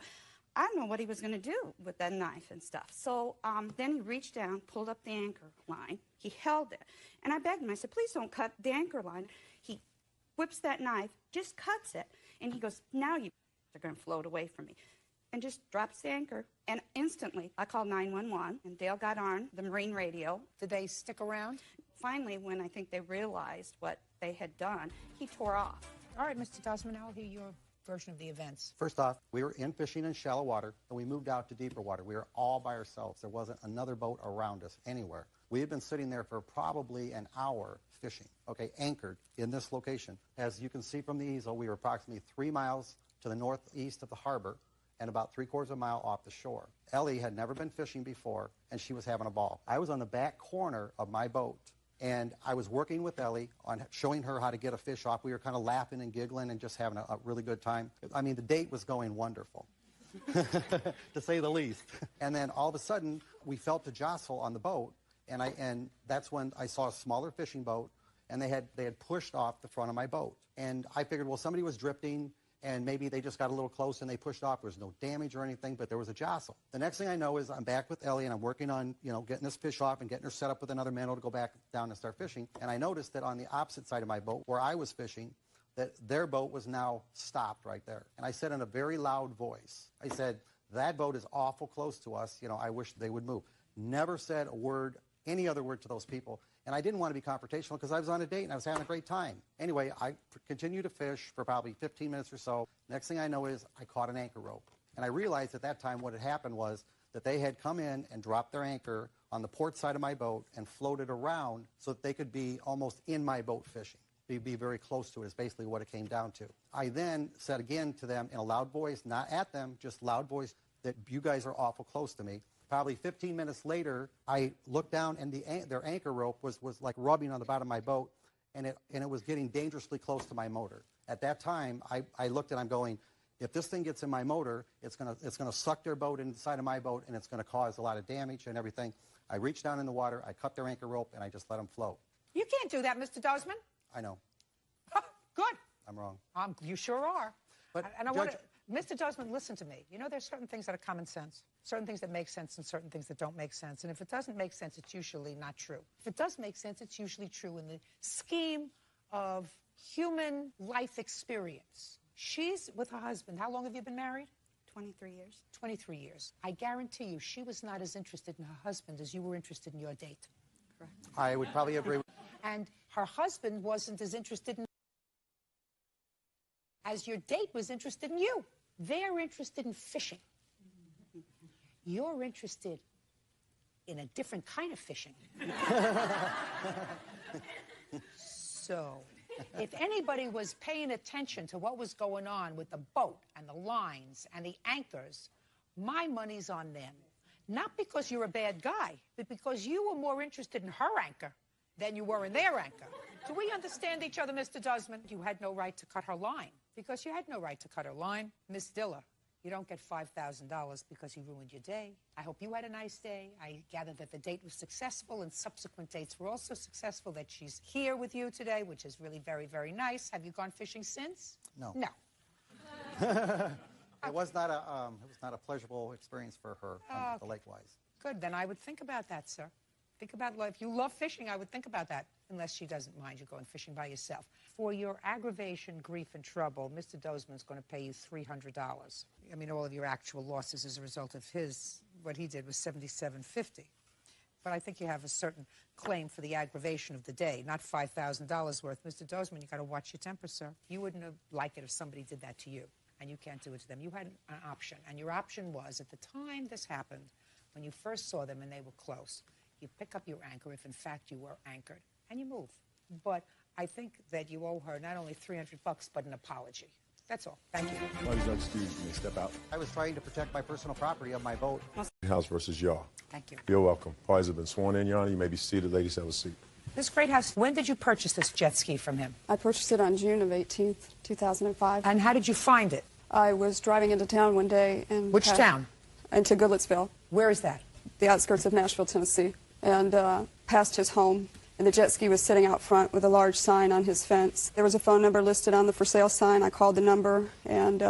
I don't know what he was going to do with that knife and stuff. So then he reached down, pulled up the anchor line. He held it. And I begged him. I said, please don't cut the anchor line. He whips that knife, just cuts it. And he goes, now you are going to float away from me. And just drops the anchor. And instantly, I called 911, and Dale got on the Marine radio. Did they stick around? Finally, when I think they realized what they had done, he tore off. All right, Mr. Dosman, I'll hear your version of the events. First off, we were in fishing in shallow water, and we moved out to deeper water. We were all by ourselves. There wasn't another boat around us anywhere. We had been sitting there for probably an hour fishing, okay, anchored in this location. As you can see from the easel, we were approximately 3 miles to the northeast of the harbor and about 3/4 of a mile off the shore. Ellie had never been fishing before, and she was having a ball. I was on the back corner of my boat, and I was working with Ellie on showing her how to get a fish off. We were kind of laughing and giggling and just having a really good time. I mean, the date was going wonderful, to say the least. And then all of a sudden, we felt a jostle on the boat, and that's when I saw a smaller fishing boat, and they had pushed off the front of my boat. And I figured, well, somebody was drifting, and maybe they just got a little close and they pushed off. There was no damage or anything, but there was a jostle. The next thing I know is I'm back with Ellie, and I'm working on, getting this fish off and getting her set up with another minnow to go back down and start fishing. And I noticed that on the opposite side of my boat, where I was fishing, that their boat was now stopped right there. And I said in a very loud voice, I said, that boat is awful close to us. I wish they would move. Never said a word, any other word to those people. And I didn't want to be confrontational because I was on a date and I was having a great time. Anyway, I continued to fish for probably 15 minutes or so. Next thing I know is I caught an anchor rope. And I realized at that time what had happened was that they had come in and dropped their anchor on the port side of my boat and floated around so that they could be almost in my boat fishing. They'd be very close to it is basically what it came down to. I then said again to them in a loud voice, not at them, just loud voice, that you guys are awful close to me. Probably 15 minutes later, I looked down, and their anchor rope was like rubbing on the bottom of my boat, and it was getting dangerously close to my motor. At that time, I looked and I'm going, if this thing gets in my motor, it's gonna suck their boat inside of my boat, and it's gonna cause a lot of damage and everything. I reached down in the water, I cut their anchor rope, and I just let them float. You can't do that, Mr. Dosman. I know. Good. I'm wrong. You sure are. But and I want to Mr. Dosman, listen to me. You know, there's certain things that are common sense, certain things that make sense, and certain things that don't make sense. And if it doesn't make sense, it's usually not true. If it does make sense, it's usually true in the scheme of human life experience. She's with her husband. How long have you been married? 23 years. 23 years. I guarantee you she was not as interested in her husband as you were interested in your date. Correct. I would probably agree with And her husband wasn't as interested in as your date was interested in you. They're interested in fishing. You're interested in a different kind of fishing. So, if anybody was paying attention to what was going on with the boat and the lines and the anchors, my money's on them. Not because you're a bad guy, but because you were more interested in her anchor than you were in their anchor. Do we understand each other, Mr. Dosman? You had no right to cut her line. Because you had no right to cut her line. Miss Diller, you don't get $5,000 because you ruined your day. I hope you had a nice day. I gather that the date was successful and subsequent dates were also successful, that she's here with you today, which is really very, very nice. Have you gone fishing since? No. No. It was not a pleasurable experience for her, the lake-wise. Good. Then I would think about that, sir. Think about, if you love fishing, I would think about that, unless she doesn't mind you going fishing by yourself. For your aggravation, grief, and trouble, Mr. Dosman's going to pay you $300. I mean, all of your actual losses as a result of what he did was $77.50. But I think you have a certain claim for the aggravation of the day, not $5,000 worth. Mr. Dosman, you got to watch your temper, sir. You wouldn't have liked it if somebody did that to you, and you can't do it to them. You had an option, and your option was, at the time this happened, when you first saw them and they were close, you pick up your anchor if, in fact, you were anchored, and you move. But I think that you owe her not only $300, but an apology. That's all. Thank you. Parties are excused. You may step out. I was trying to protect my personal property of my boat. House versus Yaw. Thank you. You're welcome. Parties have been sworn in, Your Honor. You may be seated. Ladies, have a seat. Ms. Greathouse, when did you purchase this jet ski from him? I purchased it on June of 18th, 2005. And how did you find it? I was driving into town one day and... Which town? Into Goodlettsville. Where is that? The outskirts of Nashville, Tennessee. And passed his home, and the jet ski was sitting out front with a large sign on his fence. There was a phone number listed on the for sale sign. I called the number, and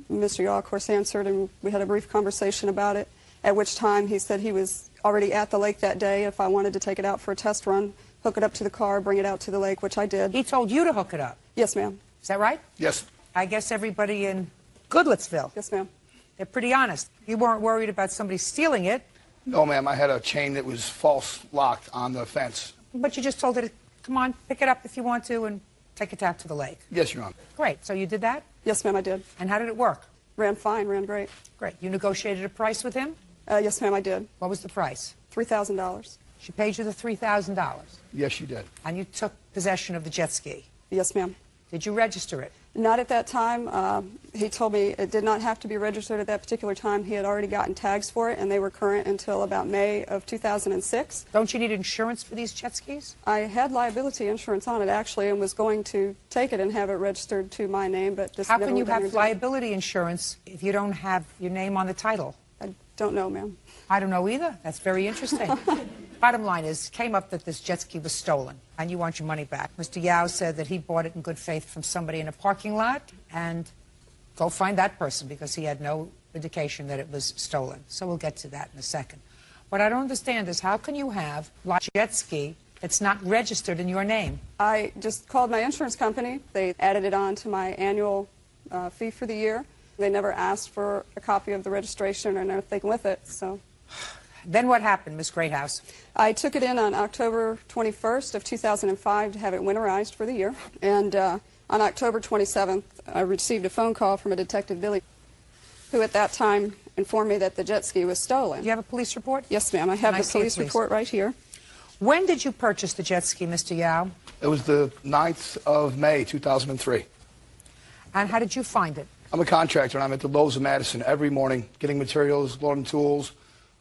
Mr. Yaw, of course, answered, and we had a brief conversation about it, at which time he said he was already at the lake that day. If I wanted to take it out for a test run, hook it up to the car, bring it out to the lake, which I did. He told you to hook it up? Yes, ma'am. Is that right? Yes. I guess everybody in Goodlettsville. Yes, ma'am. They're pretty honest. You weren't worried about somebody stealing it. No, ma'am. I had a chain that was false locked on the fence. But you just told her to, come on, pick it up if you want to, and take it out to the lake. Yes, Your Honor. Great. So you did that? Yes, ma'am, I did. And how did it work? Ran fine, ran great. Great. You negotiated a price with him? Yes, ma'am, I did. What was the price? $3,000. She paid you the $3,000? Yes, she did. And you took possession of the jet ski? Yes, ma'am. Did you register it? Not at that time. He told me it did not have to be registered at that particular time. He had already gotten tags for it, and they were current until about May of 2006. Don't you need insurance for these jet skis? I had liability insurance on it, actually, and was going to take it and have it registered to my name, but this How never can you would have have been done. liability insurance if you don't have your name on the title? I don't know, ma'am. I don't know either. That's very interesting. Bottom line is, came up that this jet ski was stolen, and you want your money back. Mr. Yao said that he bought it in good faith from somebody in a parking lot, and go find that person, because he had no indication that it was stolen. So we'll get to that in a second. What I don't understand is, how can you have a jet ski that's not registered in your name? I just called my insurance company. They added it on to my annual fee for the year. They never asked for a copy of the registration or anything with it, so... Then what happened, Ms. Greathouse? I took it in on October 21st of 2005 to have it winterized for the year. And on October 27th, I received a phone call from a Detective Billy, who at that time informed me that the jet ski was stolen. Do you have a police report? Yes, ma'am. I have Can I the see it, police please? report right here. When did you purchase the jet ski, Mr. Yao? It was the 9th of May, 2003. And how did you find it? I'm a contractor, and I'm at the Lowe's of Madison every morning getting materials, loading tools.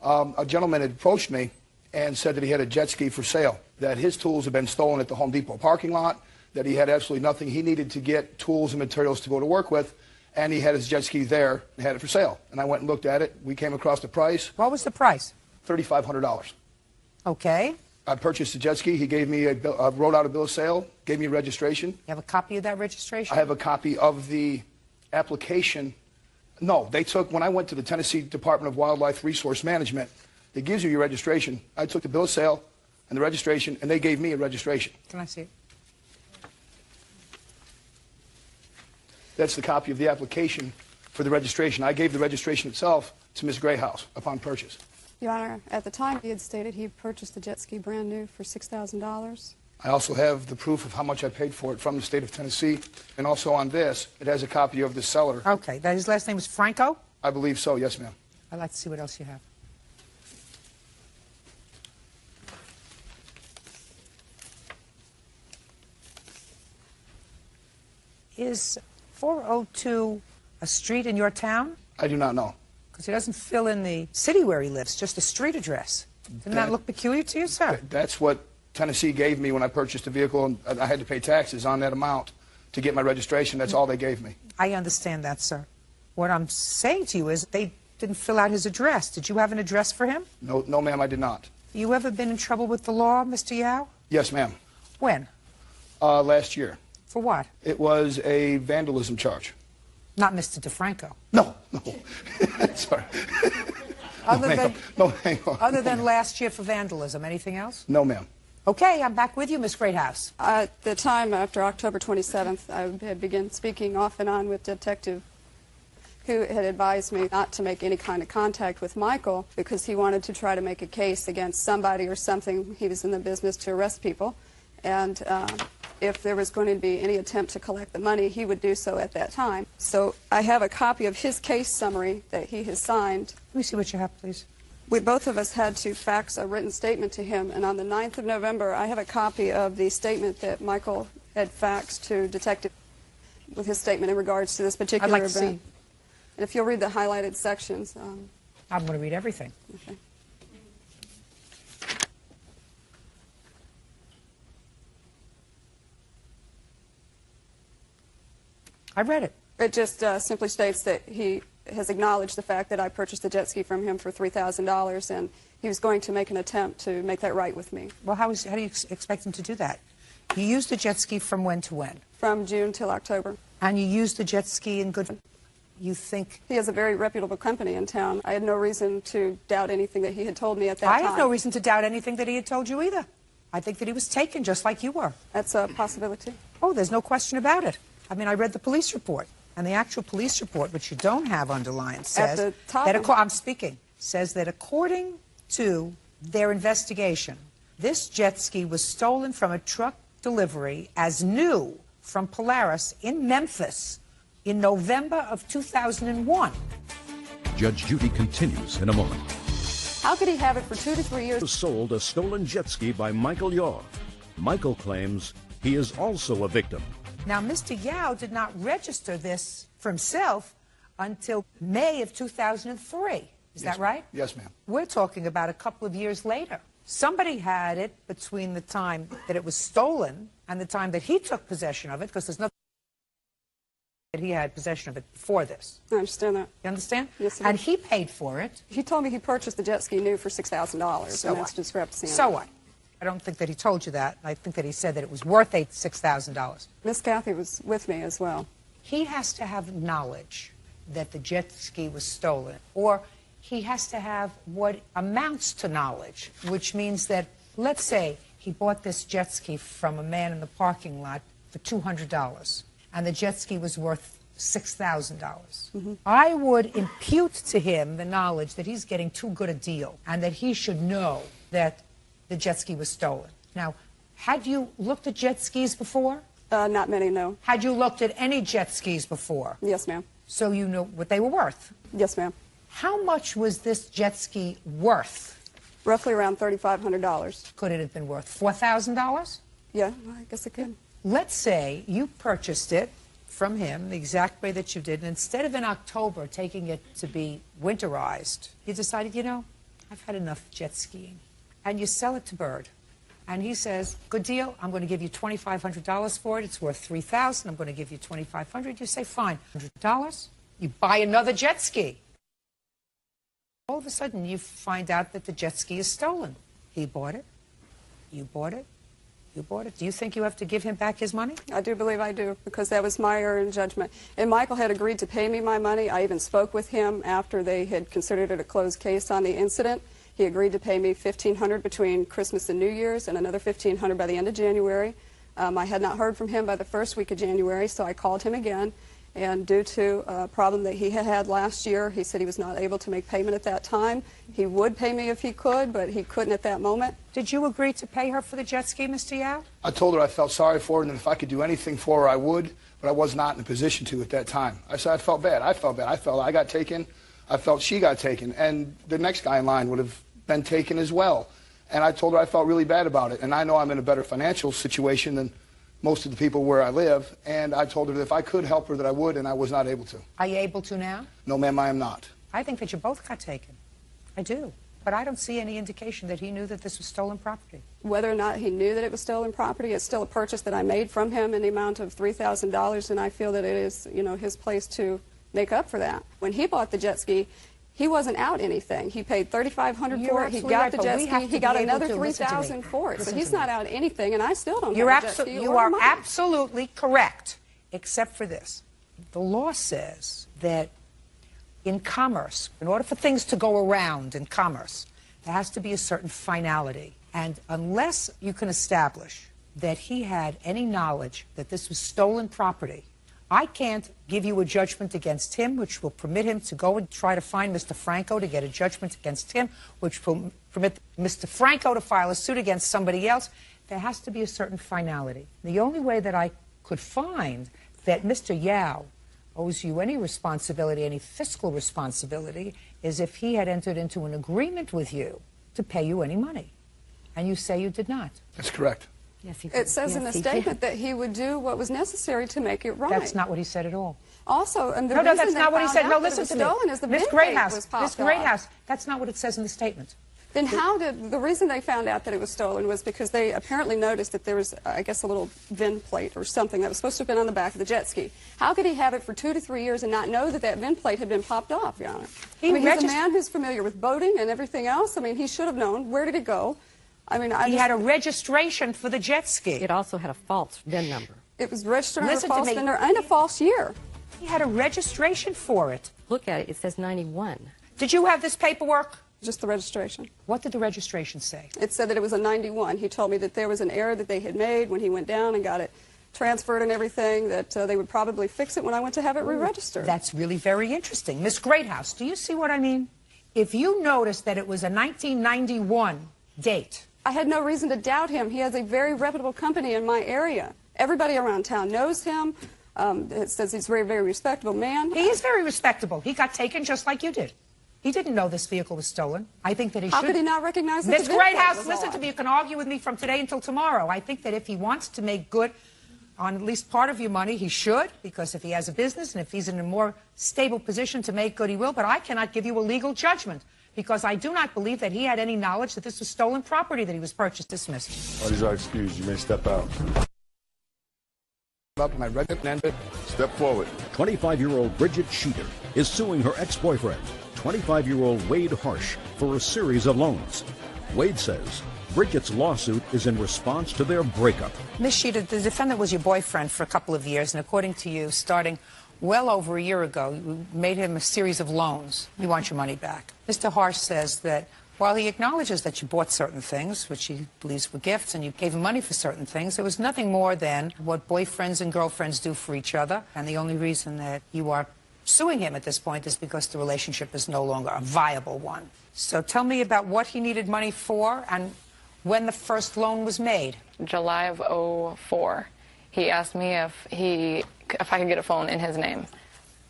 A gentleman had approached me and said that he had a jet ski for sale, that his tools had been stolen at the Home Depot parking lot, that he had absolutely nothing. He needed to get tools and materials to go to work with, and he had his jet ski there and had it for sale. And I went and looked at it. We came across the price. What was the price? $3,500. Okay. I purchased the jet ski. He gave me wrote out a bill of sale, gave me a registration. You have a copy of that registration? I have a copy of the application No, they took, when I went to the Tennessee Department of Wildlife Resource Management, it gives you your registration. I took the bill of sale and the registration, and they gave me a registration. Can I see it? That's the copy of the application for the registration. I gave the registration itself to Ms. Grayhouse upon purchase. Your Honor, at the time he had stated he purchased the jet ski brand new for $6,000. I also have the proof of how much I paid for it from the state of Tennessee. And also on this, it has a copy of the seller. Okay, that his last name is Franco? I believe so, yes, ma'am. I'd like to see what else you have. Is 402 a street in your town? I do not know. Because he doesn't fill in the city where he lives, just a street address. Doesn't that look peculiar to you, sir? That's what Tennessee gave me when I purchased the vehicle, and I had to pay taxes on that amount to get my registration. That's all they gave me. I understand that, sir. What I'm saying to you is they didn't fill out his address. Did you have an address for him? No, ma'am, I did not. You ever been in trouble with the law, Mr. Yao? Yes, ma'am. When? Last year. For what? It was a vandalism charge. Not Mr. DeFranco. No. Sorry. Hang on. Other than last year for vandalism, anything else? No, ma'am. Okay, I'm back with you, Miss Greathouse. At the time, after October 27th, I had begun speaking off and on with Detective who had advised me not to make any kind of contact with Michael because he wanted to try to make a case against somebody or something. He was in the business to arrest people. And if there was going to be any attempt to collect the money, he would do so at that time. So I have a copy of his case summary that he has signed. Let me see what you have, please. We both of us had to fax a written statement to him, and on the 9th of November, I have a copy of the statement that Michael had faxed to Detective with his statement in regards to this particular I'd like to event. see. And if you'll read the highlighted sections. I'm going to read everything. Okay. I read it. It just simply states that he has acknowledged the fact that I purchased the jet ski from him for $3,000, and he was going to make an attempt to make that right with me. Well, how do you expect him to do that? You used the jet ski from when to when? From June till October. And you used the jet ski in good... You think... He has a very reputable company in town. I had no reason to doubt anything that he had told me at that time. I have no reason to doubt anything that he had told you either. I think that he was taken just like you were. That's a possibility. Oh, there's no question about it. I mean, I read the police report, and the actual police report, which you don't have underlined, says At the top that I'm speaking, says that according to their investigation, this jet ski was stolen from a truck delivery as new from Polaris in Memphis in November of 2001. Judge Judy continues in a moment. How could he have it for 2 to 3 years? Sold a stolen jet ski by Michael Yaw. Michael claims he is also a victim. Now, Mr. Yao did not register this for himself until May of 2003. Is that right? Yes, ma'am. We're talking about a couple of years later. Somebody had it between the time that it was stolen and the time that he took possession of it, because there's nothing that he had possession of it before this. I understand that. You understand? Yes, and he paid for it. He told me he purchased the jet ski new for $6,000, So and what? that's discrepancy. So what? I don't think that he told you that. I think that he said that it was worth $6,000. Miss Kathy was with me as well. He has to have knowledge that the jet ski was stolen, or he has to have what amounts to knowledge, which means that, let's say, he bought this jet ski from a man in the parking lot for $200, and the jet ski was worth $6,000. I would impute to him the knowledge that he's getting too good a deal, and that he should know that the jet ski was stolen. Now, had you looked at jet skis before? Not many, no. Had you looked at any jet skis before? Yes, ma'am. So you know what they were worth? Yes, ma'am. How much was this jet ski worth? Roughly around $3,500. Could it have been worth $4,000? Yeah, I guess it could. Let's say you purchased it from him the exact way that you did, and instead of in October taking it to be winterized, you decided, you know, I've had enough jet skiing. And you sell it to Bird. And he says, good deal, I'm going to give you $2,500 for it. It's worth $3,000. I'm going to give you $2,500. You say, fine, $100. You buy another jet ski. All of a sudden, you find out that the jet ski is stolen. He bought it. You bought it. You bought it. Do you think you have to give him back his money? I do believe I do, because that was my error in judgment. And Michael had agreed to pay me my money. I even spoke with him after they had considered it a closed case on the incident. He agreed to pay me $1,500 between Christmas and New Year's and another $1,500 by the end of January. I had not heard from him by the first week of January, so I called him again. And due to a problem that he had last year, he said he was not able to make payment at that time. He would pay me if he could, but he couldn't at that moment. Did you agree to pay her for the jet ski, Mr. Yao? I told her I felt sorry for her, and if I could do anything for her, I would, but I was not in a position to at that time. I said I felt bad. I felt bad. I felt I got taken. I felt she got taken, and the next guy in line would have been taken as well. And I told her I felt really bad about it, and I know I'm in a better financial situation than most of the people where I live, and I told her that if I could help her that I would, and I was not able to. Are you able to now? No, ma'am, I am not. I think that you both got taken. I do. But I don't see any indication that he knew that this was stolen property. Whether or not he knew that it was stolen property, it's still a purchase that I made from him in the amount of $3,000, and I feel that it is, his place to make up for that. When he bought the jet ski, he wasn't out anything. He paid $3,500 for it. He got the jet ski. He got another $3,000 for it. So he's not out anything, and I still don't have a jet ski. You are absolutely correct, except for this. The law says that in commerce, in order for things to go around in commerce, there has to be a certain finality. And unless you can establish that he had any knowledge that this was stolen property, I can't give you a judgment against him, which will permit him to go and try to find Mr. Franco to get a judgment against him, which will permit Mr. Franco to file a suit against somebody else. There has to be a certain finality. The only way that I could find that Mr. Yao owes you any responsibility, any fiscal responsibility, is if he had entered into an agreement with you to pay you any money. And you say you did not. That's correct. Yes, he did. It says in the statement that he would do what was necessary to make it right. That's not what he said at all. Also, and the no, reason that's not what he said. No, listen listen to me. Miss Greathouse, Miss Greathouse, that's not what it says in the statement. Then how did, the reason they found out that it was stolen was because they apparently noticed that there was, I guess, a little VIN plate or something that was supposed to have been on the back of the jet ski. How could he have it for 2 to 3 years and not know that that VIN plate had been popped off, Your Honor? He's a man who's familiar with boating and everything else. I mean, he should have known. Where did it go? I mean, he had a registration for the jet ski. It also had a false VIN number. It was registered under a false VIN number and a false year. He had a registration for it. Look at it. It says 91. Did you have this paperwork? Just the registration. What did the registration say? It said that it was a 91. He told me that there was an error that they had made when he went down and got it transferred and everything, that they would probably fix it when I went to have it re-registered. That's really very interesting. Miss Greathouse, do you see what I mean? If you notice that it was a 1991 date. I had no reason to doubt him. He has a very reputable company in my area. Everybody around town knows him. It says he's a very, very respectable man. He is very respectable. He got taken just like you did. He didn't know this vehicle was stolen. I think that he should. How could he not recognize that Miss Greathouse, listen to me. You can argue with me from today until tomorrow. I think that if he wants to make good on at least part of your money, he should, because if he has a business and if he's in a more stable position to make good, he will. But I cannot give you a legal judgment, because I do not believe that he had any knowledge that this was stolen property that he was purchased. Dismissed. Parties are excused. You may step out. Step forward. 25-year-old Bridget Sheeter is suing her ex-boyfriend, 25-year-old Wade Harsh, for a series of loans. Wade says Bridget's lawsuit is in response to their breakup. Ms. Sheeter, the defendant was your boyfriend for a couple of years, and according to you, starting well over a year ago, you made him a series of loans. You want your money back. Mr. Harsh says that while he acknowledges that you bought certain things, which he believes were gifts, and you gave him money for certain things, it was nothing more than what boyfriends and girlfriends do for each other. And the only reason that you are suing him at this point is because the relationship is no longer a viable one. So tell me about what he needed money for and when the first loan was made. July of 2004. He asked me if I could get a phone in his name.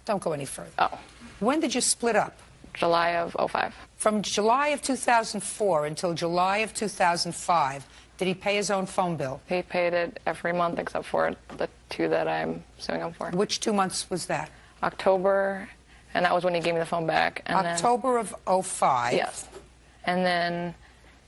Don't go any further. Oh. When did you split up? July of 2005. From July of 2004 until July of 2005, did he pay his own phone bill? He paid it every month except for the 2 that I'm suing him for. Which 2 months was that? October, and that was when he gave me the phone back. And October of 2005? Yes. And then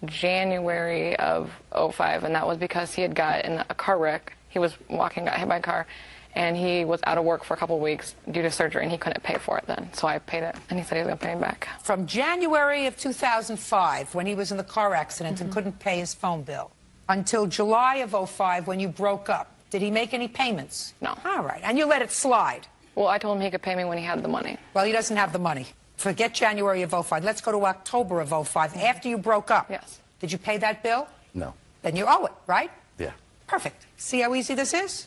January of 2005, and that was because he had got in a car wreck. He was walking, got hit by a car, and he was out of work for a couple of weeks due to surgery, and he couldn't pay for it then. So I paid it, and he said he was going to pay me back. From January of 2005, when he was in the car accident and couldn't pay his phone bill, until July of '05 when you broke up. Did he make any payments? No. All right. And you let it slide? Well, I told him he could pay me when he had the money. Well, he doesn't have the money. Forget January of '05. Let's go to October of '05, after you broke up. Yes. Did you pay that bill? No. Then you owe it, right? Yeah. Perfect. See how easy this is?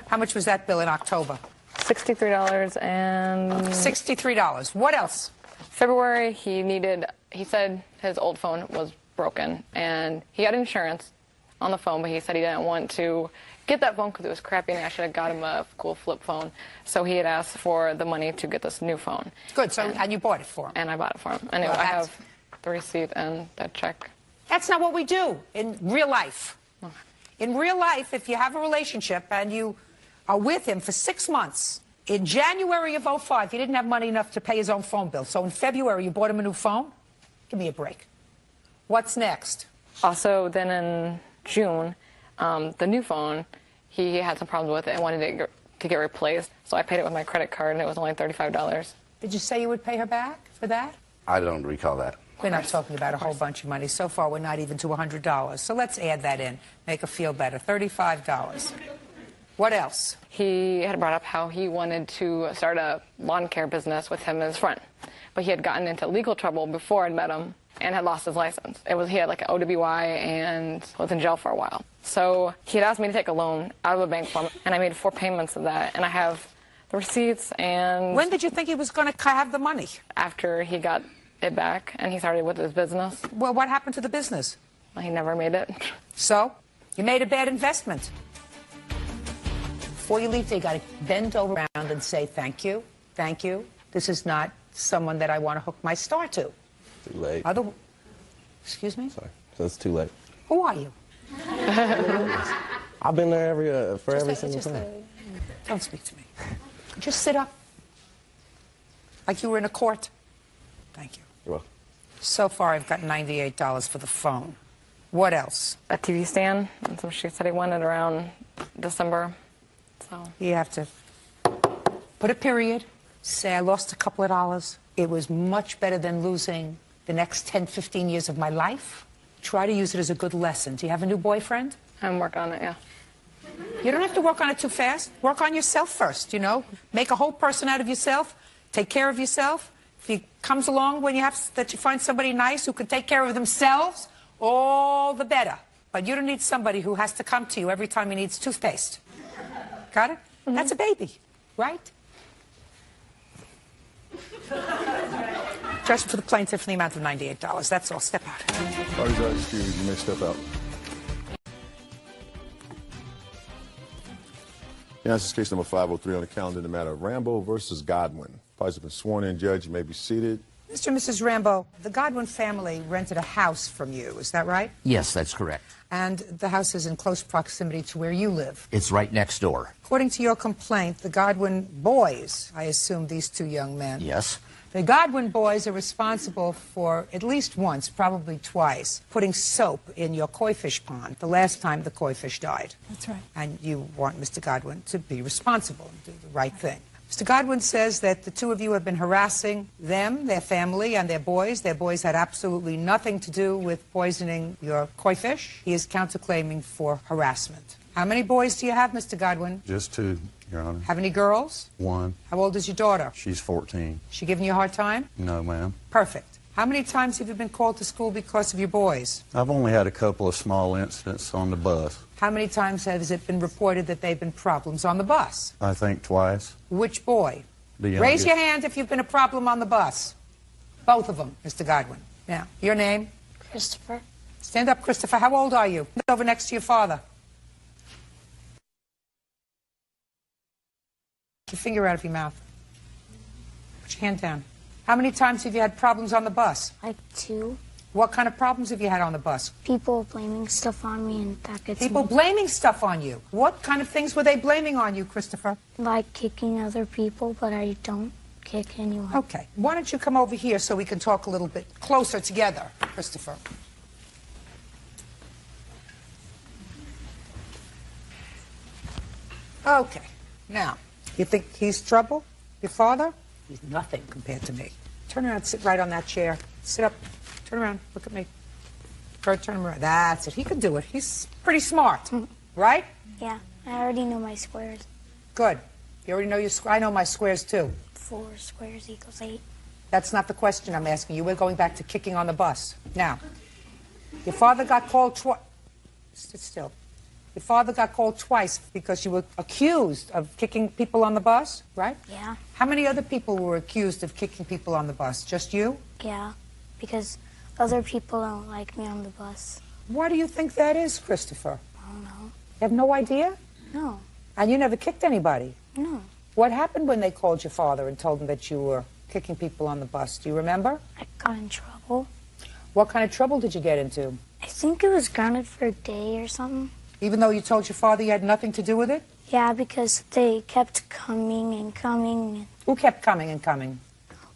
How much was that bill in October? $63 and... $63. What else? February, he said his old phone was broken, and he had insurance on the phone, but he said he didn't want to get that phone because it was crappy, and I should have got him a cool flip phone. So he had asked for the money to get this new phone. Good. So and you bought it for him. And I bought it for him. And Well, I have the receipt and that check. That's not what we do in real life. In real life, if you have a relationship and you are with him for 6 months, in January of '05, he didn't have money enough to pay his own phone bill. So in February, you bought him a new phone? Give me a break. What's next? Also, then in June, the new phone, he had some problems with it and wanted to get replaced. So I paid it with my credit card, and it was only $35. Did you say you would pay her back for that? I don't recall that. We're not talking about a whole bunch of money. So far, we're not even to $100. So let's add that in. Make her feel better. $35. What else? He had brought up how he wanted to start a lawn care business with him and his friend. But he had gotten into legal trouble before I'd met him and had lost his license. He had like an OWI and was in jail for a while. So he had asked me to take a loan out of a bank for him, and I made 4 payments of that. And I have the receipts and... When did you think he was going to have the money? After he got it back and he started with his business. Well, what happened to the business? Well, he never made it. So? You made a bad investment. Before you leave, you got to bend over around and say, thank you, thank you. This is not someone that I want to hook my star to. Too late. Excuse me? Sorry. That's too late. Who are you? I've been there every single time. Don't speak to me. Just sit up. Like you were in a court. Thank you. You're welcome. So far, I've got $98 for the phone. What else? A TV stand. And so she said he wanted around December. So you have to put a period. Say I lost a couple of dollars. It was much better than losing the next 10, 15 years of my life. Try to use it as a good lesson. Do you have a new boyfriend? I'm working on it, yeah. You don't have to work on it too fast. Work on yourself first, you know. Make a whole person out of yourself. Take care of yourself. If he comes along when you find somebody nice who can take care of themselves, all the better. But you don't need somebody who has to come to you every time he needs toothpaste. Got it? Mm-hmm. That's a baby, right? Judgment for the plaintiff in the amount of $98. That's all. Step out. Parties are excused. You may step out. Yeah, this is case number 503 on the calendar in the matter of Rambo versus Godwin. Parties have been sworn in. Judge, you may be seated. Mr. and Mrs. Rambo, the Godwin family rented a house from you. Is that right? Yes, that's correct. And the house is in close proximity to where you live. It's right next door. According to your complaint, the Godwin boys, I assume these two young men. Yes. The Godwin boys are responsible for at least once, probably twice, putting soap in your koi fish pond the last time the koi fish died. That's right. And you want Mr. Godwin to be responsible and do the right thing. Mr. Godwin says that the two of you have been harassing them, their family, and their boys. Their boys had absolutely nothing to do with poisoning your koi fish. He is counterclaiming for harassment. How many boys do you have, Mr. Godwin? Just 2, Your Honor. Have any girls? 1. How old is your daughter? She's 14. She giving you a hard time? No, ma'am. Perfect. How many times have you been called to school because of your boys? I've only had a couple of small incidents on the bus. How many times has it been reported that there have been problems on the bus? I think twice. Which boy? The youngest. Raise your hand if you've been a problem on the bus. Both of them, Mr. Godwin. Now, your name? Christopher. Stand up, Christopher. How old are you? Over next to your father. Get your finger out of your mouth. Put your hand down. How many times have you had problems on the bus? Like 2. What kind of problems have you had on the bus? People blaming stuff on me, and that gets People me. blaming stuff on you. What kind of things were they blaming on you, Christopher? Like kicking other people, but I don't kick anyone. Okay. Why don't you come over here so we can talk a little bit closer together, Christopher? Okay. Now, you think he's trouble? Your father? He's nothing compared to me. Turn around, sit right on that chair. Sit up. Turn around. Look at me. Turn him around. That's it. He can do it. He's pretty smart, right? Yeah, I already know my squares. Good. You already know your I know my squares, too. 4 squares equals 8. That's not the question I'm asking you. We're going back to kicking on the bus. Now, your father got called twice. Sit still. Your father got called twice because you were accused of kicking people on the bus, right? Yeah. How many other people were accused of kicking people on the bus? Just you? Yeah, because other people don't like me on the bus. Why do you think that is, Christopher? I don't know. You have no idea? No. And you never kicked anybody? No. What happened when they called your father and told him that you were kicking people on the bus? Do you remember? I got in trouble. What kind of trouble did you get into? I think it was grounded for a day or something. Even though you told your father you had nothing to do with it? Yeah, because they kept coming and coming. Who kept coming and coming?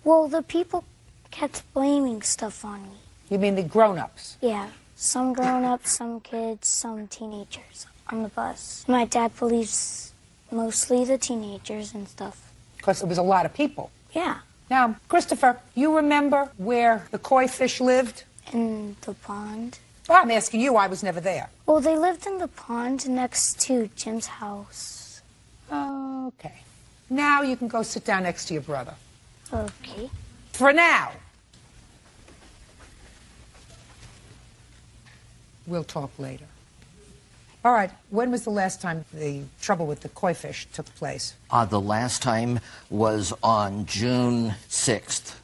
Well, the people kept blaming stuff on me. You mean the grown-ups? Yeah, some grown-ups, some kids, some teenagers on the bus. My dad believes mostly the teenagers and stuff. Because there was a lot of people. Yeah. Now, Christopher, you remember where the koi fish lived? In the pond. Well, I'm asking you. I was never there. Well, they lived in the pond next to Jim's house. Okay. Now you can go sit down next to your brother. Okay. For now. We'll talk later. All right. When was the last time the trouble with the koi fish took place? The last time was on June 6th.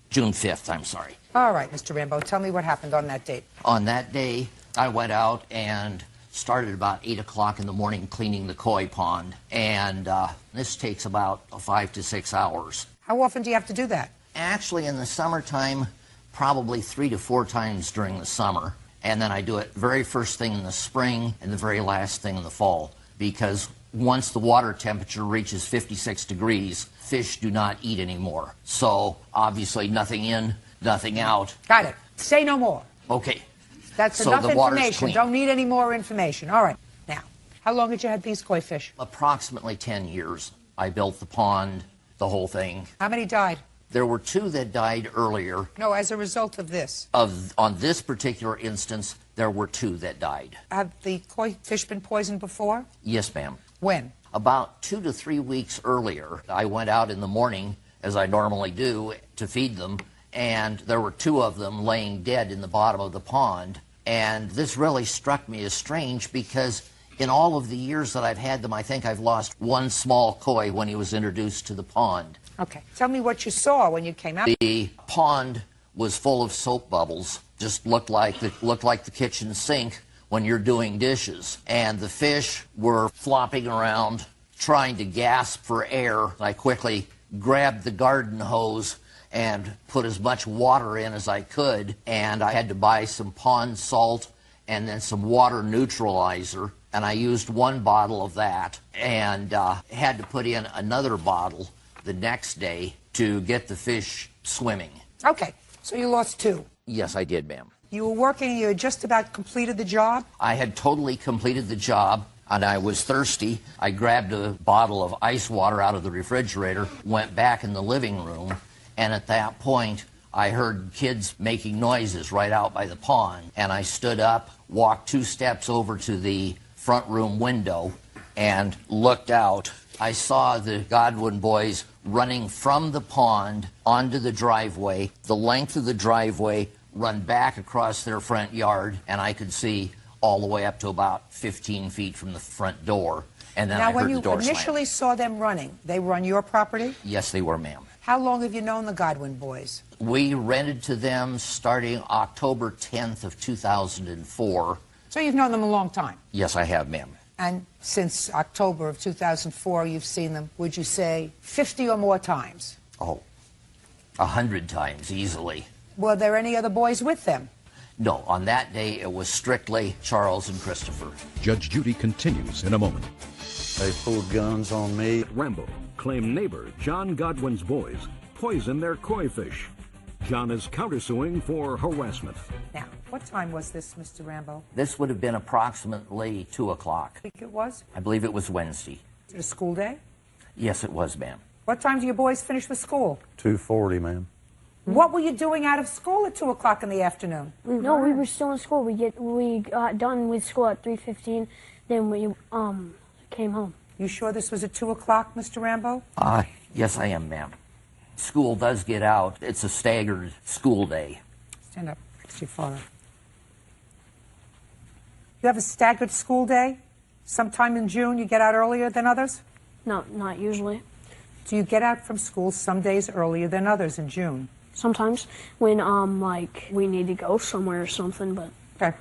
June 5th, I'm sorry. All right, Mr. Rambo, tell me what happened on that date. On that day, I went out and started about 8 o'clock in the morning cleaning the koi pond. And this takes about 5 to 6 hours. How often do you have to do that? Actually, in the summertime, probably 3 to 4 times during the summer. And then I do it very first thing in the spring and the very last thing in the fall. Because once the water temperature reaches 56 degrees, fish do not eat anymore. So, obviously, nothing in, nothing out. Got it. Say no more. Okay. That's so enough the water's information. clean. Don't need any more information. All right. Now, how long had you had these koi fish? Approximately 10 years. I built the pond, the whole thing. How many died? There were 2 that died earlier. No, as a result of this. On this particular instance, there were 2 that died. Have the koi fish been poisoned before? Yes, ma'am. When? About 2 to 3 weeks earlier, I went out in the morning, as I normally do, to feed them, and there were 2 of them laying dead in the bottom of the pond. And this really struck me as strange because in all of the years that I've had them, I think I've lost 1 small koi when he was introduced to the pond. Okay. Tell me what you saw when you came out. The pond was full of soap bubbles, just looked like the kitchen sink when you're doing dishes. And the fish were flopping around, trying to gasp for air. I quickly grabbed the garden hose and put as much water in as I could, and I had to buy some pond salt and then some water neutralizer, and I used 1 bottle of that, and had to put in another bottle the next day to get the fish swimming. Okay. So you lost 2. Yes, I did, ma'am. You were working, you had just about completed the job? I had totally completed the job, and I was thirsty. I grabbed a bottle of ice water out of the refrigerator, went back in the living room, and at that point, I heard kids making noises right out by the pond. And I stood up, walked 2 steps over to the front room window, and looked out. I saw the Godwin boys running from the pond onto the driveway, the length of the driveway, run back across their front yard, and I could see all the way up to about 15 feet from the front door. And then now, I heard the door when you initially slam. saw them running, they were on your property? Yes, they were, ma'am. How long have you known the Godwin boys? We rented to them starting October 10th of 2004. So you've known them a long time? Yes, I have, ma'am. And since October of 2004, you've seen them, would you say, 50 or more times? Oh, 100 times, easily. Were there any other boys with them? No, on that day, it was strictly Charles and Christopher. Judge Judy continues in a moment. They pulled guns on me. Rambo claimed neighbor John Godwin's boys poisoned their koi fish. John is countersuing for harassment. Now, what time was this, Mr. Rambo? This would have been approximately 2 o'clock. I think it was? I believe it was Wednesday. Is it a school day? Yes, it was, ma'am. What time do your boys finish with school? 2:40, ma'am. What were you doing out of school at 2 o'clock in the afternoon? No, we were still in school. We got done with school at 3:15. Then we came home. You sure this was at 2 o'clock, Mr. Rambo? Yes, I am, ma'am. School does get out. It's a staggered school day. Stand up. It's your father. You have a staggered school day? Sometime in June you get out earlier than others? No, not usually. Do you get out from school some days earlier than others in June? Sometimes when like we need to go somewhere or something, but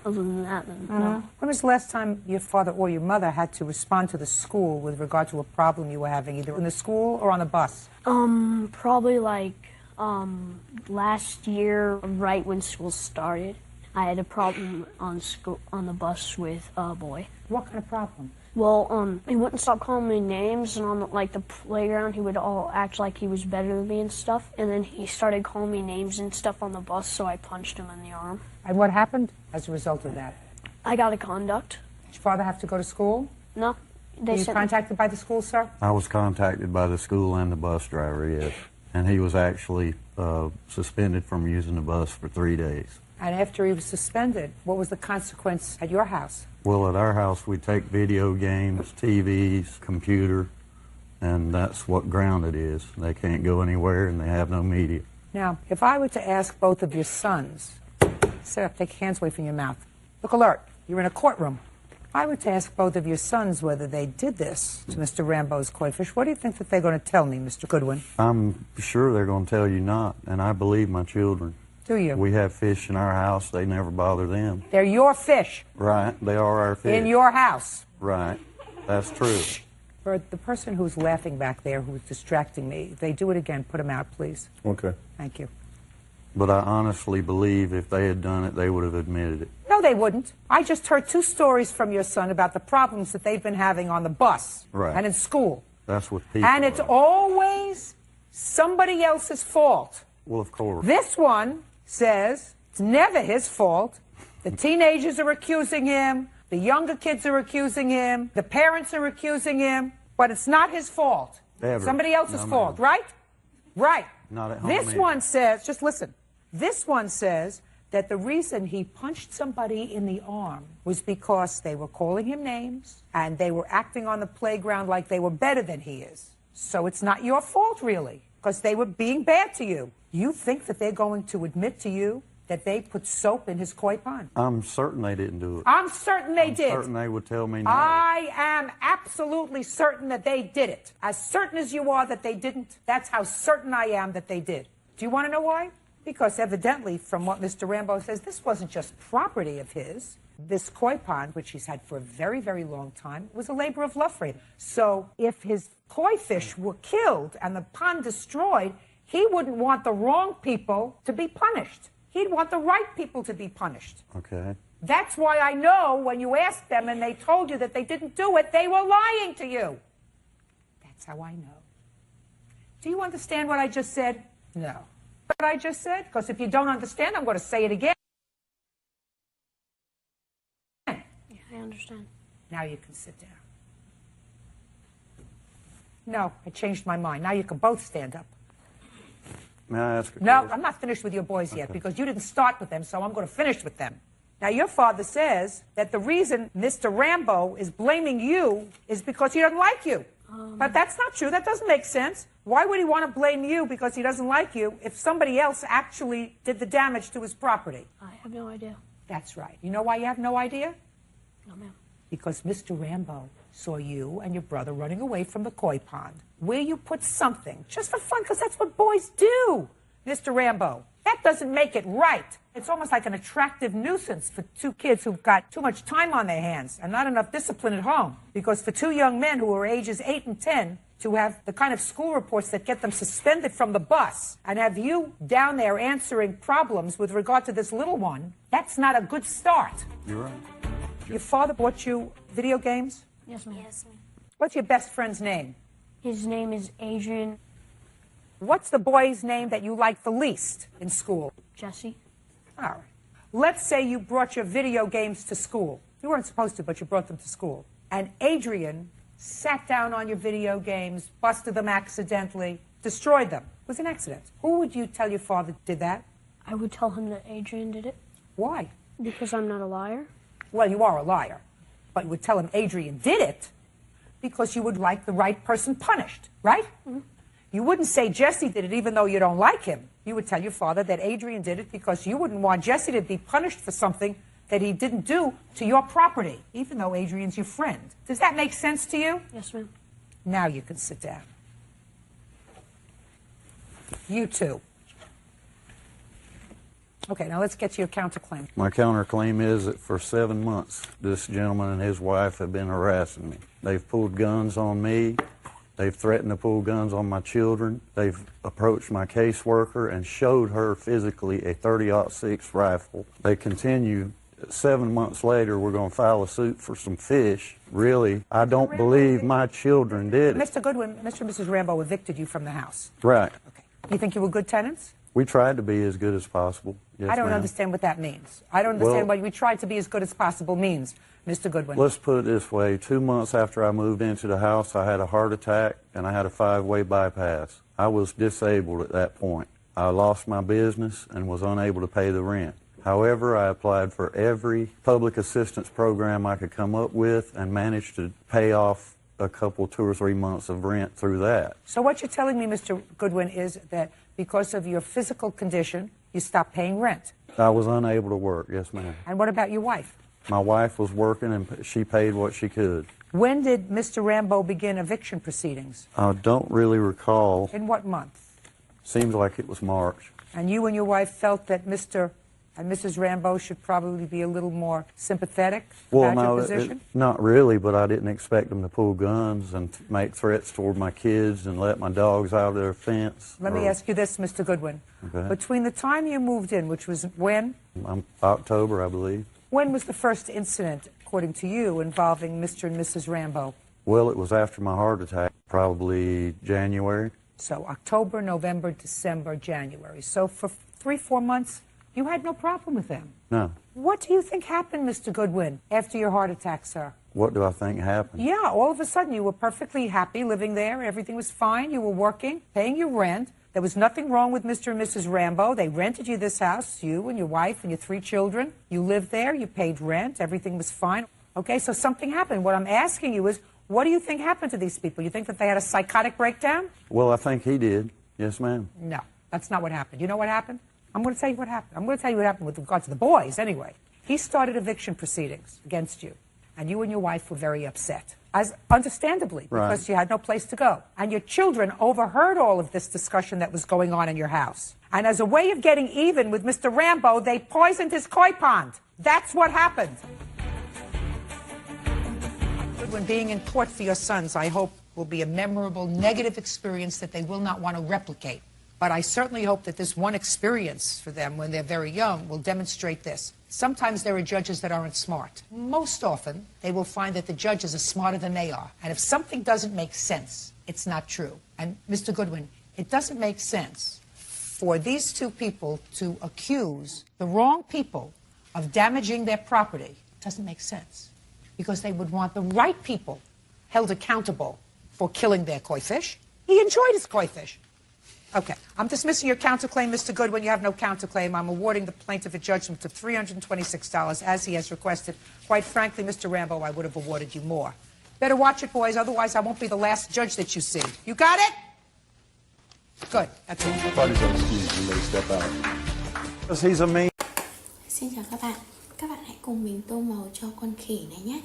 other than that, then no. When was the last time your father or your mother had to respond to the school with regard to a problem you were having, either in the school or on the bus? Probably like last year, right when school started. I had a problem on the bus with a boy. What kind of problem? Well, he wouldn't stop calling me names, and on the playground, he would all act like he was better than me and stuff. And then he started calling me names and stuff on the bus, so I punched him in the arm. And what happened as a result of that? I got a conduct. Did your father have to go to school? No. Were you contacted by the school, sir? I was contacted by the school and the bus driver, yes. And he was actually suspended from using the bus for 3 days. And after he was suspended, what was the consequence at your house? Well, at our house, we take video games, TVs, computer, and that's what grounded is. They can't go anywhere, and they have no media. Now, if I were to ask both of your sons, sit up, take your hands away from your mouth. Look alert. You're in a courtroom. If I were to ask both of your sons whether they did this to Mr. Rambo's koi fish, what do you think that they're going to tell me, Mr. Goodwin? I'm sure they're going to tell you not, and I believe my children. Do you? We have fish in our house. They never bother them. They're your fish. Right. They are our fish. In your house. Right. That's true. For the person who's laughing back there, who's distracting me, if they do it again, put them out, please. Okay. Thank you. But I honestly believe if they had done it, they would have admitted it. No, they wouldn't. I just heard 2 stories from your son about the problems that they've been having on the bus and in school. That's what people And it's always somebody else's fault. Well, of course. This one says it's never his fault. The teenagers are accusing him. The younger kids are accusing him. The parents are accusing him. But it's not his fault. Ever. Somebody else's fault, right? Right. Not at home. This one says, just listen, this one says that the reason he punched somebody in the arm was because they were calling him names and they were acting on the playground like they were better than he is. So it's not your fault, really, because they were being bad to you. You think that they're going to admit to you that they put soap in his koi pond? I'm certain they didn't do it. I'm certain they did. I'm certain they would tell me no. I am absolutely certain that they did it. As certain as you are that they didn't, that's how certain I am that they did. Do you want to know why? Because evidently, from what Mr. Rambo says, this wasn't just property of his. This koi pond, which he's had for a very, very long time, was a labor of love for him. So if his koi fish were killed and the pond destroyed, he wouldn't want the wrong people to be punished. He'd want the right people to be punished. Okay. That's why I know when you asked them and they told you that they didn't do it, they were lying to you. That's how I know. Do you understand what I just said? No. What I just said? Because if you don't understand, I'm going to say it again. Yeah, I understand. Now you can sit down. No, I changed my mind. Now you can both stand up. May I ask a No, question? I'm not finished with your boys yet because you didn't start with them, so I'm going to finish with them. Now, your father says that the reason Mr. Rambo is blaming you is because he doesn't like you. But that's not true. That doesn't make sense. Why would he want to blame you because he doesn't like you if somebody else actually did the damage to his property? I have no idea. That's right. You know why you have no idea? No, ma'am. Because Mr. Rambo saw you and your brother running away from the koi pond, where you put something, just for fun, because that's what boys do, Mr. Rambo. That doesn't make it right. It's almost like an attractive nuisance for 2 kids who've got too much time on their hands and not enough discipline at home. Because for 2 young men who are ages 8 and 10 to have the kind of school reports that get them suspended from the bus and have you down there answering problems with regard to this little one, that's not a good start. You're right. Your father bought you video games? Yes, ma'am. Yes, ma'am. What's your best friend's name? His name is Adrian. What's the boy's name that you like the least in school? Jesse. All right. Let's say you brought your video games to school. You weren't supposed to, but you brought them to school. And Adrian sat down on your video games, busted them accidentally, destroyed them. It was an accident. Who would you tell your father did that? I would tell him that Adrian did it. Why? Because I'm not a liar. Well, you are a liar. But you would tell him Adrian did it because you would like the right person punished, right? Mm-hmm. You wouldn't say Jesse did it even though you don't like him. You would tell your father that Adrian did it because you wouldn't want Jesse to be punished for something that he didn't do to your property, even though Adrian's your friend. Does that make sense to you? Yes, ma'am. Now you can sit down. You too. Okay, now let's get to your counterclaim. My counterclaim is that for 7 months, this gentleman and his wife have been harassing me. They've pulled guns on me. They've threatened to pull guns on my children. They've approached my caseworker and showed her physically a .30-06 rifle. They continue. 7 months later, we're going to file a suit for some fish. Really, I don't believe my children did it. Mr. Goodwin, Mr. and Mrs. Rambo evicted you from the house. Right. Okay. You think you were good tenants? We tried to be as good as possible. Yes, I don't ma'am. understand what that means. I don't understand what we tried to be as good as possible means, Mr. Goodwin. Let's put it this way. 2 months after I moved into the house, I had a heart attack and I had a 5-way bypass. I was disabled at that point. I lost my business and was unable to pay the rent. However, I applied for every public assistance program I could come up with and managed to pay off a couple, 2 or 3 months of rent through that. So what you're telling me, Mr. Goodwin, is that because of your physical condition, you stopped paying rent. I was unable to work, yes, ma'am. And what about your wife? My wife was working and she paid what she could. When did Mr. Rambo begin eviction proceedings? I don't really recall. In what month? Seems like it was March. And you and your wife felt that Mr. and Mrs. Rambo should probably be a little more sympathetic about your position? Not really, but I didn't expect them to pull guns and make threats toward my kids and let my dogs out of their fence. Let me ask you this, Mr. Goodwin. Okay. Between the time you moved in, which was when? October, I believe. When was the first incident, according to you, involving Mr. and Mrs. Rambo? Well, it was after my heart attack, probably January. So October, November, December, January. So for 3-4 months, you had no problem with them? No. What do you think happened, Mr. Goodwin, after your heart attack, sir? What do I think happened? Yeah, all of a sudden you were perfectly happy living there. Everything was fine. You were working, paying your rent. There was nothing wrong with Mr. and Mrs. Rambo. They rented you this house, you and your wife and your 3 children. You lived there. You paid rent. Everything was fine. Okay, so something happened. What I'm asking you is, what do you think happened to these people? You think that they had a psychotic breakdown? Well, I think he did. Yes, ma'am. No, that's not what happened. You know what happened? I'm going to tell you what happened. I'm going to tell you what happened with regard to the boys, anyway. He started eviction proceedings against you, and you and your wife were very upset, as understandably, because you had no place to go. And your children overheard all of this discussion that was going on in your house. And as a way of getting even with Mr. Rambo, they poisoned his koi pond. That's what happened. When being in court for your sons, I hope, will be a memorable, negative experience that they will not want to replicate. But I certainly hope that this one experience for them when they're very young will demonstrate this. Sometimes there are judges that aren't smart. Most often, they will find that the judges are smarter than they are. And if something doesn't make sense, it's not true. And Mr. Goodwin, it doesn't make sense for these 2 people to accuse the wrong people of damaging their property. It doesn't make sense. Because they would want the right people held accountable for killing their koi fish. He enjoyed his koi fish. Okay, I'm dismissing your counterclaim, Mr. Goodwin. You have no counterclaim. I'm awarding the plaintiff a judgment of $326, as he has requested. Quite frankly, Mr. Rambo, I would have awarded you more. Better watch it, boys, otherwise I won't be the last judge that you see. You got it? Good, that's it. Party's excused. You may step out. Because he's a mean... Xin chào các bạn. Các bạn hãy cùng mình tô màu cho con khỉ này nhé.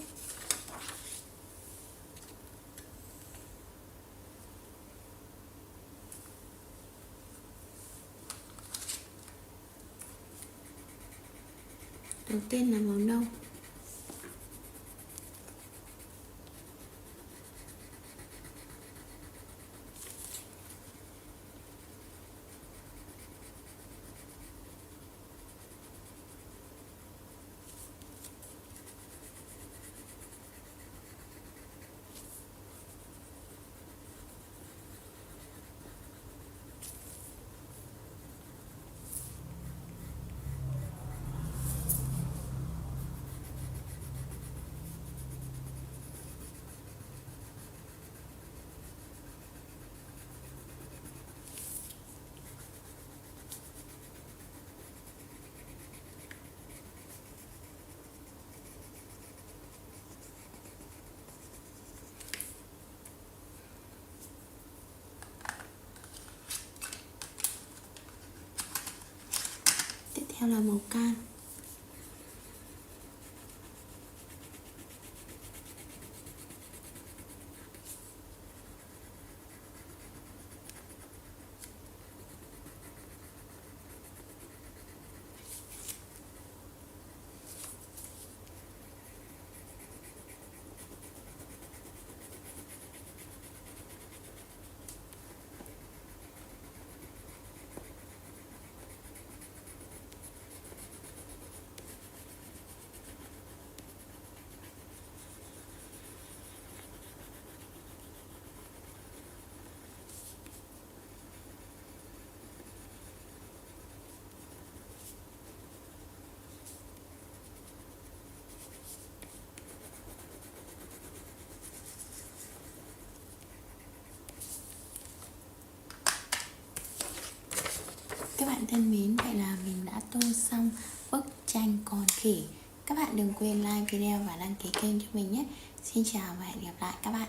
Đầu tiên là màu nâu. theo là màu cam. Các bạn thân mến, vậy là mình đã tô xong bức tranh con khỉ. Các bạn đừng quên like video và đăng ký kênh cho mình nhé. Xin chào và hẹn gặp lại các bạn.